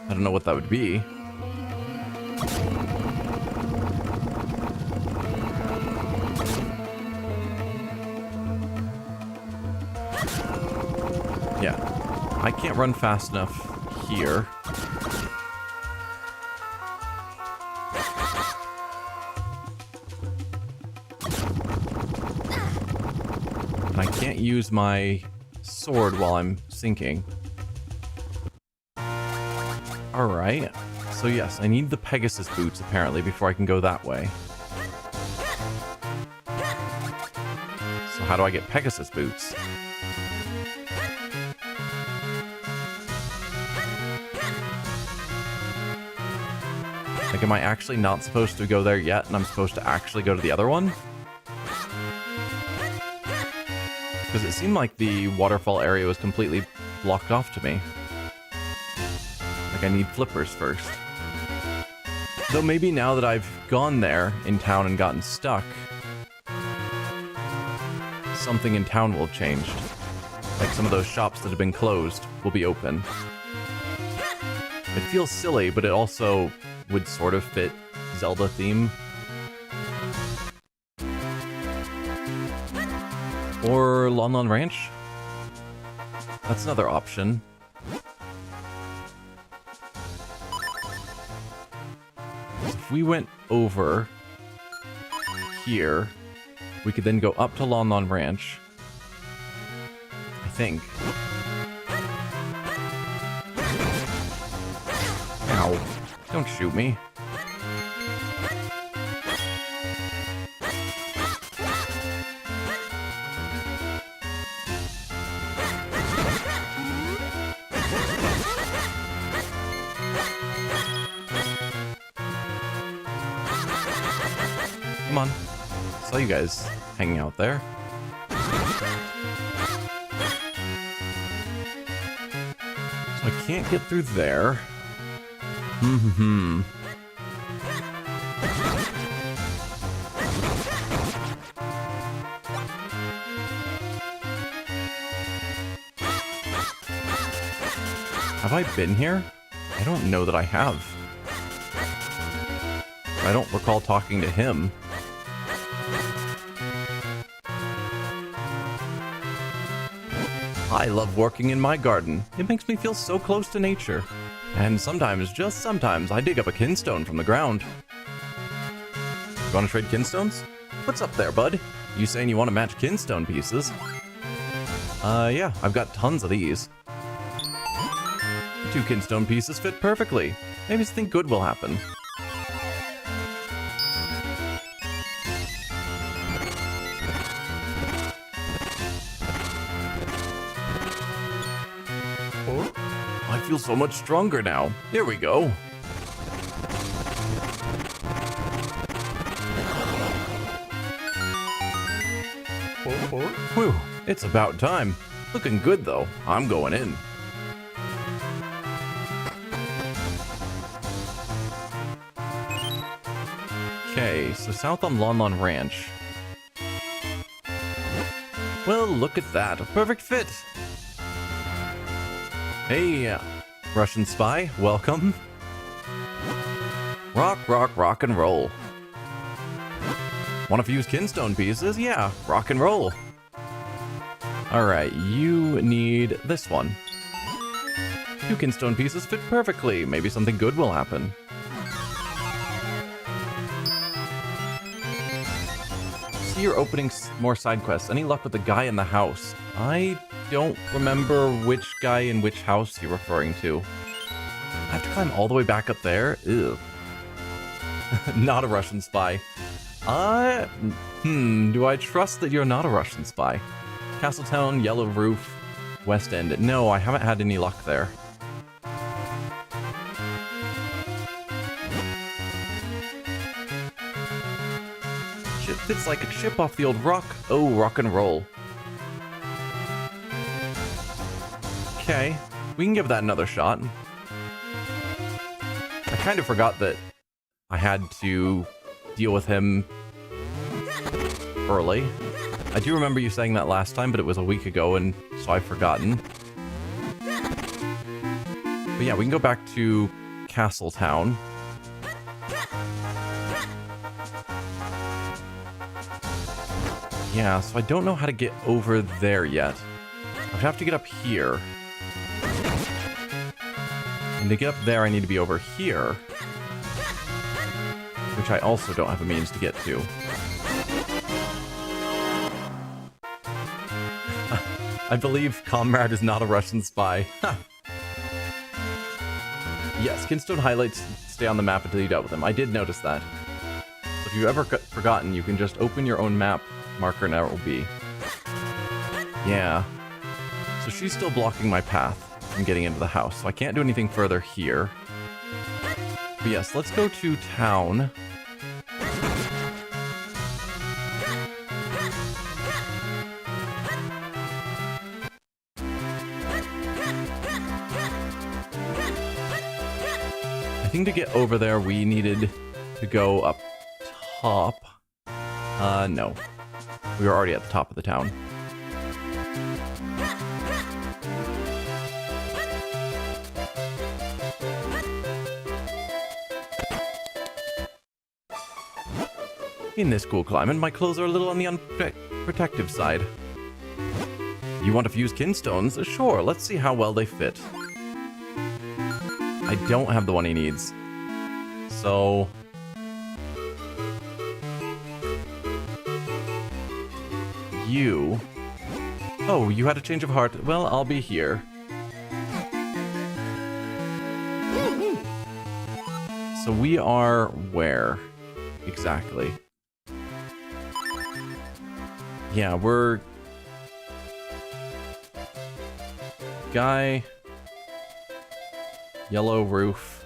I don't know what that would be. Yeah, I can't run fast enough here. And I can't use my sword while I'm sinking. Alright, so yes, I need the Pegasus boots apparently before I can go that way. So how do I get Pegasus boots? Like, am I actually not supposed to go there yet, and I'm supposed to actually go to the other one? Because it seemed like the waterfall area was completely blocked off to me. Like, I need flippers first. Though maybe now that I've gone there in town and gotten stuck, something in town will have changed. Like, some of those shops that have been closed will be open. It feels silly, but it also would sort of fit Zelda theme. Or Lon Lon Ranch? That's another option. If we went over here, we could then go up to Lon Lon Ranch. I think. Ow. Don't shoot me. Come on. Saw you guys hanging out there. So I can't get through there. Have I been here? I don't know that I have. I don't recall talking to him. I love working in my garden. It makes me feel so close to nature. And sometimes, just sometimes, I dig up a Kinstone from the ground. You want to trade Kinstones? What's up there, bud? You saying you want to match Kinstone pieces? Yeah, I've got tons of these. The 2 Kinstone pieces fit perfectly. Maybe something good will happen. I feel so much stronger now. Here we go. Whew, it's about time. Looking good though. I'm going in. Okay, so south on Lon Lon Ranch. Well, look at that. A perfect fit. Hey, Russian spy, welcome. Rock and roll. Want to fuse Kinstone pieces? Yeah, rock and roll. Alright, you need this one. 2 Kinstone pieces fit perfectly. Maybe something good will happen. See you're opening more side quests. Any luck with the guy in the house? I don't remember which guy in which house you're referring to. I have to climb all the way back up there? Ew. Not a Russian spy. Do I trust that you're not a Russian spy? Castletown, Yellow Roof, West End. No, I haven't had any luck there. Shit fits like a chip off the old rock. Oh, rock and roll. Okay, we can give that another shot. I kind of forgot that I had to deal with him early. I do remember you saying that last time, but it was a week ago, and so I've forgotten. But yeah, we can go back to Castletown. Yeah, so I don't know how to get over there yet. I have to get up here. And to get up there, I need to be over here. Which I also don't have a means to get to. I believe Comrade is not a Russian spy. Yes, Kinstone highlights stay on the map until you dealt with him. I did notice that. So if you've ever forgotten, you can just open your own map marker and it will be. Yeah. So she's still blocking my path from getting into the house, so I can't do anything further here. But yes, let's go to town. I think to get over there, we needed to go up top. No. We were already at the top of the town. In this cool climate, my clothes are a little on the unprotective side. You want to fuse Kinstones? Sure, let's see how well they fit. I don't have the one he needs. So... you... Oh, you had a change of heart. Well, I'll be here. So we are where? Exactly. Yeah, we're... Guy... Yellow roof...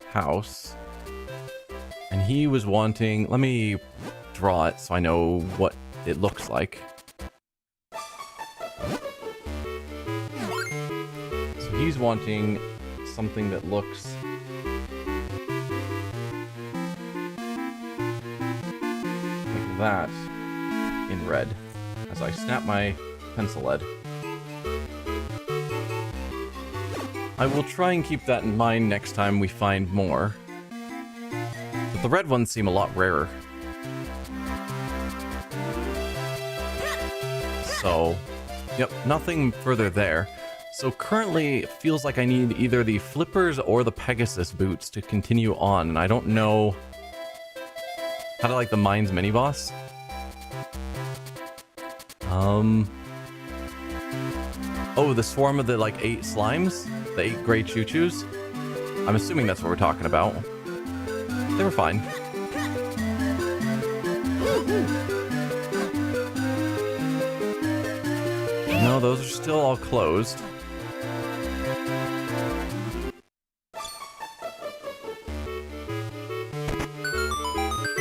House... And he was wanting... Let me draw it so I know what it looks like. So he's wanting something that looks like that in red as I snap my pencil lead. I will try and keep that in mind next time we find more. But the red ones seem a lot rarer. So, yep, nothing further there. So currently, it feels like I need either the flippers or the Pegasus boots to continue on, and I don't know how to like the mines mini boss. Oh, the swarm of the like 8 slimes, the 8 gray choo-choos. I'm assuming that's what we're talking about. They were fine. No, those are still all closed.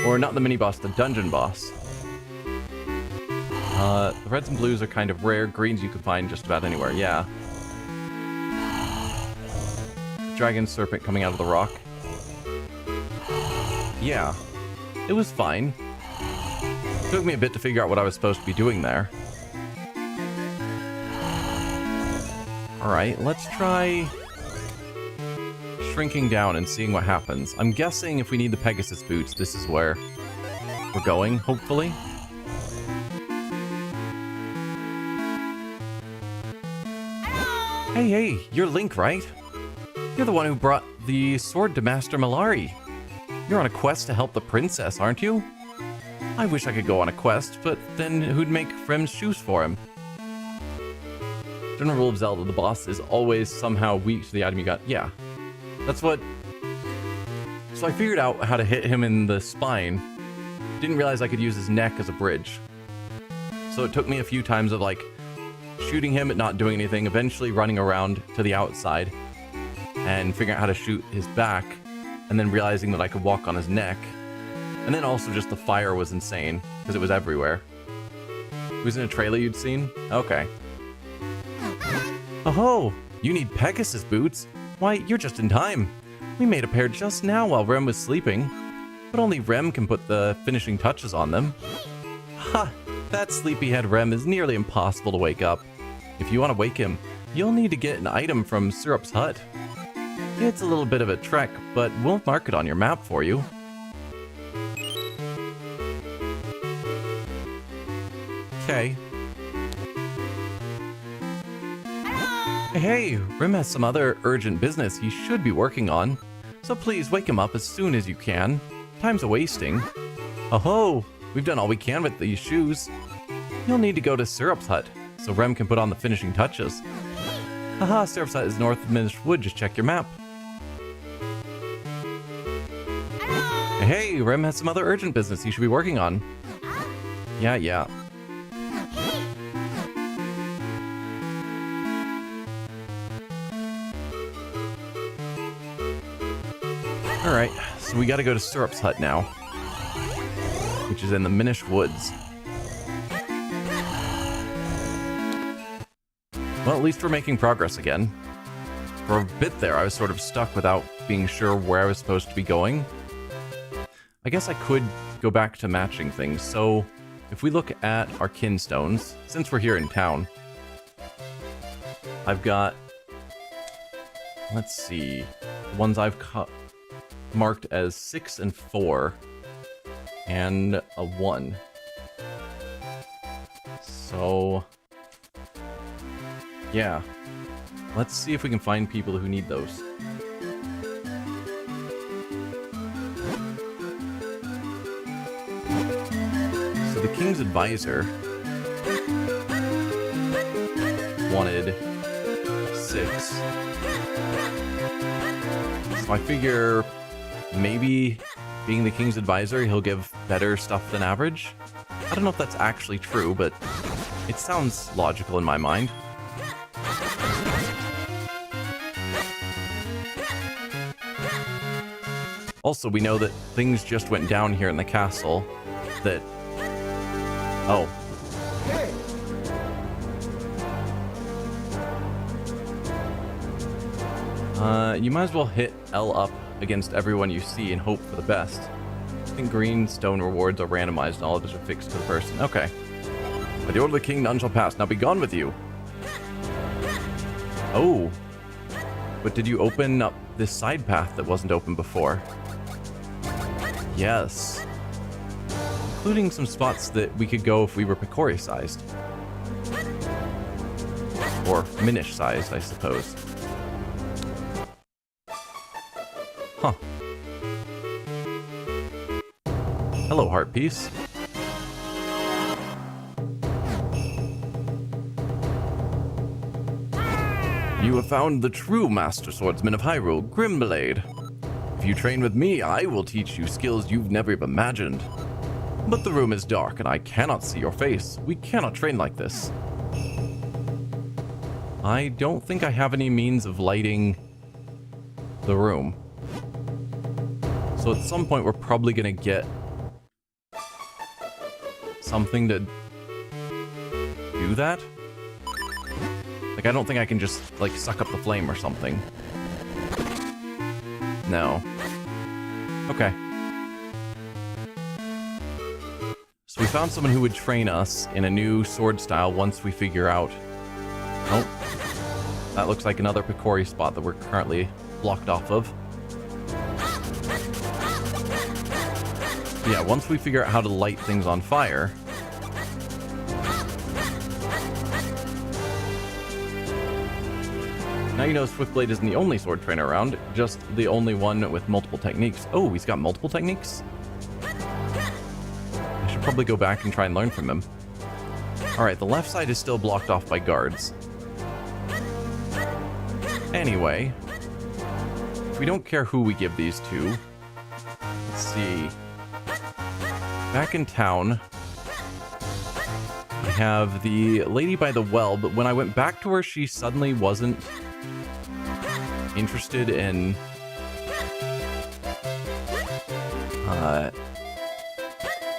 Or not the mini boss, the dungeon boss. The reds and blues are kind of rare. Greens you can find just about anywhere, yeah. Dragon serpent coming out of the rock. Yeah, it was fine. It took me a bit to figure out what I was supposed to be doing there. Alright, let's try shrinking down and seeing what happens. I'm guessing if we need the Pegasus boots, this is where we're going, hopefully. Hey, you're Link, right? You're the one who brought the sword to Master Malari. You're on a quest to help the princess, aren't you? I wish I could go on a quest, but then who'd make Frem's shoes for him? General rule of Zelda, the boss is always somehow weak to the item you got. Yeah, that's what... So I figured out how to hit him in the spine. Didn't realize I could use his neck as a bridge. So it took me a few times of like shooting him but not doing anything, eventually running around to the outside and figuring out how to shoot his back, and then realizing that I could walk on his neck. And then also just the fire was insane because it was everywhere. It was in a trailer you'd seen? Okay. Oh, you need Pegasus boots? Why, you're just in time. We made a pair just now while Rem was sleeping, but only Rem can put the finishing touches on them. Ha! That sleepyhead Rem is nearly impossible to wake up. If you want to wake him, you'll need to get an item from Syrup's hut. It's a little bit of a trek, but we'll mark it on your map for you. Okay. Hey, Rem has some other urgent business he should be working on, so please wake him up as soon as you can. Time's a-wasting. Oh-ho! We've done all we can with these shoes. You'll need to go to Syrup's hut, so Rem can put on the finishing touches. Haha, Syrup's hut is north of Minish Wood, just check your map. Hey, Rem has some other urgent business he should be working on. Yeah. Alright, so we gotta go to Syrup's hut now, which is in the Minish Woods. Well, at least we're making progress again. For a bit there, I was sort of stuck without being sure where I was supposed to be going. I guess I could go back to matching things, so if we look at our Kinstones, since we're here in town, I've got, let's see, the ones I've marked as 6 and 4, and a 1. So, yeah. Let's see if we can find people who need those. So the King's Advisor wanted 6. So I figure maybe being the King's Advisor, he'll give better stuff than average. I don't know if that's actually true, but it sounds logical in my mind. Also, we know that things just went down here in the castle, that... Oh. You might as well hit L up against everyone you see and hope for the best. I think green stone rewards are randomized and all others are fixed to the person. Okay. By the order of the king, none shall pass. Now be gone with you. Oh. But did you open up this side path that wasn't open before? Yes. Including some spots that we could go if we were Picori sized. Or Minish sized, I suppose. Huh. Hello, heart piece. You have found the true master swordsman of Hyrule, Grimblade. If you train with me, I will teach you skills you've never imagined. But the room is dark and I cannot see your face. We cannot train like this. I don't think I have any means of lighting the room. So at some point we're probably gonna get something to do that. Like, I don't think I can just, like, suck up the flame or something. No. Okay. So we found someone who would train us in a new sword style once we figure out... Nope. That looks like another Picori spot that we're currently blocked off of. Yeah, once we figure out how to light things on fire... Now you know Swiftblade isn't the only sword trainer around, just the only one with multiple techniques. Oh, he's got multiple techniques? I should probably go back and try and learn from him. Alright, the left side is still blocked off by guards. Anyway, if we don't care who we give these to, let's see. Back in town, we have the lady by the well, but when I went back to her, she suddenly wasn't interested in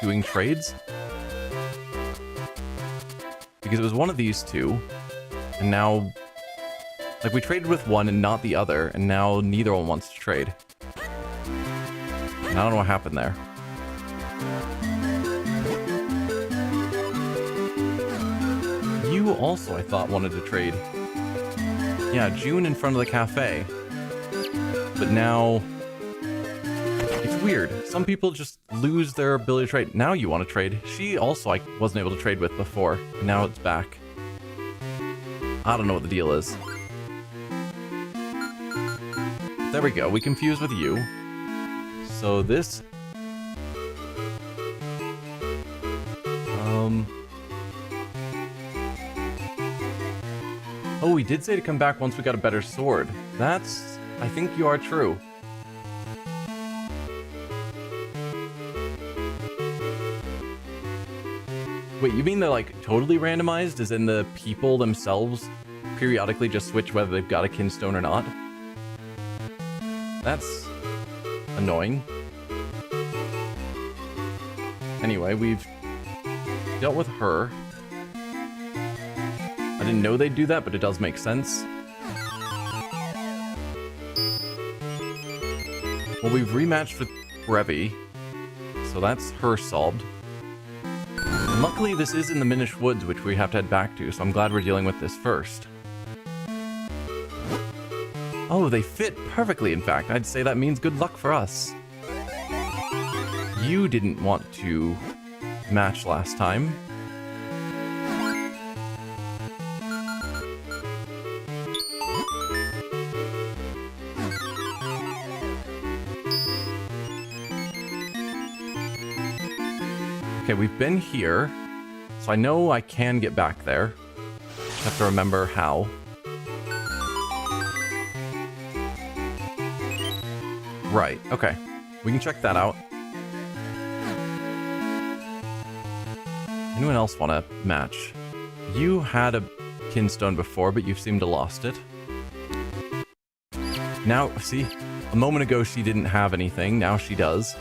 doing trades, because it was one of these two, and now, like, we traded with one and not the other, and now neither one wants to trade. And I don't know what happened there. You also, I thought, wanted to trade. Yeah, June in front of the cafe. But now... It's weird. Some people just lose their ability to trade. Now you want to trade. She also I wasn't able to trade with before. And now it's back. I don't know what the deal is. There we go. We confused with you. So this... Oh, we did say to come back once we got a better sword. That's... I think you are true. Wait, you mean they're, like, totally randomized? As in the people themselves periodically just switch whether they've got a Kinstone or not? That's... annoying. Anyway, we've dealt with her. I didn't know they'd do that, but it does make sense. Well, we've rematched with Brevi, so that's her solved. And luckily, this is in the Minish Woods, which we have to head back to, so I'm glad we're dealing with this first. Oh, they fit perfectly, in fact. I'd say that means good luck for us. You didn't want to match last time. Okay, we've been here, so I know I can get back there. Just have to remember how. Right, okay. We can check that out. Anyone else want to match? You had a Kinstone before, but you seem to lost it. Now, see, a moment ago she didn't have anything, now she does.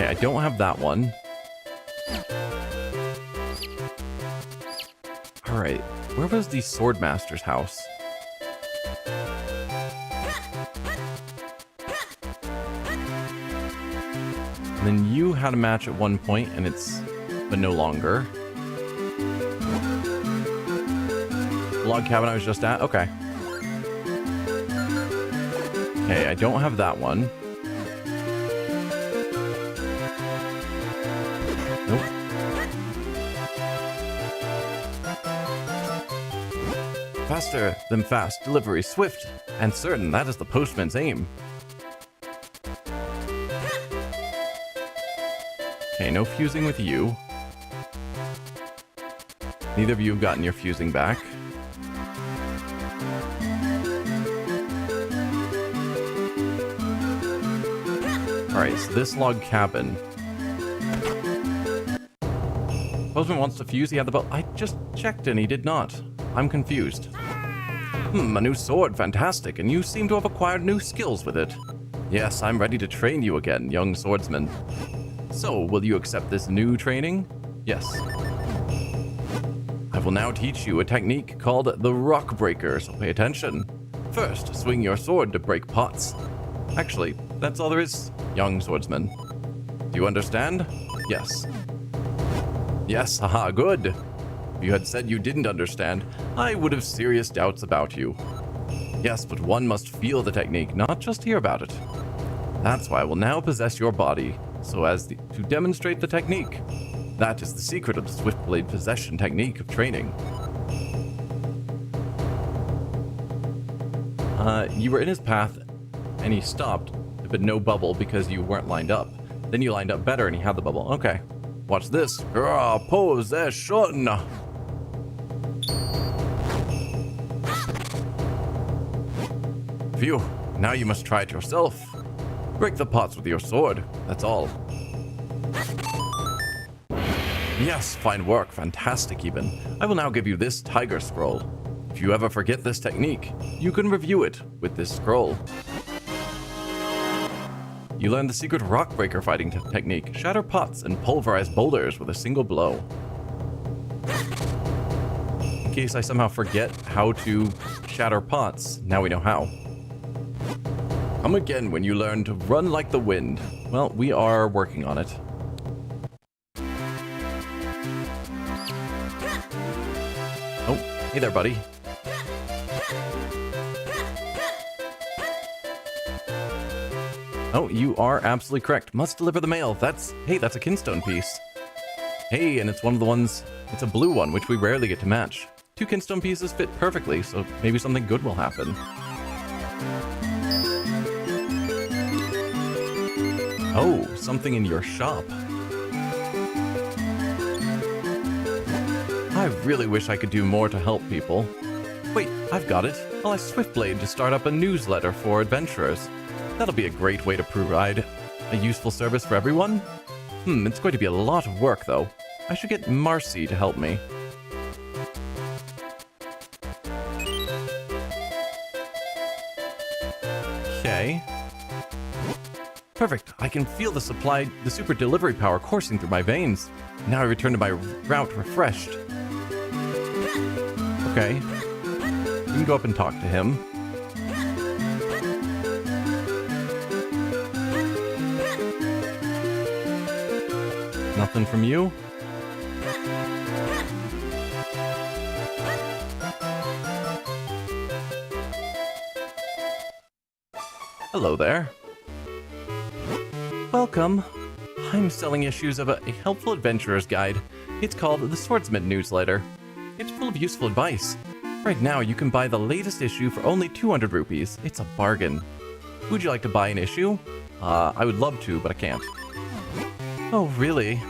Okay, I don't have that one. Alright, where was the Swordmaster's house? And then you had a match at one point, and but no longer. Log cabin I was just at? Okay. Okay, I don't have that one. Nope. Faster than fast, delivery swift and certain. That is the postman's aim. Okay, no fusing with you. Neither of you have gotten your fusing back. Alright, so this log cabin. Postman wants to fuse, he had the belt. I just checked and he did not. I'm confused. A new sword, fantastic, and you seem to have acquired new skills with it. Yes, I'm ready to train you again, young swordsman. So, will you accept this new training? Yes. I will now teach you a technique called the Rock Breaker, so pay attention. First, swing your sword to break pots. Actually, that's all there is, young swordsman. Do you understand? Yes. Yes, haha, good. If you had said you didn't understand, I would have serious doubts about you. Yes, but one must feel the technique, not just hear about it. That's why I will now possess your body, so as to demonstrate the technique. That is the secret of the Swiftblade possession technique of training. You were in his path, and he stopped, but no bubble because you weren't lined up. Then you lined up better and he had the bubble. Okay. Watch this. Possession! Phew. Now you must try it yourself. Break the pots with your sword. That's all. Yes, fine work. Fantastic even. I will now give you this tiger scroll. If you ever forget this technique, you can review it with this scroll. You learn the secret rock breaker fighting technique. Shatter pots and pulverize boulders with a single blow. In case I somehow forget how to shatter pots, now we know how. Come again when you learn to run like the wind. Well, we are working on it. Oh, hey there, buddy. Oh, you are absolutely correct. Must deliver the mail. Hey, that's a Kinstone piece. Hey, and it's one of the ones, it's a blue one, which we rarely get to match. 2 Kinstone pieces fit perfectly, so maybe something good will happen. Oh, something in your shop. I really wish I could do more to help people. Wait, I've got it. I'll ask Swiftblade to start up a newsletter for adventurers. That'll be a great way to provide a useful service for everyone. It's going to be a lot of work, though. I should get Marcy to help me. Okay. Perfect. I can feel the super delivery power coursing through my veins. Now I return to my route refreshed. Okay. We can go up and talk to him. Nothing from you? Hello there. Welcome. I'm selling issues of a helpful adventurer's guide. It's called the Swordsman Newsletter. It's full of useful advice. Right now, you can buy the latest issue for only 200 rupees. It's a bargain. Would you like to buy an issue? I would love to, but I can't. Oh, really?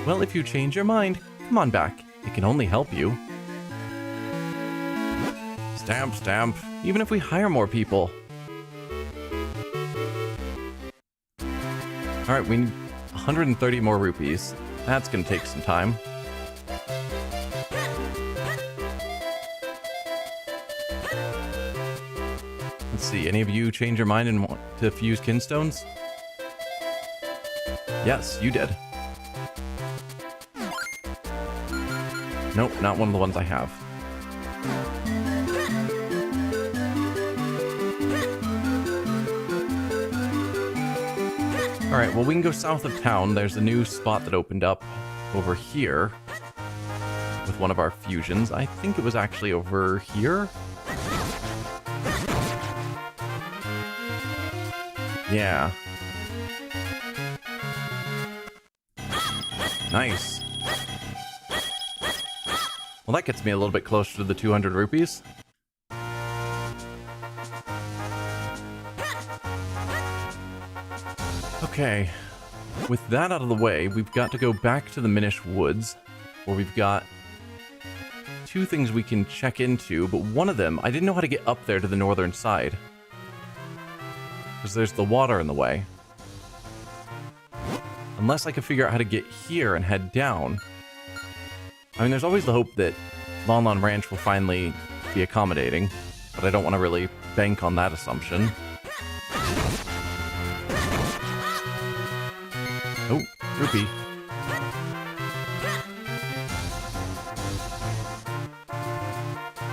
Well, if you change your mind, come on back. It can only help you. Stamp, stamp. Even if we hire more people. Alright, we need 130 more rupees. That's gonna take some time. Let's see, any of you change your mind and want to fuse Kinstones? Yes, you did. Nope, not one of the ones I have. Alright, well we can go south of town. There's a new spot that opened up over here with one of our fusions. I think it was actually over here. Yeah. Nice. Well, that gets me a little bit closer to the 200 rupees. Okay, with that out of the way, we've got to go back to the Minish Woods, where we've got two things we can check into, but one of them, I didn't know how to get up there to the northern side. Because there's the water in the way. Unless I can figure out how to get here and head down. I mean, there's always the hope that Lon Lon Ranch will finally be accommodating, but I don't want to really bank on that assumption. Oh, rupee.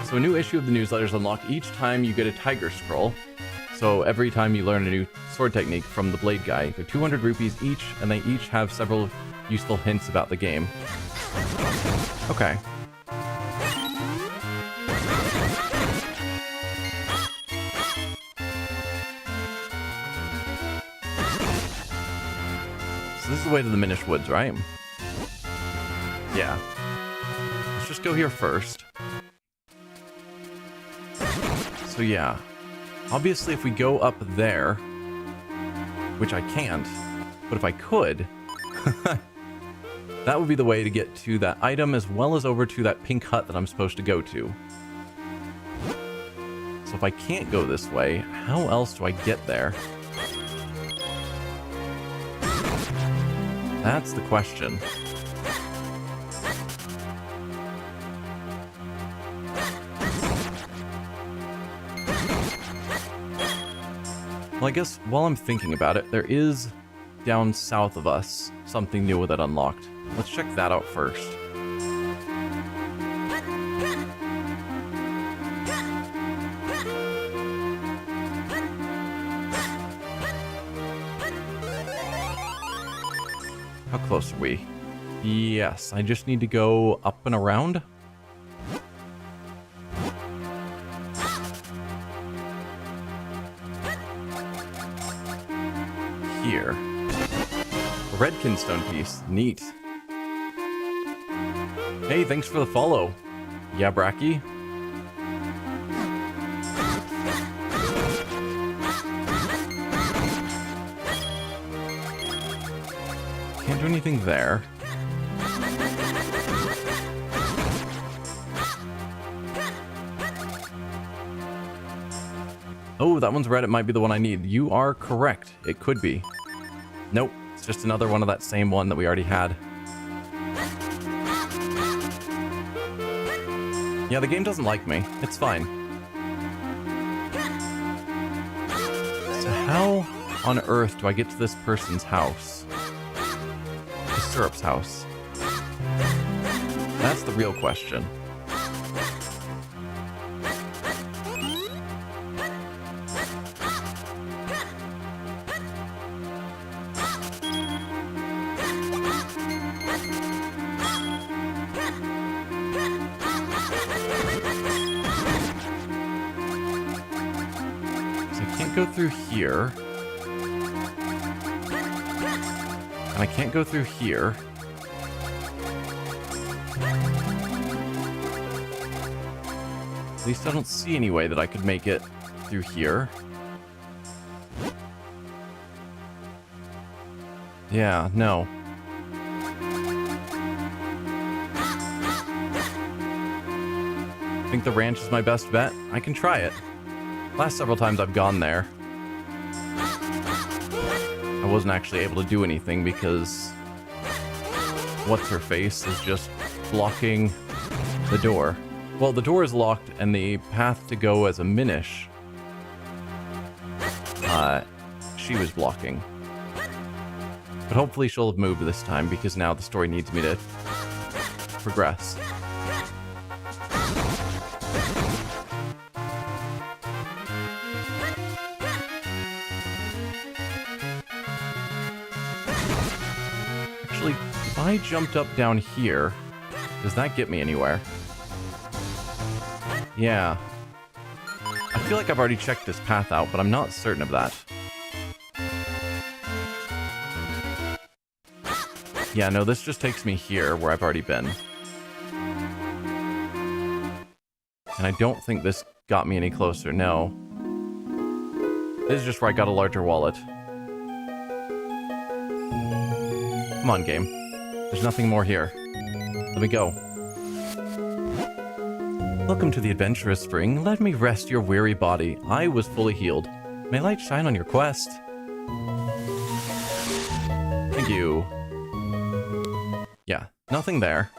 So a new issue of the newsletter is unlocked each time you get a tiger scroll. So every time you learn a new sword technique from the blade guy, they're 200 rupees each, and they each have several useful hints about the game. Okay. So this is the way to the Minish Woods, right? Yeah. Let's just go here first. So yeah. Obviously, if we go up there, which I can't, but if I could, that would be the way to get to that item as well as over to that pink hut that I'm supposed to go to. So if I can't go this way, how else do I get there? That's the question. Well, I guess while I'm thinking about it, there is, down south of us, something new that unlocked. Let's check that out first. How close are we? Yes, I just need to go up and around. Here. A red Kinstone piece. Neat. Hey, thanks for the follow. Yeah, Bracky. Can't do anything there. Oh, that one's red. It might be the one I need. You are correct. It could be. Nope. It's just another one of that same one that we already had. Yeah, the game doesn't like me. It's fine. So how on earth do I get to this person's house? The Syrup's house. That's the real question. Go through here. And I can't go through here. At least I don't see any way that I could make it through here. Yeah, no. I think the ranch is my best bet. I can try it. Last several times I've gone there, I wasn't actually able to do anything because what's-her-face is just blocking the door. Well, the door is locked and the path to go as a Minish, she was blocking. But hopefully she'll have moved this time, because now the story needs me to progress. Actually, if I jumped up down here, does that get me anywhere? Yeah. I feel like I've already checked this path out, but I'm not certain of that. Yeah, no, this just takes me here, where I've already been. And I don't think this got me any closer, no. This is just where I got a larger wallet. Come on, game. There's nothing more here. Let me go. Welcome to the adventurous spring. Let me rest your weary body. I was fully healed. May light shine on your quest. Thank you. Yeah, nothing there.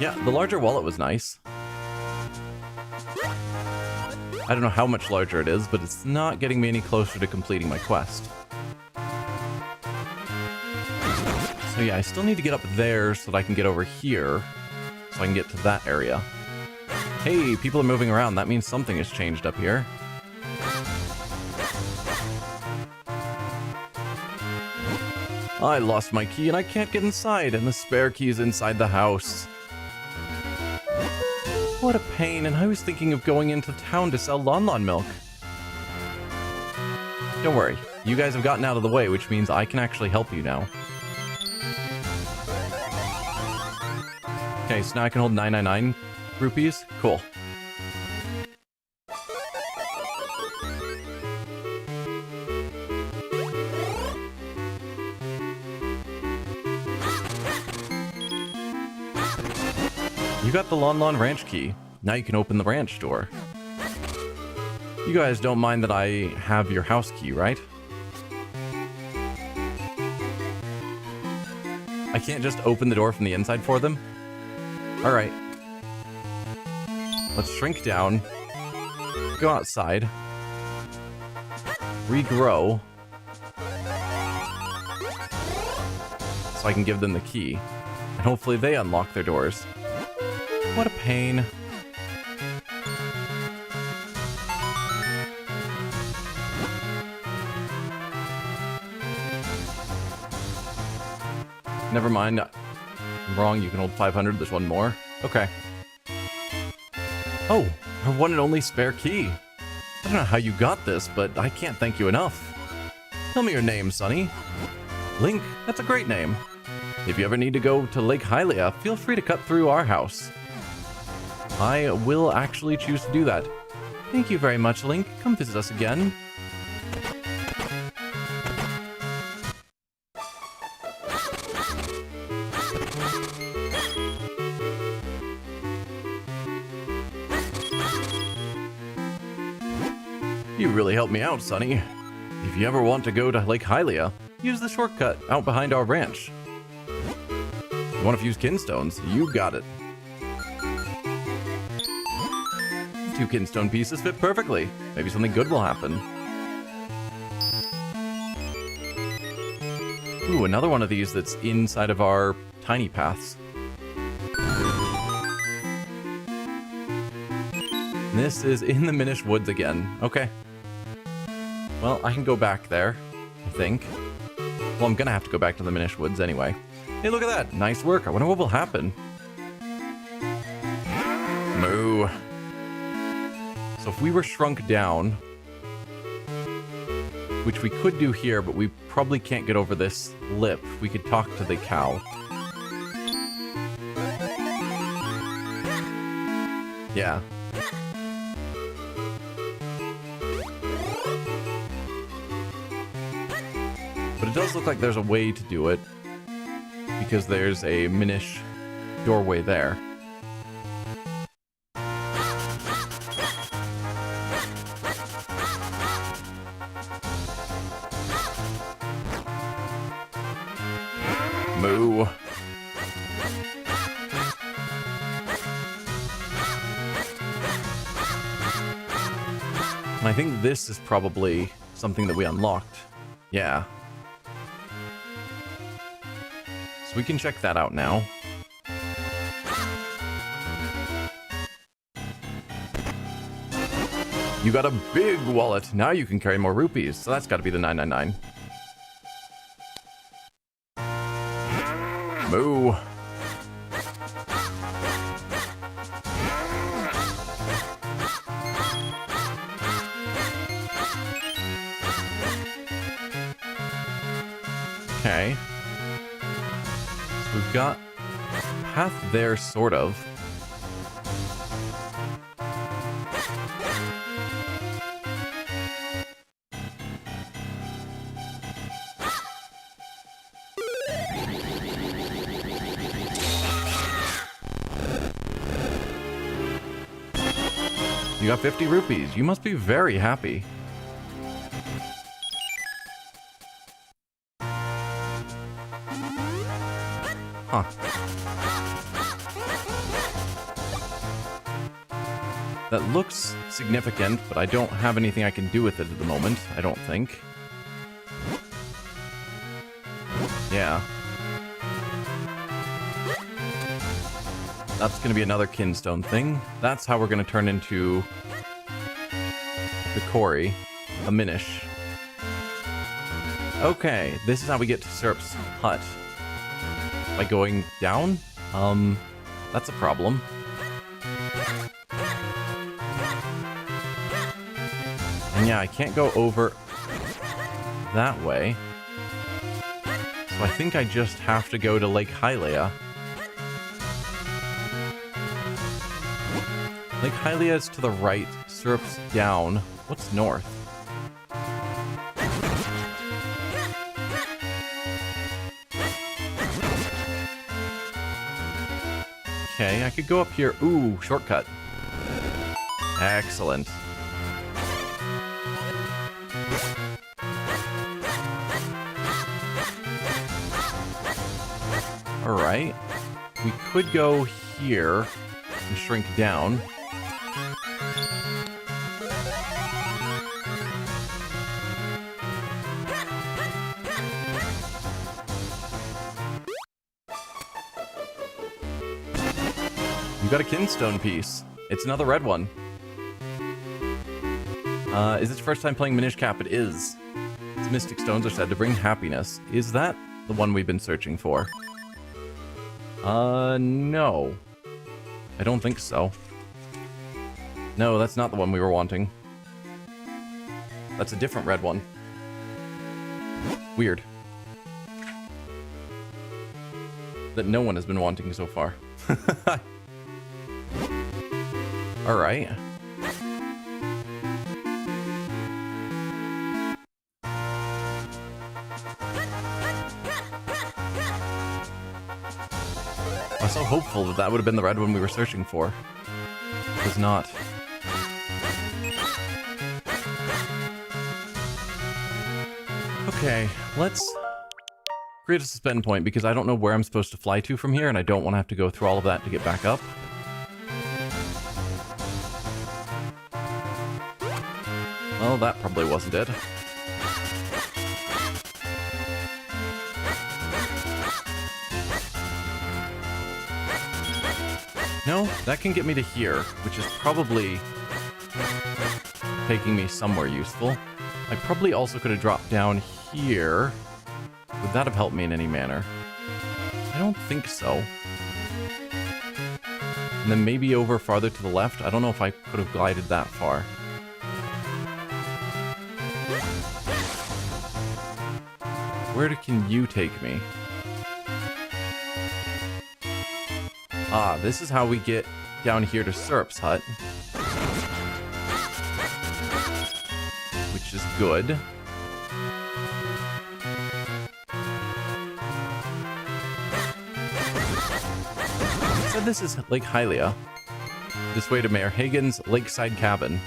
Yeah, the larger wallet was nice. I don't know how much larger it is, but it's not getting me any closer to completing my quest. So yeah, I still need to get up there so that I can get over here, so I can get to that area. Hey, people are moving around. That means something has changed up here. I lost my key and I can't get inside, and the spare key is inside the house. What a pain, and I was thinking of going into town to sell Lon milk. Don't worry, you guys have gotten out of the way, which means I can actually help you now. Okay, so now I can hold 999 rupees? Cool. You got the Lon Ranch key. Now you can open the ranch door. You guys don't mind that I have your house key, right? I can't just open the door from the inside for them? Alright. Let's shrink down. Go outside. Regrow. So I can give them the key. And hopefully they unlock their doors. What a pain. Never mind. I'm wrong. You can hold 500. There's one more. Okay. Oh, our one and only spare key. I don't know how you got this, but I can't thank you enough. Tell me your name, Sonny. Link, that's a great name. If you ever need to go to Lake Hylia, feel free to cut through our house. I will actually choose to do that. Thank you very much, Link. Come visit us again. You really helped me out, Sonny. If you ever want to go to Lake Hylia, use the shortcut out behind our ranch. You want to fuse Kinstones? You got it. 2 Kinstone pieces fit perfectly. Maybe something good will happen. Ooh, another one of these that's inside of our tiny paths. This is in the Minish Woods again. Okay. Well, I can go back there, I think. Well, I'm gonna have to go back to the Minish Woods anyway. Hey, look at that. Nice work. I wonder what will happen. Moo. So if we were shrunk down, which we could do here, but we probably can't get over this lip, we could talk to the cow. Yeah. But it does look like there's a way to do it, because there's a Minish doorway there. Moo. And I think this is probably something that we unlocked. Yeah. So we can check that out now. You got a big wallet. Now you can carry more rupees. So that's got to be the 999. Moo. Okay. So we've got a path there, sort of. You got 50 rupees. You must be very happy. Huh. That looks significant, but I don't have anything I can do with it at the moment, I don't think. Yeah. That's going to be another Kinstone thing. That's how we're going to turn into the Cory, a Minish. Okay, this is how we get to Syrup's hut. By going down? That's a problem. And yeah, I can't go over that way. So I think I just have to go to Lake Hylia. Lake Hylia is to the right, Syrup's down. What's north? Okay, I could go up here. Ooh, shortcut. Excellent. Alright. We could go here and shrink down. Got a Kinstone piece. It's another red one. Is this your first time playing Minish Cap? It is. Its mystic stones are said to bring happiness. Is that the one we've been searching for? No. I don't think so. No, that's not the one we were wanting. That's a different red one. Weird. That no one has been wanting so far. Alright. I was so hopeful that that would have been the red one we were searching for. It was not. Okay, let's create a suspend point because I don't know where I'm supposed to fly to from here and I don't want to have to go through all of that to get back up. Well, that probably wasn't it. No, that can get me to here, which is probably taking me somewhere useful. I probably also could have dropped down here. Would that have helped me in any manner? I don't think so. And then maybe over farther to the left. I don't know if I could have glided that far. Where can you take me? Ah, this is how we get down here to Syrup's hut. Which is good. So this is Lake Hylia. This way to Mayor Hagen's lakeside cabin.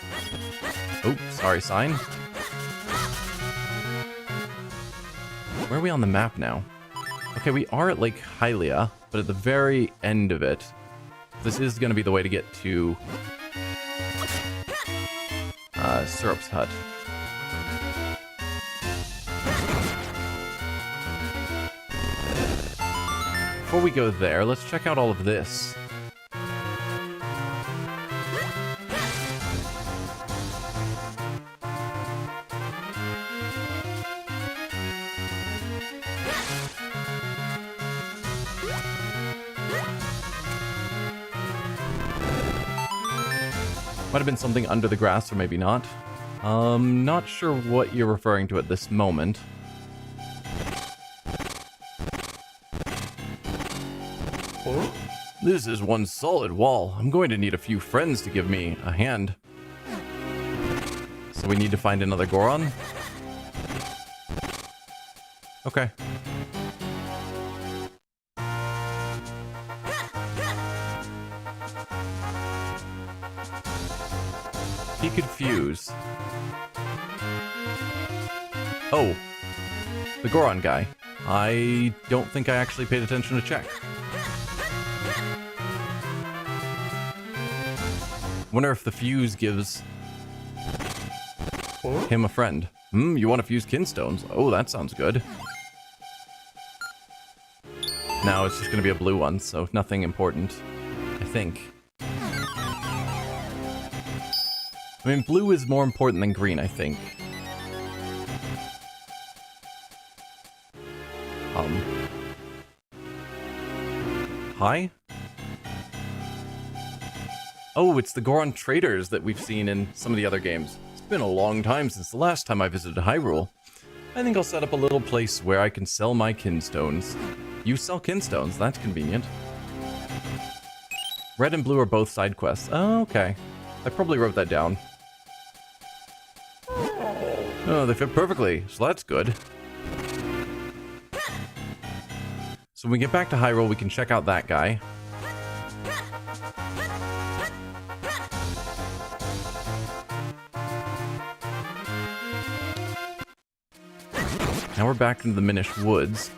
Oh, sorry, sign. Where are we on the map now? Okay, we are at Lake Hylia, but at the very end of it, this is going to be the way to get to Syrup's hut. Before we go there, let's check out all of this. Might have been something under the grass, or maybe not. Not sure what you're referring to at this moment. Oh. This is one solid wall. I'm going to need a few friends to give me a hand. So we need to find another Goron? Okay. He could fuse. Oh. The Goron guy. I don't think I actually paid attention to check. Wonder if the fuse gives him a friend. You want to fuse Kinstones? Oh, that sounds good. No, it's just going to be a blue one, so nothing important, I think. I mean, blue is more important than green, I think. Hi? Oh, it's the Goron traders that we've seen in some of the other games. It's been a long time since the last time I visited Hyrule. I think I'll set up a little place where I can sell my Kinstones. You sell Kinstones, that's convenient. Red and blue are both side quests. Oh, okay. I probably wrote that down. Oh, they fit perfectly, so that's good. So when we get back to Hyrule, we can check out that guy. Now we're back into the Minish Woods.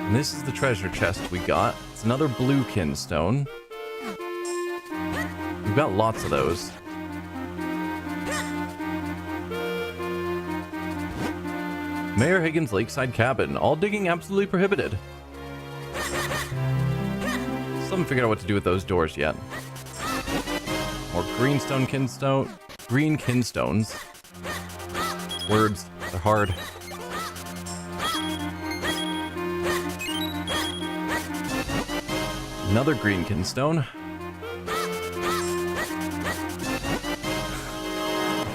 And this is the treasure chest we got. It's another blue Kinstone. We've got lots of those. Mayor Higgins' Lakeside Cabin. All digging absolutely prohibited. Still haven't figured out what to do with those doors yet. More greenstone Kinstone. Green Kinstones. Words. They're hard. Another green Kinstone.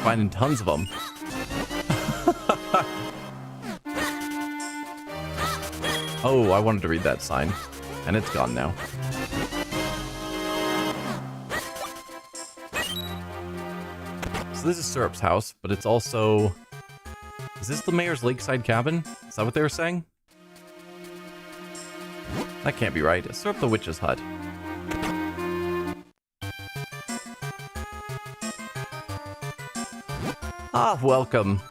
Finding tons of them. Oh, I wanted to read that sign. And it's gone now. So this is Syrup's house, but it's also... Is this the mayor's lakeside cabin? Is that what they were saying? That can't be right. It's Syrup the witch's hut. Ah, welcome.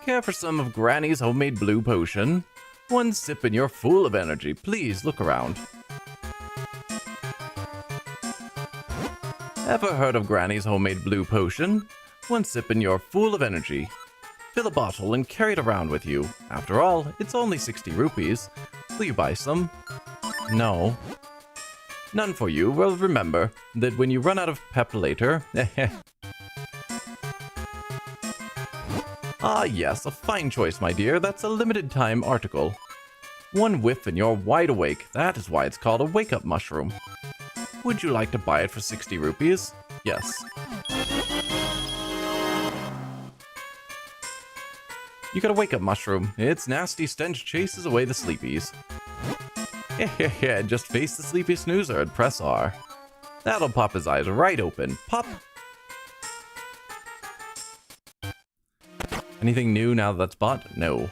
Care for some of Granny's homemade blue potion? One sip and you're full of energy. Please look around. Ever heard of Granny's homemade blue potion? One sip and you're full of energy. Fill a bottle and carry it around with you. After all, it's only 60 rupees. Will you buy some? No. None for you. Well, remember that when you run out of pep later... Ah, yes, a fine choice, my dear. That's a limited time article. One whiff and you're wide awake. That is why it's called a wake-up mushroom. Would you like to buy it for 60 rupees? Yes. You got a wake-up mushroom. Its nasty stench chases away the sleepies. Just face the sleepy snoozer and press R. That'll pop his eyes right open. Pop! Anything new now that that's bought? No.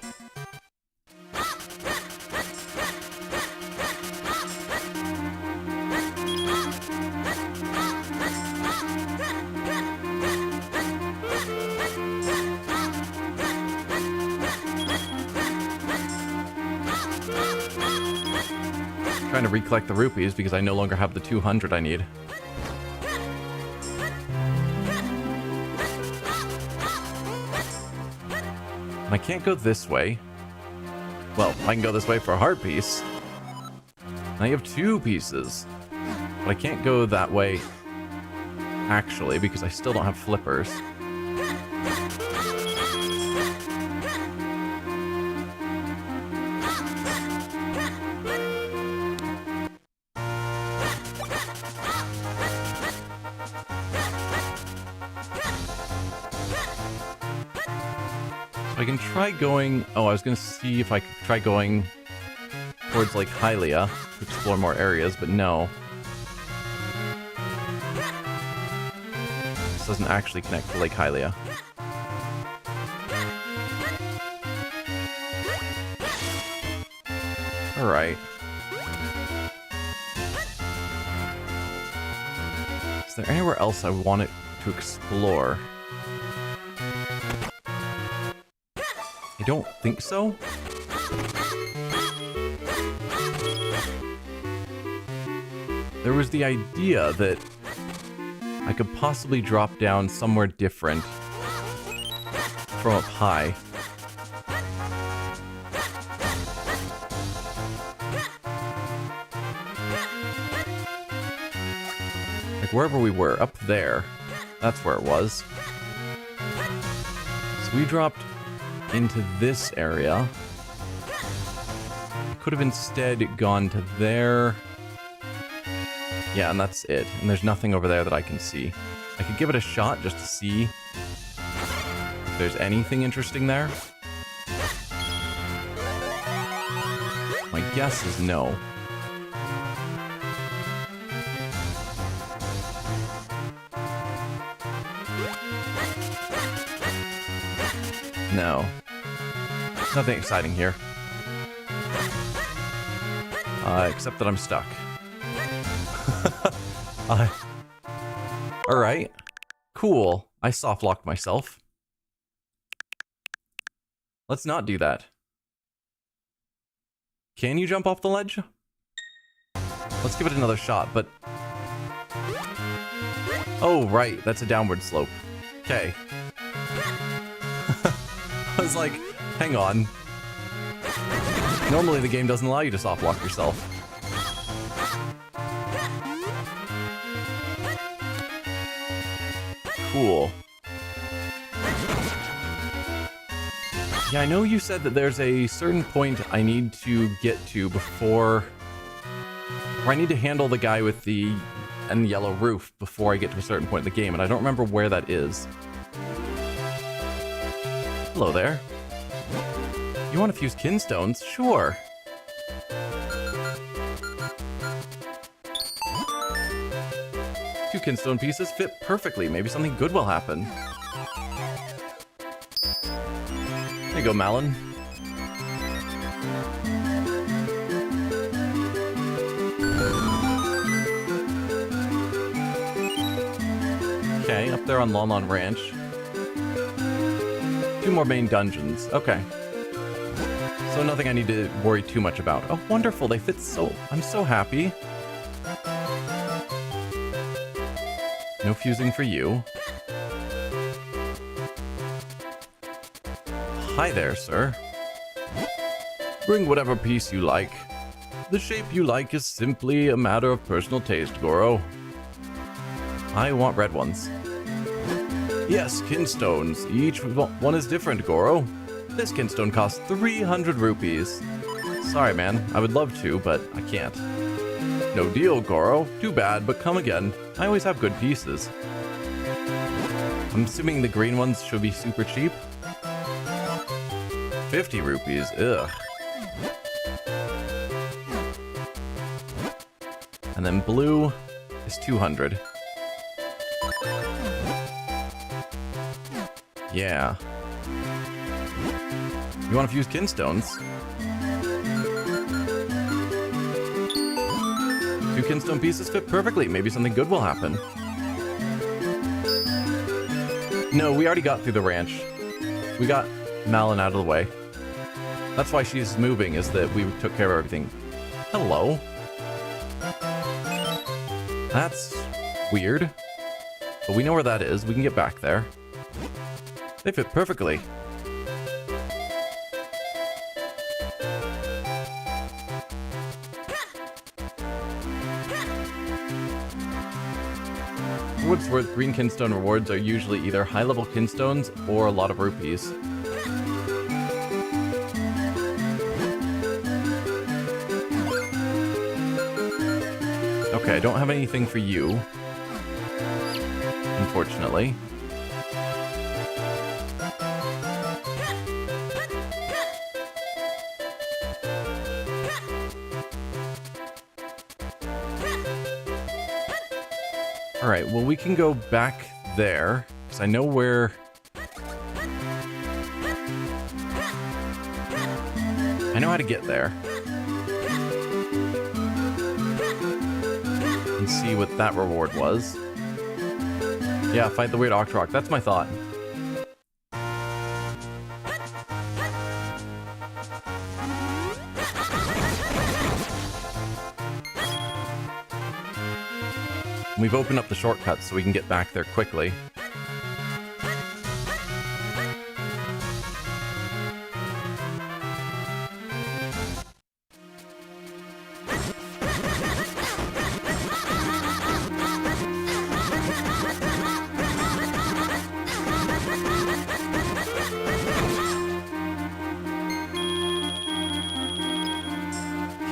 Trying to recollect the rupees because I no longer have the 200 I need. And I can't go this way. Well, I can go this way for a heart piece. Now you have 2 pieces. But I can't go that way, actually, because I still don't have flippers. I can try going... Oh, I was going to see if I could try going towards, like, Hylia to explore more areas, but no. This doesn't actually connect to Lake Hylia. Alright. Is there anywhere else I wanted to explore? I don't think so. There was the idea that I could possibly drop down somewhere different from up high. Like wherever we were, up there. That's where it was. So we dropped into this area. I could have instead gone to there. Yeah, and that's it. And there's nothing over there that I can see. I could give it a shot just to see if there's anything interesting there. My guess is no. No. Nothing exciting here. Except that I'm stuck. Alright. Cool. I soft locked myself. Let's not do that. Can you jump off the ledge? Let's give it another shot, but... Oh, right. That's a downward slope. Okay. I was like, hang on. Normally the game doesn't allow you to soft lock yourself. Cool. Yeah, I know you said that there's a certain point I need to get to before... Or I need to handle the guy with the yellow roof before I get to a certain point in the game, and I don't remember where that is. Hello there. You want to fuse Kinstones? Sure. Two Kinstone pieces fit perfectly. Maybe something good will happen. There you go, Malin. Okay, up there on Lon Lon Ranch. 2 more main dungeons. Okay. So nothing I need to worry too much about. Oh, wonderful. They fit so... I'm so happy. No fusing for you. Hi there, sir. Bring whatever piece you like. The shape you like is simply a matter of personal taste, Goro. I want red ones. Yes, Kinstones. Each one is different, Goro. This Kinstone costs 300 rupees. Sorry, man. I would love to, but I can't. No deal, Goro. Too bad, but come again. I always have good pieces. I'm assuming the green ones should be super cheap. 50 rupees. Ugh. And then blue is 200. Yeah. You want to fuse Kinstones? 2 Kinstone pieces fit perfectly. Maybe something good will happen. No, we already got through the ranch. We got Malin out of the way. That's why she's moving, is that we took care of everything. Hello. That's weird. But we know where that is. We can get back there. They fit perfectly. For what it's worth, green Kinstone rewards are usually either high-level Kinstones or a lot of rupees. Okay, I don't have anything for you, unfortunately. Alright, well, we can go back there, because I know where... I know how to get there. And see what that reward was. Yeah, fight the weird Octorok. That's my thought. We've opened up the shortcuts so we can get back there quickly.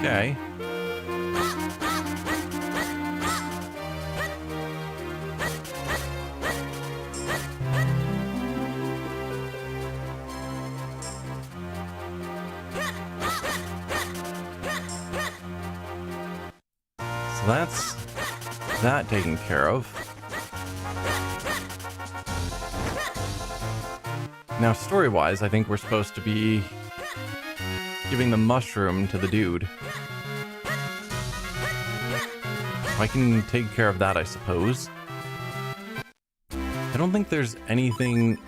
Okay. So that's that taken care of. Now, story-wise, I think we're supposed to be giving the mushroom to the dude. I can take care of that, I suppose. I don't think there's anything...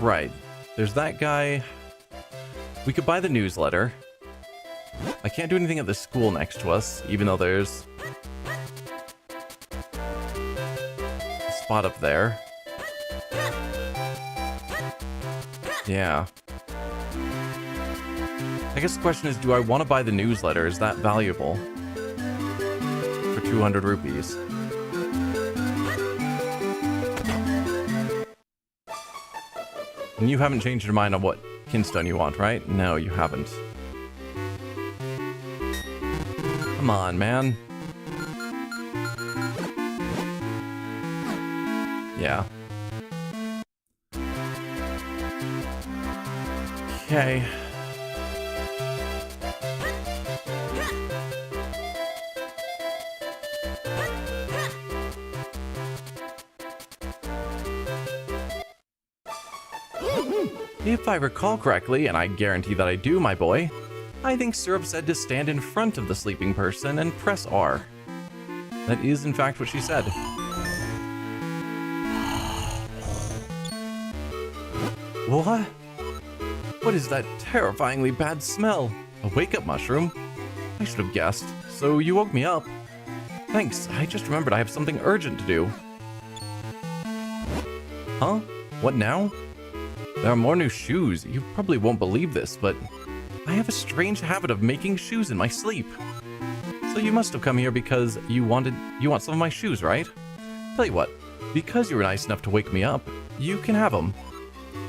Right. There's that guy. We could buy the newsletter. I can't do anything at the school next to us, even though there's a spot up there. Yeah. I guess the question is, do I want to buy the newsletter? Is that valuable? For 200 rupees. And you haven't changed your mind on what Kinstone you want, right? No, you haven't. Come on, man. Yeah. Okay. If I recall correctly, and I guarantee that I do, my boy, I think Syrup said to stand in front of the sleeping person and press R. That is, in fact, what she said. What? What is that terrifyingly bad smell? A wake-up mushroom? I should have guessed. So you woke me up. Thanks, I just remembered I have something urgent to do. Huh? What now? There are more new shoes. You probably won't believe this, but I have a strange habit of making shoes in my sleep. So you must have come here because you want some of my shoes, right? Tell you what, because you were nice enough to wake me up, you can have them.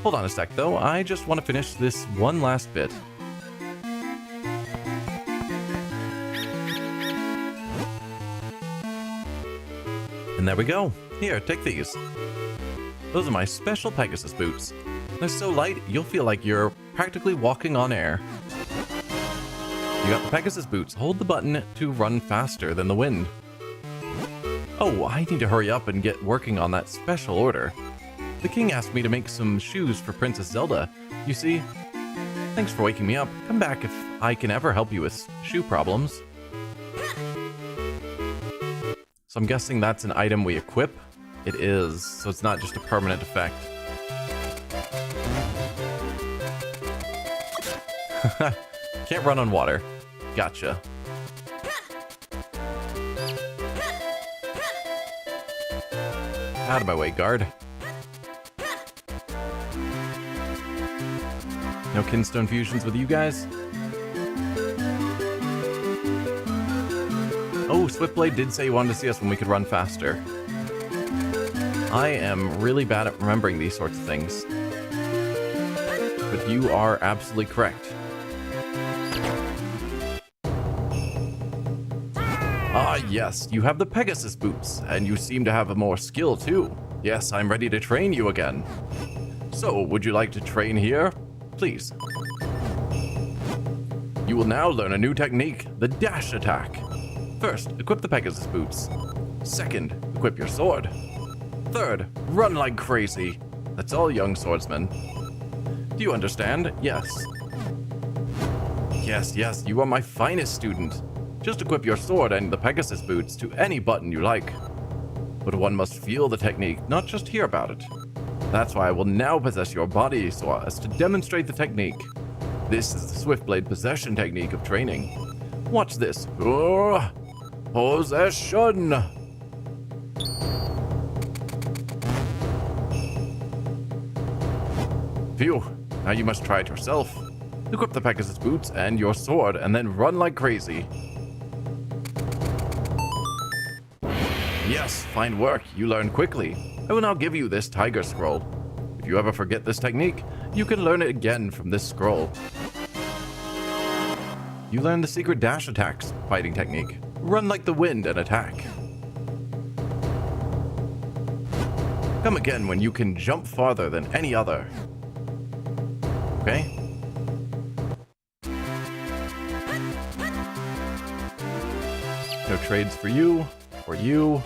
Hold on a sec, though. I just want to finish this one last bit. And there we go. Here, take these. Those are my special Pegasus boots. They're so light, you'll feel like you're practically walking on air. You got the Pegasus boots. Hold the button to run faster than the wind. Oh, I need to hurry up and get working on that special order. The king asked me to make some shoes for Princess Zelda. You see? Thanks for waking me up. Come back if I can ever help you with shoe problems. So I'm guessing that's an item we equip? It is, so it's not just a permanent effect. Can't run on water. Gotcha. Out of my way, guard. No Kinstone fusions with you guys? Oh, Swiftblade did say he wanted to see us when we could run faster. I am really bad at remembering these sorts of things. But you are absolutely correct. Ah, yes, you have the Pegasus boots, and you seem to have more skill too. Yes, I'm ready to train you again. So, would you like to train here? Please. You will now learn a new technique, the dash attack. First, equip the Pegasus boots. Second, equip your sword. Third, run like crazy. That's all, young swordsman. Do you understand? Yes. Yes, you are my finest student. Just equip your sword and the Pegasus boots to any button you like. But one must feel the technique, not just hear about it. That's why I will now possess your body so as to demonstrate the technique. This is the Swiftblade possession technique of training. Watch this. Possession! Phew, now you must try it yourself. Equip the Pegasus boots and your sword and then run like crazy. Yes, fine work. You learn quickly. I will now give you this tiger scroll. If you ever forget this technique, you can learn it again from this scroll. You learn the secret dash attacks fighting technique. Run like the wind and attack. Come again when you can jump farther than any other. Okay? No trades for you, or you.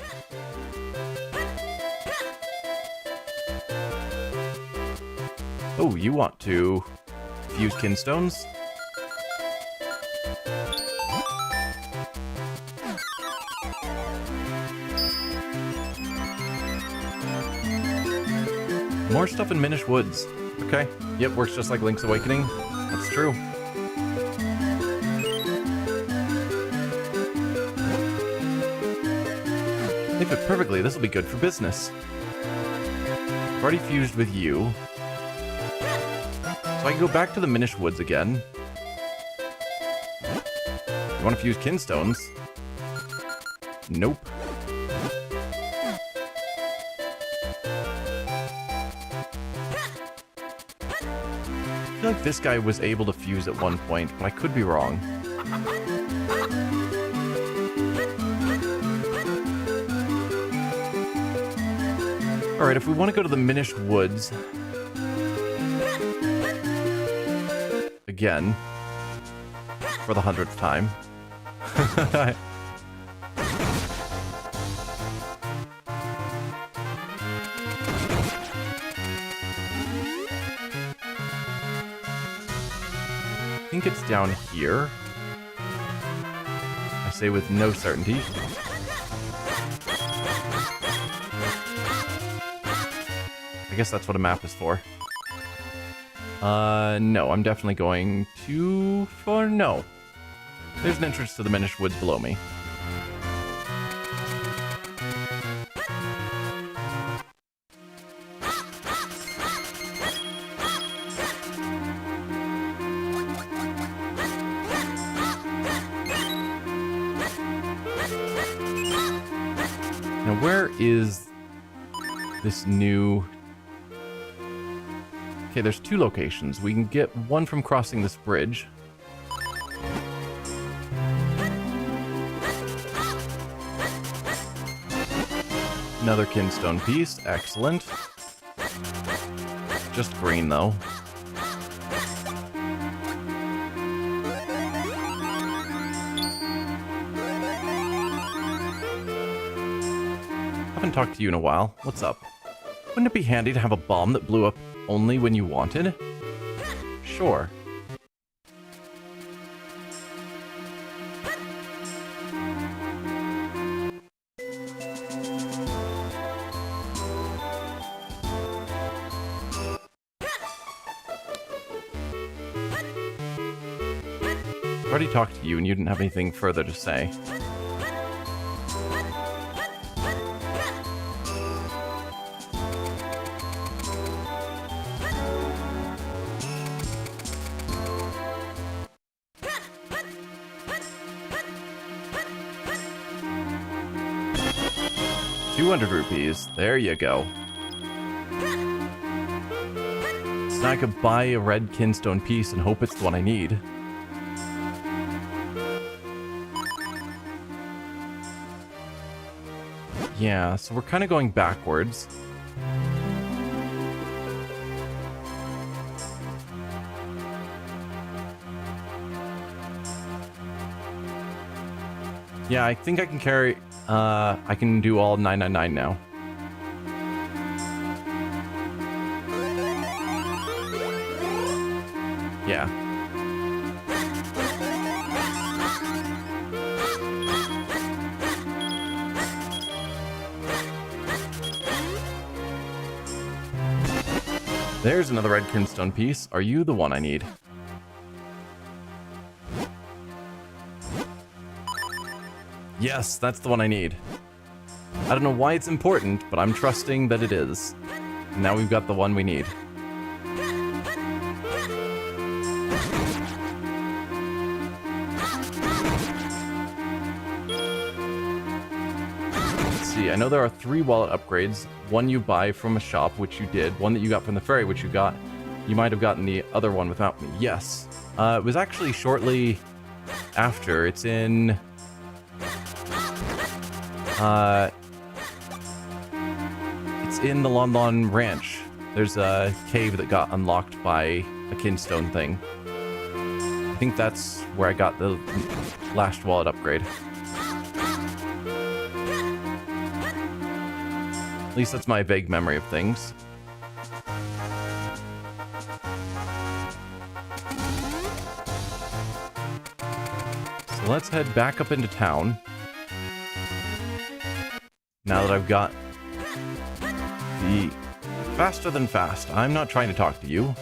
Oh, you want to fuse Kinstones? More stuff in Minish Woods. Okay. Yep, works just like Link's Awakening. That's true. They fit perfectly. This will be good for business. I've already fused with you. So I can go back to the Minish Woods again. You want to fuse Kinstones? Nope. I feel like this guy was able to fuse at one point, but I could be wrong. Alright, if we want to go to the Minish Woods again for the 100th time. I think it's down here. I say with no certainty. I guess that's what a map is for. No, I'm definitely going too far. No. There's an entrance to the Minish Woods below me. Now, where is this new... Okay, there's two locations. We can get one from crossing this bridge. Another Kinstone piece. Excellent. Just green, though. Haven't talked to you in a while. What's up? Wouldn't it be handy to have a bomb that blew up only when you wanted? Sure. I've already talked to you and you didn't have anything further to say. 200 rupees. There you go. So now I could buy a red Kinstone piece and hope it's the one I need. Yeah, so we're kind of going backwards. Yeah, I think I can carry... I can do all 999 now. Yeah. There's another red Kinstone piece. Are you the one I need? Yes, that's the one I need. I don't know why it's important, but I'm trusting that it is. Now we've got the one we need. Let's see, I know there are 3 wallet upgrades. One you buy from a shop, which you did. One that you got from the ferry, which you got. You might have gotten the other one without me. Yes. It was actually shortly after. It's in... it's in the Lon Lon Ranch. There's a cave that got unlocked by a Kinstone thing. I think that's where I got the last wallet upgrade. At least that's my vague memory of things. So let's head back up into town. Now that I've got the faster than fast. I'm not trying to talk to you.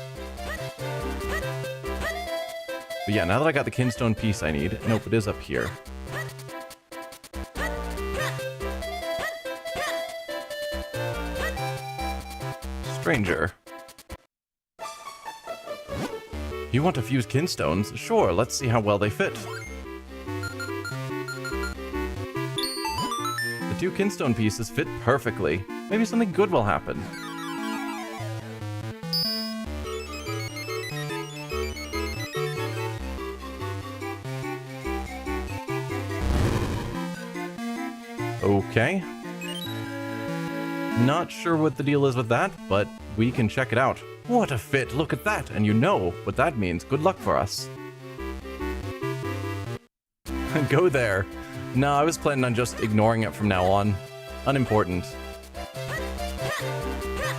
But yeah, now that I got the Kinstone piece I need. Nope, it is up here. Stranger. You want to fuse Kinstones? Sure, let's see how well they fit. The 2 Kinstone pieces fit perfectly. Maybe something good will happen. Okay. Not sure what the deal is with that, but we can check it out. What a fit, look at that, and you know what that means. Good luck for us. Go there. No, I was planning on just ignoring it from now on. Unimportant.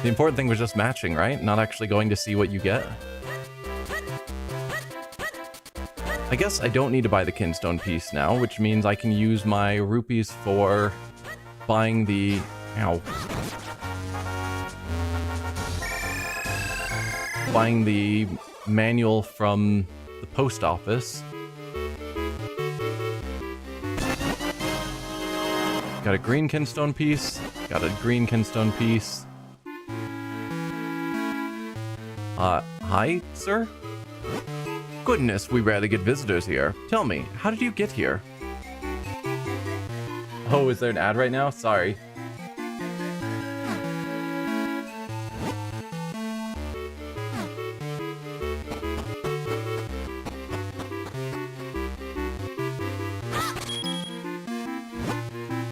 The important thing was just matching, right? Not actually going to see what you get. I guess I don't need to buy the Kinstone piece now, which means I can use my rupees for buying the... Ow. Buying the manual from the post office. Got a green Kinstone piece. Got a green Kinstone piece. Hi, sir? Goodness, we rarely get visitors here. Tell me, how did you get here? Oh, is there an ad right now? Sorry.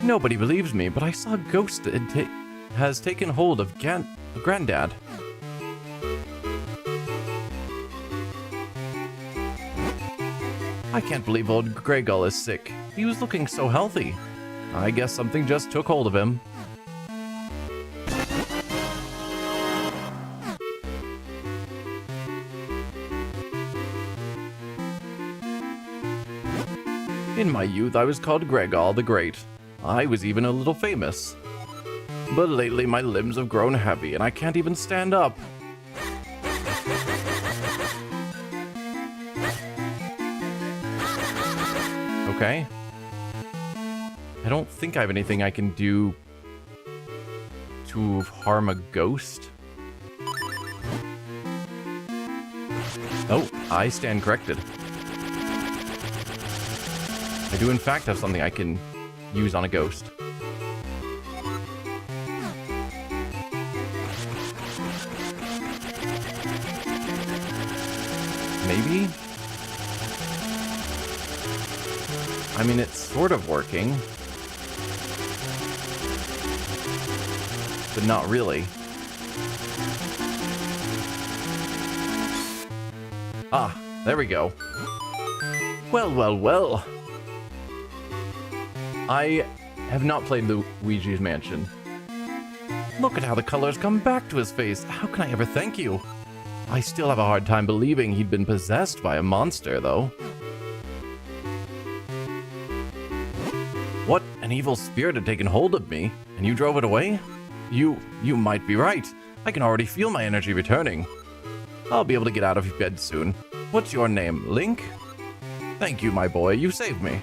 Nobody believes me, but I saw a ghost that has taken hold of Granddad. I can't believe old Grey Gull is sick. He was looking so healthy. I guess something just took hold of him. In my youth, I was called Grey Gull the Great. I was even a little famous. But lately, my limbs have grown heavy, and I can't even stand up. Okay. I don't think I have anything I can do to harm a ghost. Oh, I stand corrected. I do in fact have something I can use on a ghost. Maybe? I mean, it's sort of working. But not really. Ah, there we go. Well, well, well. I have not played Luigi's Mansion. Look at how the colors come back to his face. How can I ever thank you? I still have a hard time believing he'd been possessed by a monster, though. What? An evil spirit had taken hold of me, and you drove it away? You might be right. I can already feel my energy returning. I'll be able to get out of bed soon. What's your name, Link? Thank you, my boy. You saved me.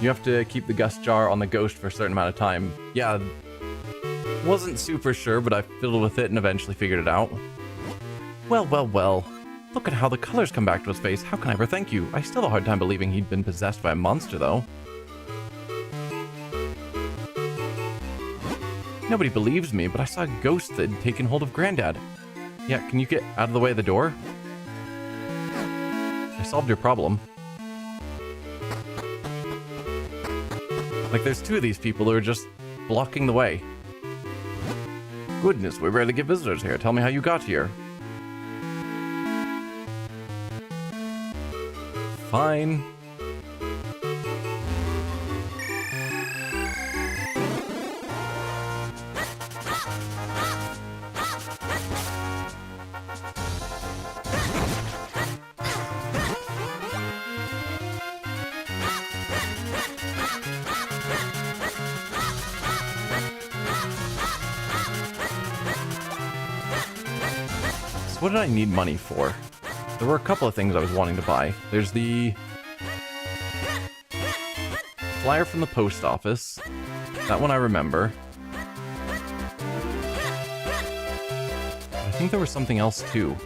You have to keep the gust jar on the ghost for a certain amount of time. Yeah, wasn't super sure, but I fiddled with it and eventually figured it out. Well, well, well. Look at how the colors come back to his face. How can I ever thank you? I still have a hard time believing he'd been possessed by a monster, though. Nobody believes me, but I saw a ghost that had taken hold of Granddad. Yeah, can you get out of the way of the door? I solved your problem. Like, there's two of these people who are just blocking the way. Goodness, we rarely get visitors here. Tell me how you got here. Fine. So what did I need money for? There were a couple of things I was wanting to buy. There's the flyer from the post office. That one I remember. I think there was something else too.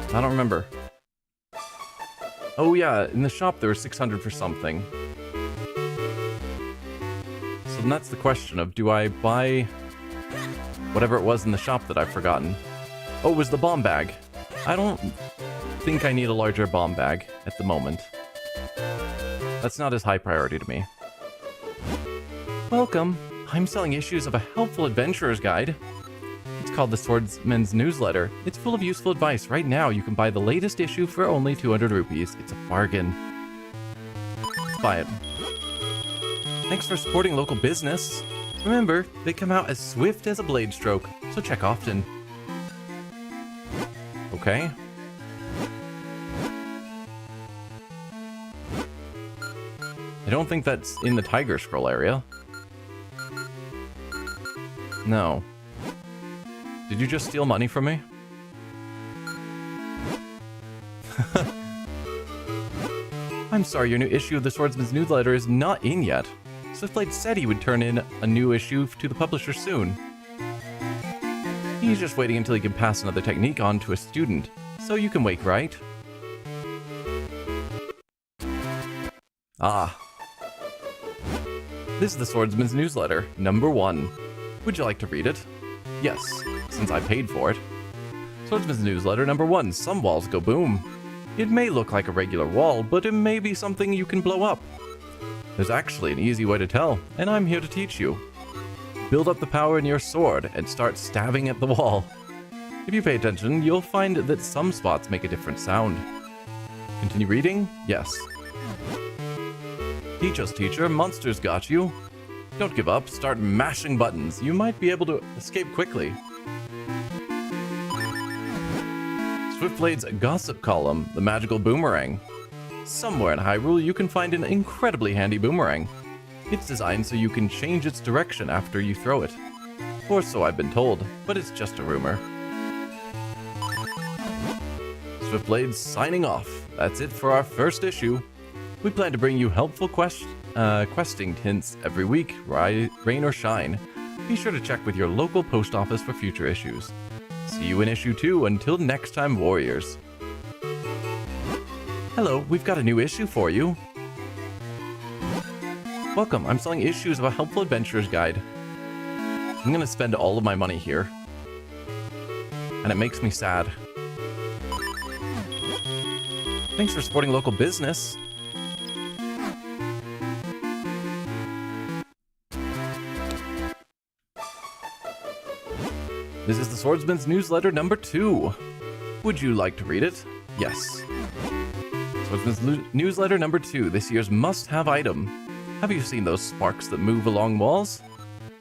I don't remember. Oh yeah, in the shop there was 600 for something. So then that's the question of, do I buy whatever it was in the shop that I've forgotten? Oh, it was the bomb bag. I don't think I need a larger bomb bag at the moment. That's not as high priority to me. Welcome. I'm selling issues of a helpful adventurer's guide. It's called the Swordsman's Newsletter. It's full of useful advice. Right now, you can buy the latest issue for only 200 rupees. It's a bargain. Let's buy it. Thanks for supporting local business. Remember, they come out as swift as a blade stroke, so check often. Okay. I don't think that's in the Tiger Scroll area. No. Did you just steal money from me? I'm sorry, your new issue of the Swordsman's Newsletter is not in yet. Swiftblade said he would turn in a new issue to the publisher soon. He's just waiting until he can pass another technique on to a student, so you can wait, right? Ah. This is the Swordsman's Newsletter, number 1. Would you like to read it? Yes, since I paid for it. Swordsman's Newsletter number 1, some walls go boom. It may look like a regular wall, but it may be something you can blow up. There's actually an easy way to tell, and I'm here to teach you. Build up the power in your sword and start stabbing at the wall. If you pay attention, you'll find that some spots make a different sound. Continue reading? Yes. Teach us, teacher. Monsters got you. Don't give up. Start mashing buttons. You might be able to escape quickly. Swiftblade's gossip column, the magical boomerang. Somewhere in Hyrule, you can find an incredibly handy boomerang. It's designed so you can change its direction after you throw it. Or so I've been told, but it's just a rumor. Swiftblade's signing off. That's it for our first issue. We plan to bring you helpful questing hints every week, rain or shine. Be sure to check with your local post office for future issues. See you in issue 2. Until next time, warriors. Hello, we've got a new issue for you. Welcome, I'm selling issues of a helpful adventurer's guide. I'm gonna spend all of my money here. And it makes me sad. Thanks for supporting local business. This is the Swordsman's Newsletter number 2. Would you like to read it? Yes. Swordsman's Newsletter number 2, this year's must-have item. Have you seen those sparks that move along walls?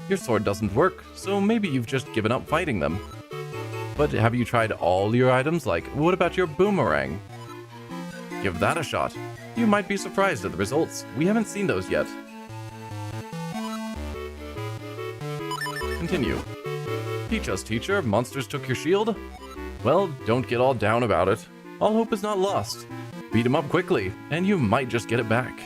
Your sword doesn't work, so maybe you've just given up fighting them. But have you tried all your items? Like, what about your boomerang? Give that a shot. You might be surprised at the results. We haven't seen those yet. Continue. Teach us, teacher. Monsters took your shield? Well, don't get all down about it. All hope is not lost. Beat him up quickly, and you might just get it back.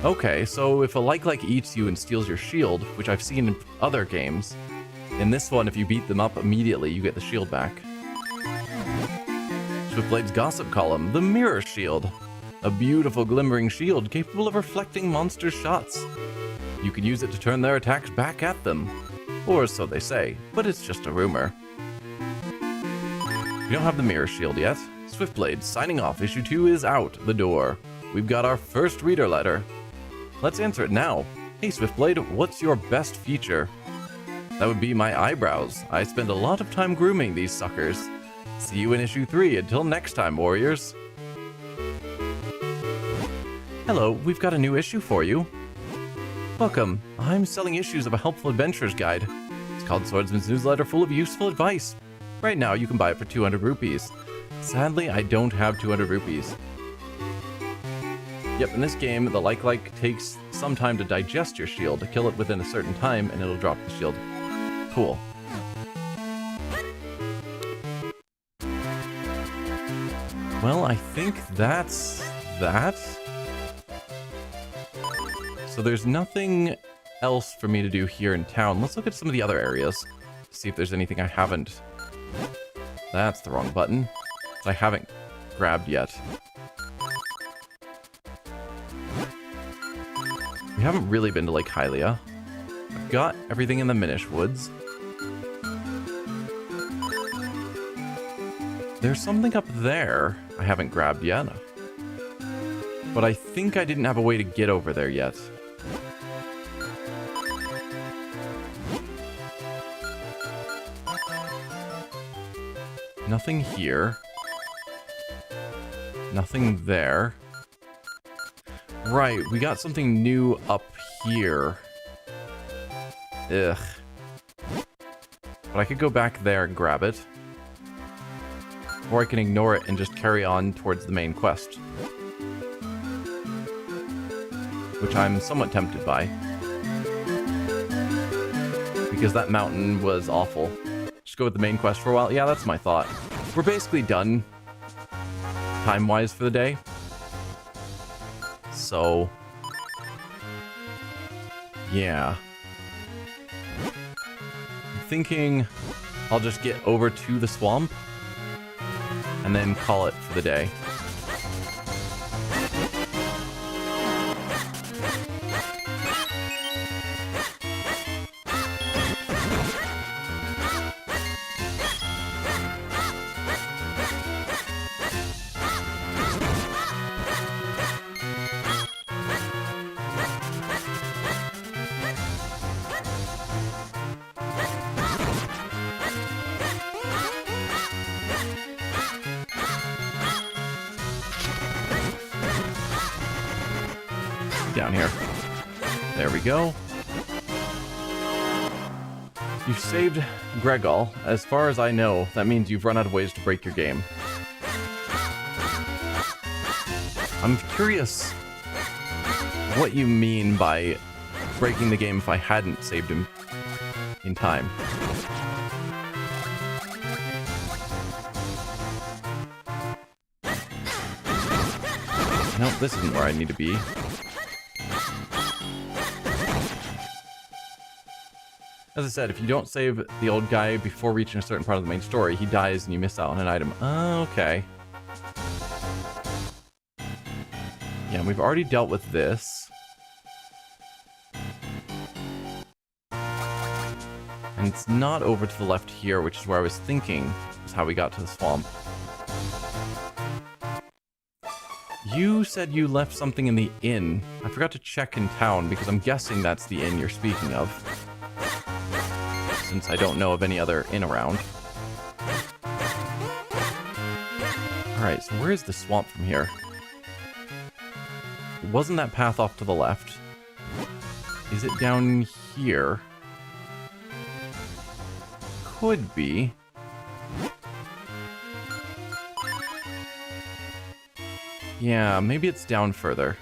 Okay, so if a like eats you and steals your shield, which I've seen in other games, in this one, if you beat them up immediately, you get the shield back. Swiftblade's Gossip Column, the Mirror Shield. A beautiful glimmering shield capable of reflecting monsters' shots. You can use it to turn their attacks back at them. Or so they say, but it's just a rumor. We don't have the Mirror Shield yet. Swiftblade, signing off. Issue 2 is out the door. We've got our first reader letter. Let's answer it now. Hey Swiftblade, what's your best feature? That would be my eyebrows. I spend a lot of time grooming these suckers. See you in issue 3. Until next time, warriors. Hello, we've got a new issue for you. Welcome. I'm selling issues of a helpful adventurer's guide. It's called Swordsman's Newsletter, full of useful advice. Right now, you can buy it for 200 rupees. Sadly, I don't have 200 rupees. Yep, in this game, the like takes some time to digest your shield, to kill it within a certain time, and it'll drop the shield. Cool. Well, I think that's that. So there's nothing else for me to do here in town. Let's look at some of the other areas. See if there's anything I haven't. That's the wrong button. I haven't grabbed yet. We haven't really been to Lake Hylia. I've got everything in the Minish Woods. There's something up there I haven't grabbed yet. But I think I didn't have a way to get over there yet. Nothing here. Nothing there. Right, we got something new up here. Ugh. But I could go back there and grab it. Or I can ignore it and just carry on towards the main quest. Which I'm somewhat tempted by. Because that mountain was awful. Just go with the main quest for a while. Yeah, that's my thought. We're basically done time-wise for the day. So, yeah. I'm thinking I'll just get over to the swamp and then call it for the day. Down here. There we go. You've saved Gregol. As far as I know, that means you've run out of ways to break your game. I'm curious what you mean by breaking the game if I hadn't saved him in time. No, this isn't where I need to be. As I said, if you don't save the old guy before reaching a certain part of the main story, he dies and you miss out on an item. Okay. Yeah, we've already dealt with this. And it's not over to the left here, which is where I was thinking is how we got to the swamp. You said you left something in the inn. I forgot to check in town because I'm guessing that's the inn you're speaking of, since I don't know of any other inn around. Alright, so where is the swamp from here? It wasn't that path off to the left. Is it down here? Could be. Yeah, maybe it's down further.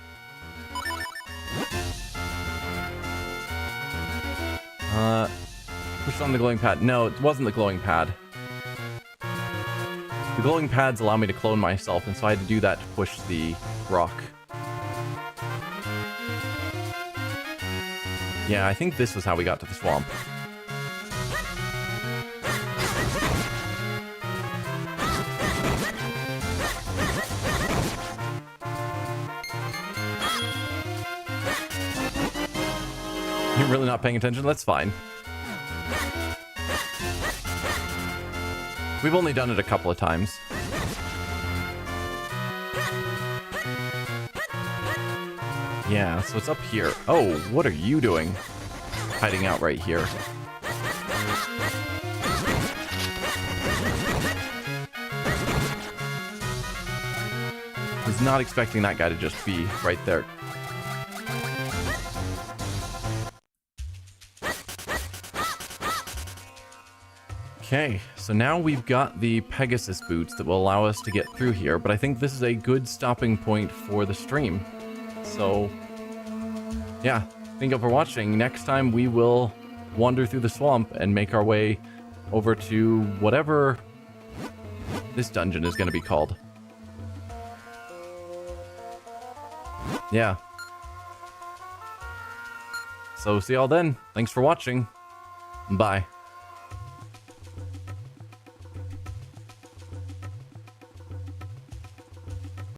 Push on the glowing pad. No, it wasn't the glowing pad. The glowing pads allow me to clone myself, and so I had to do that to push the rock. Yeah, I think this was how we got to the swamp. You're really not paying attention? That's fine. We've only done it a couple of times. Yeah, so it's up here. Oh, what are you doing? Hiding out right here. Was not expecting that guy to just be right there. Okay, so now we've got the Pegasus boots that will allow us to get through here, but I think this is a good stopping point for the stream. So, yeah, thank you for watching. Next time we will wander through the swamp and make our way over to whatever this dungeon is going to be called. Yeah. So see y'all then. Thanks for watching. Bye.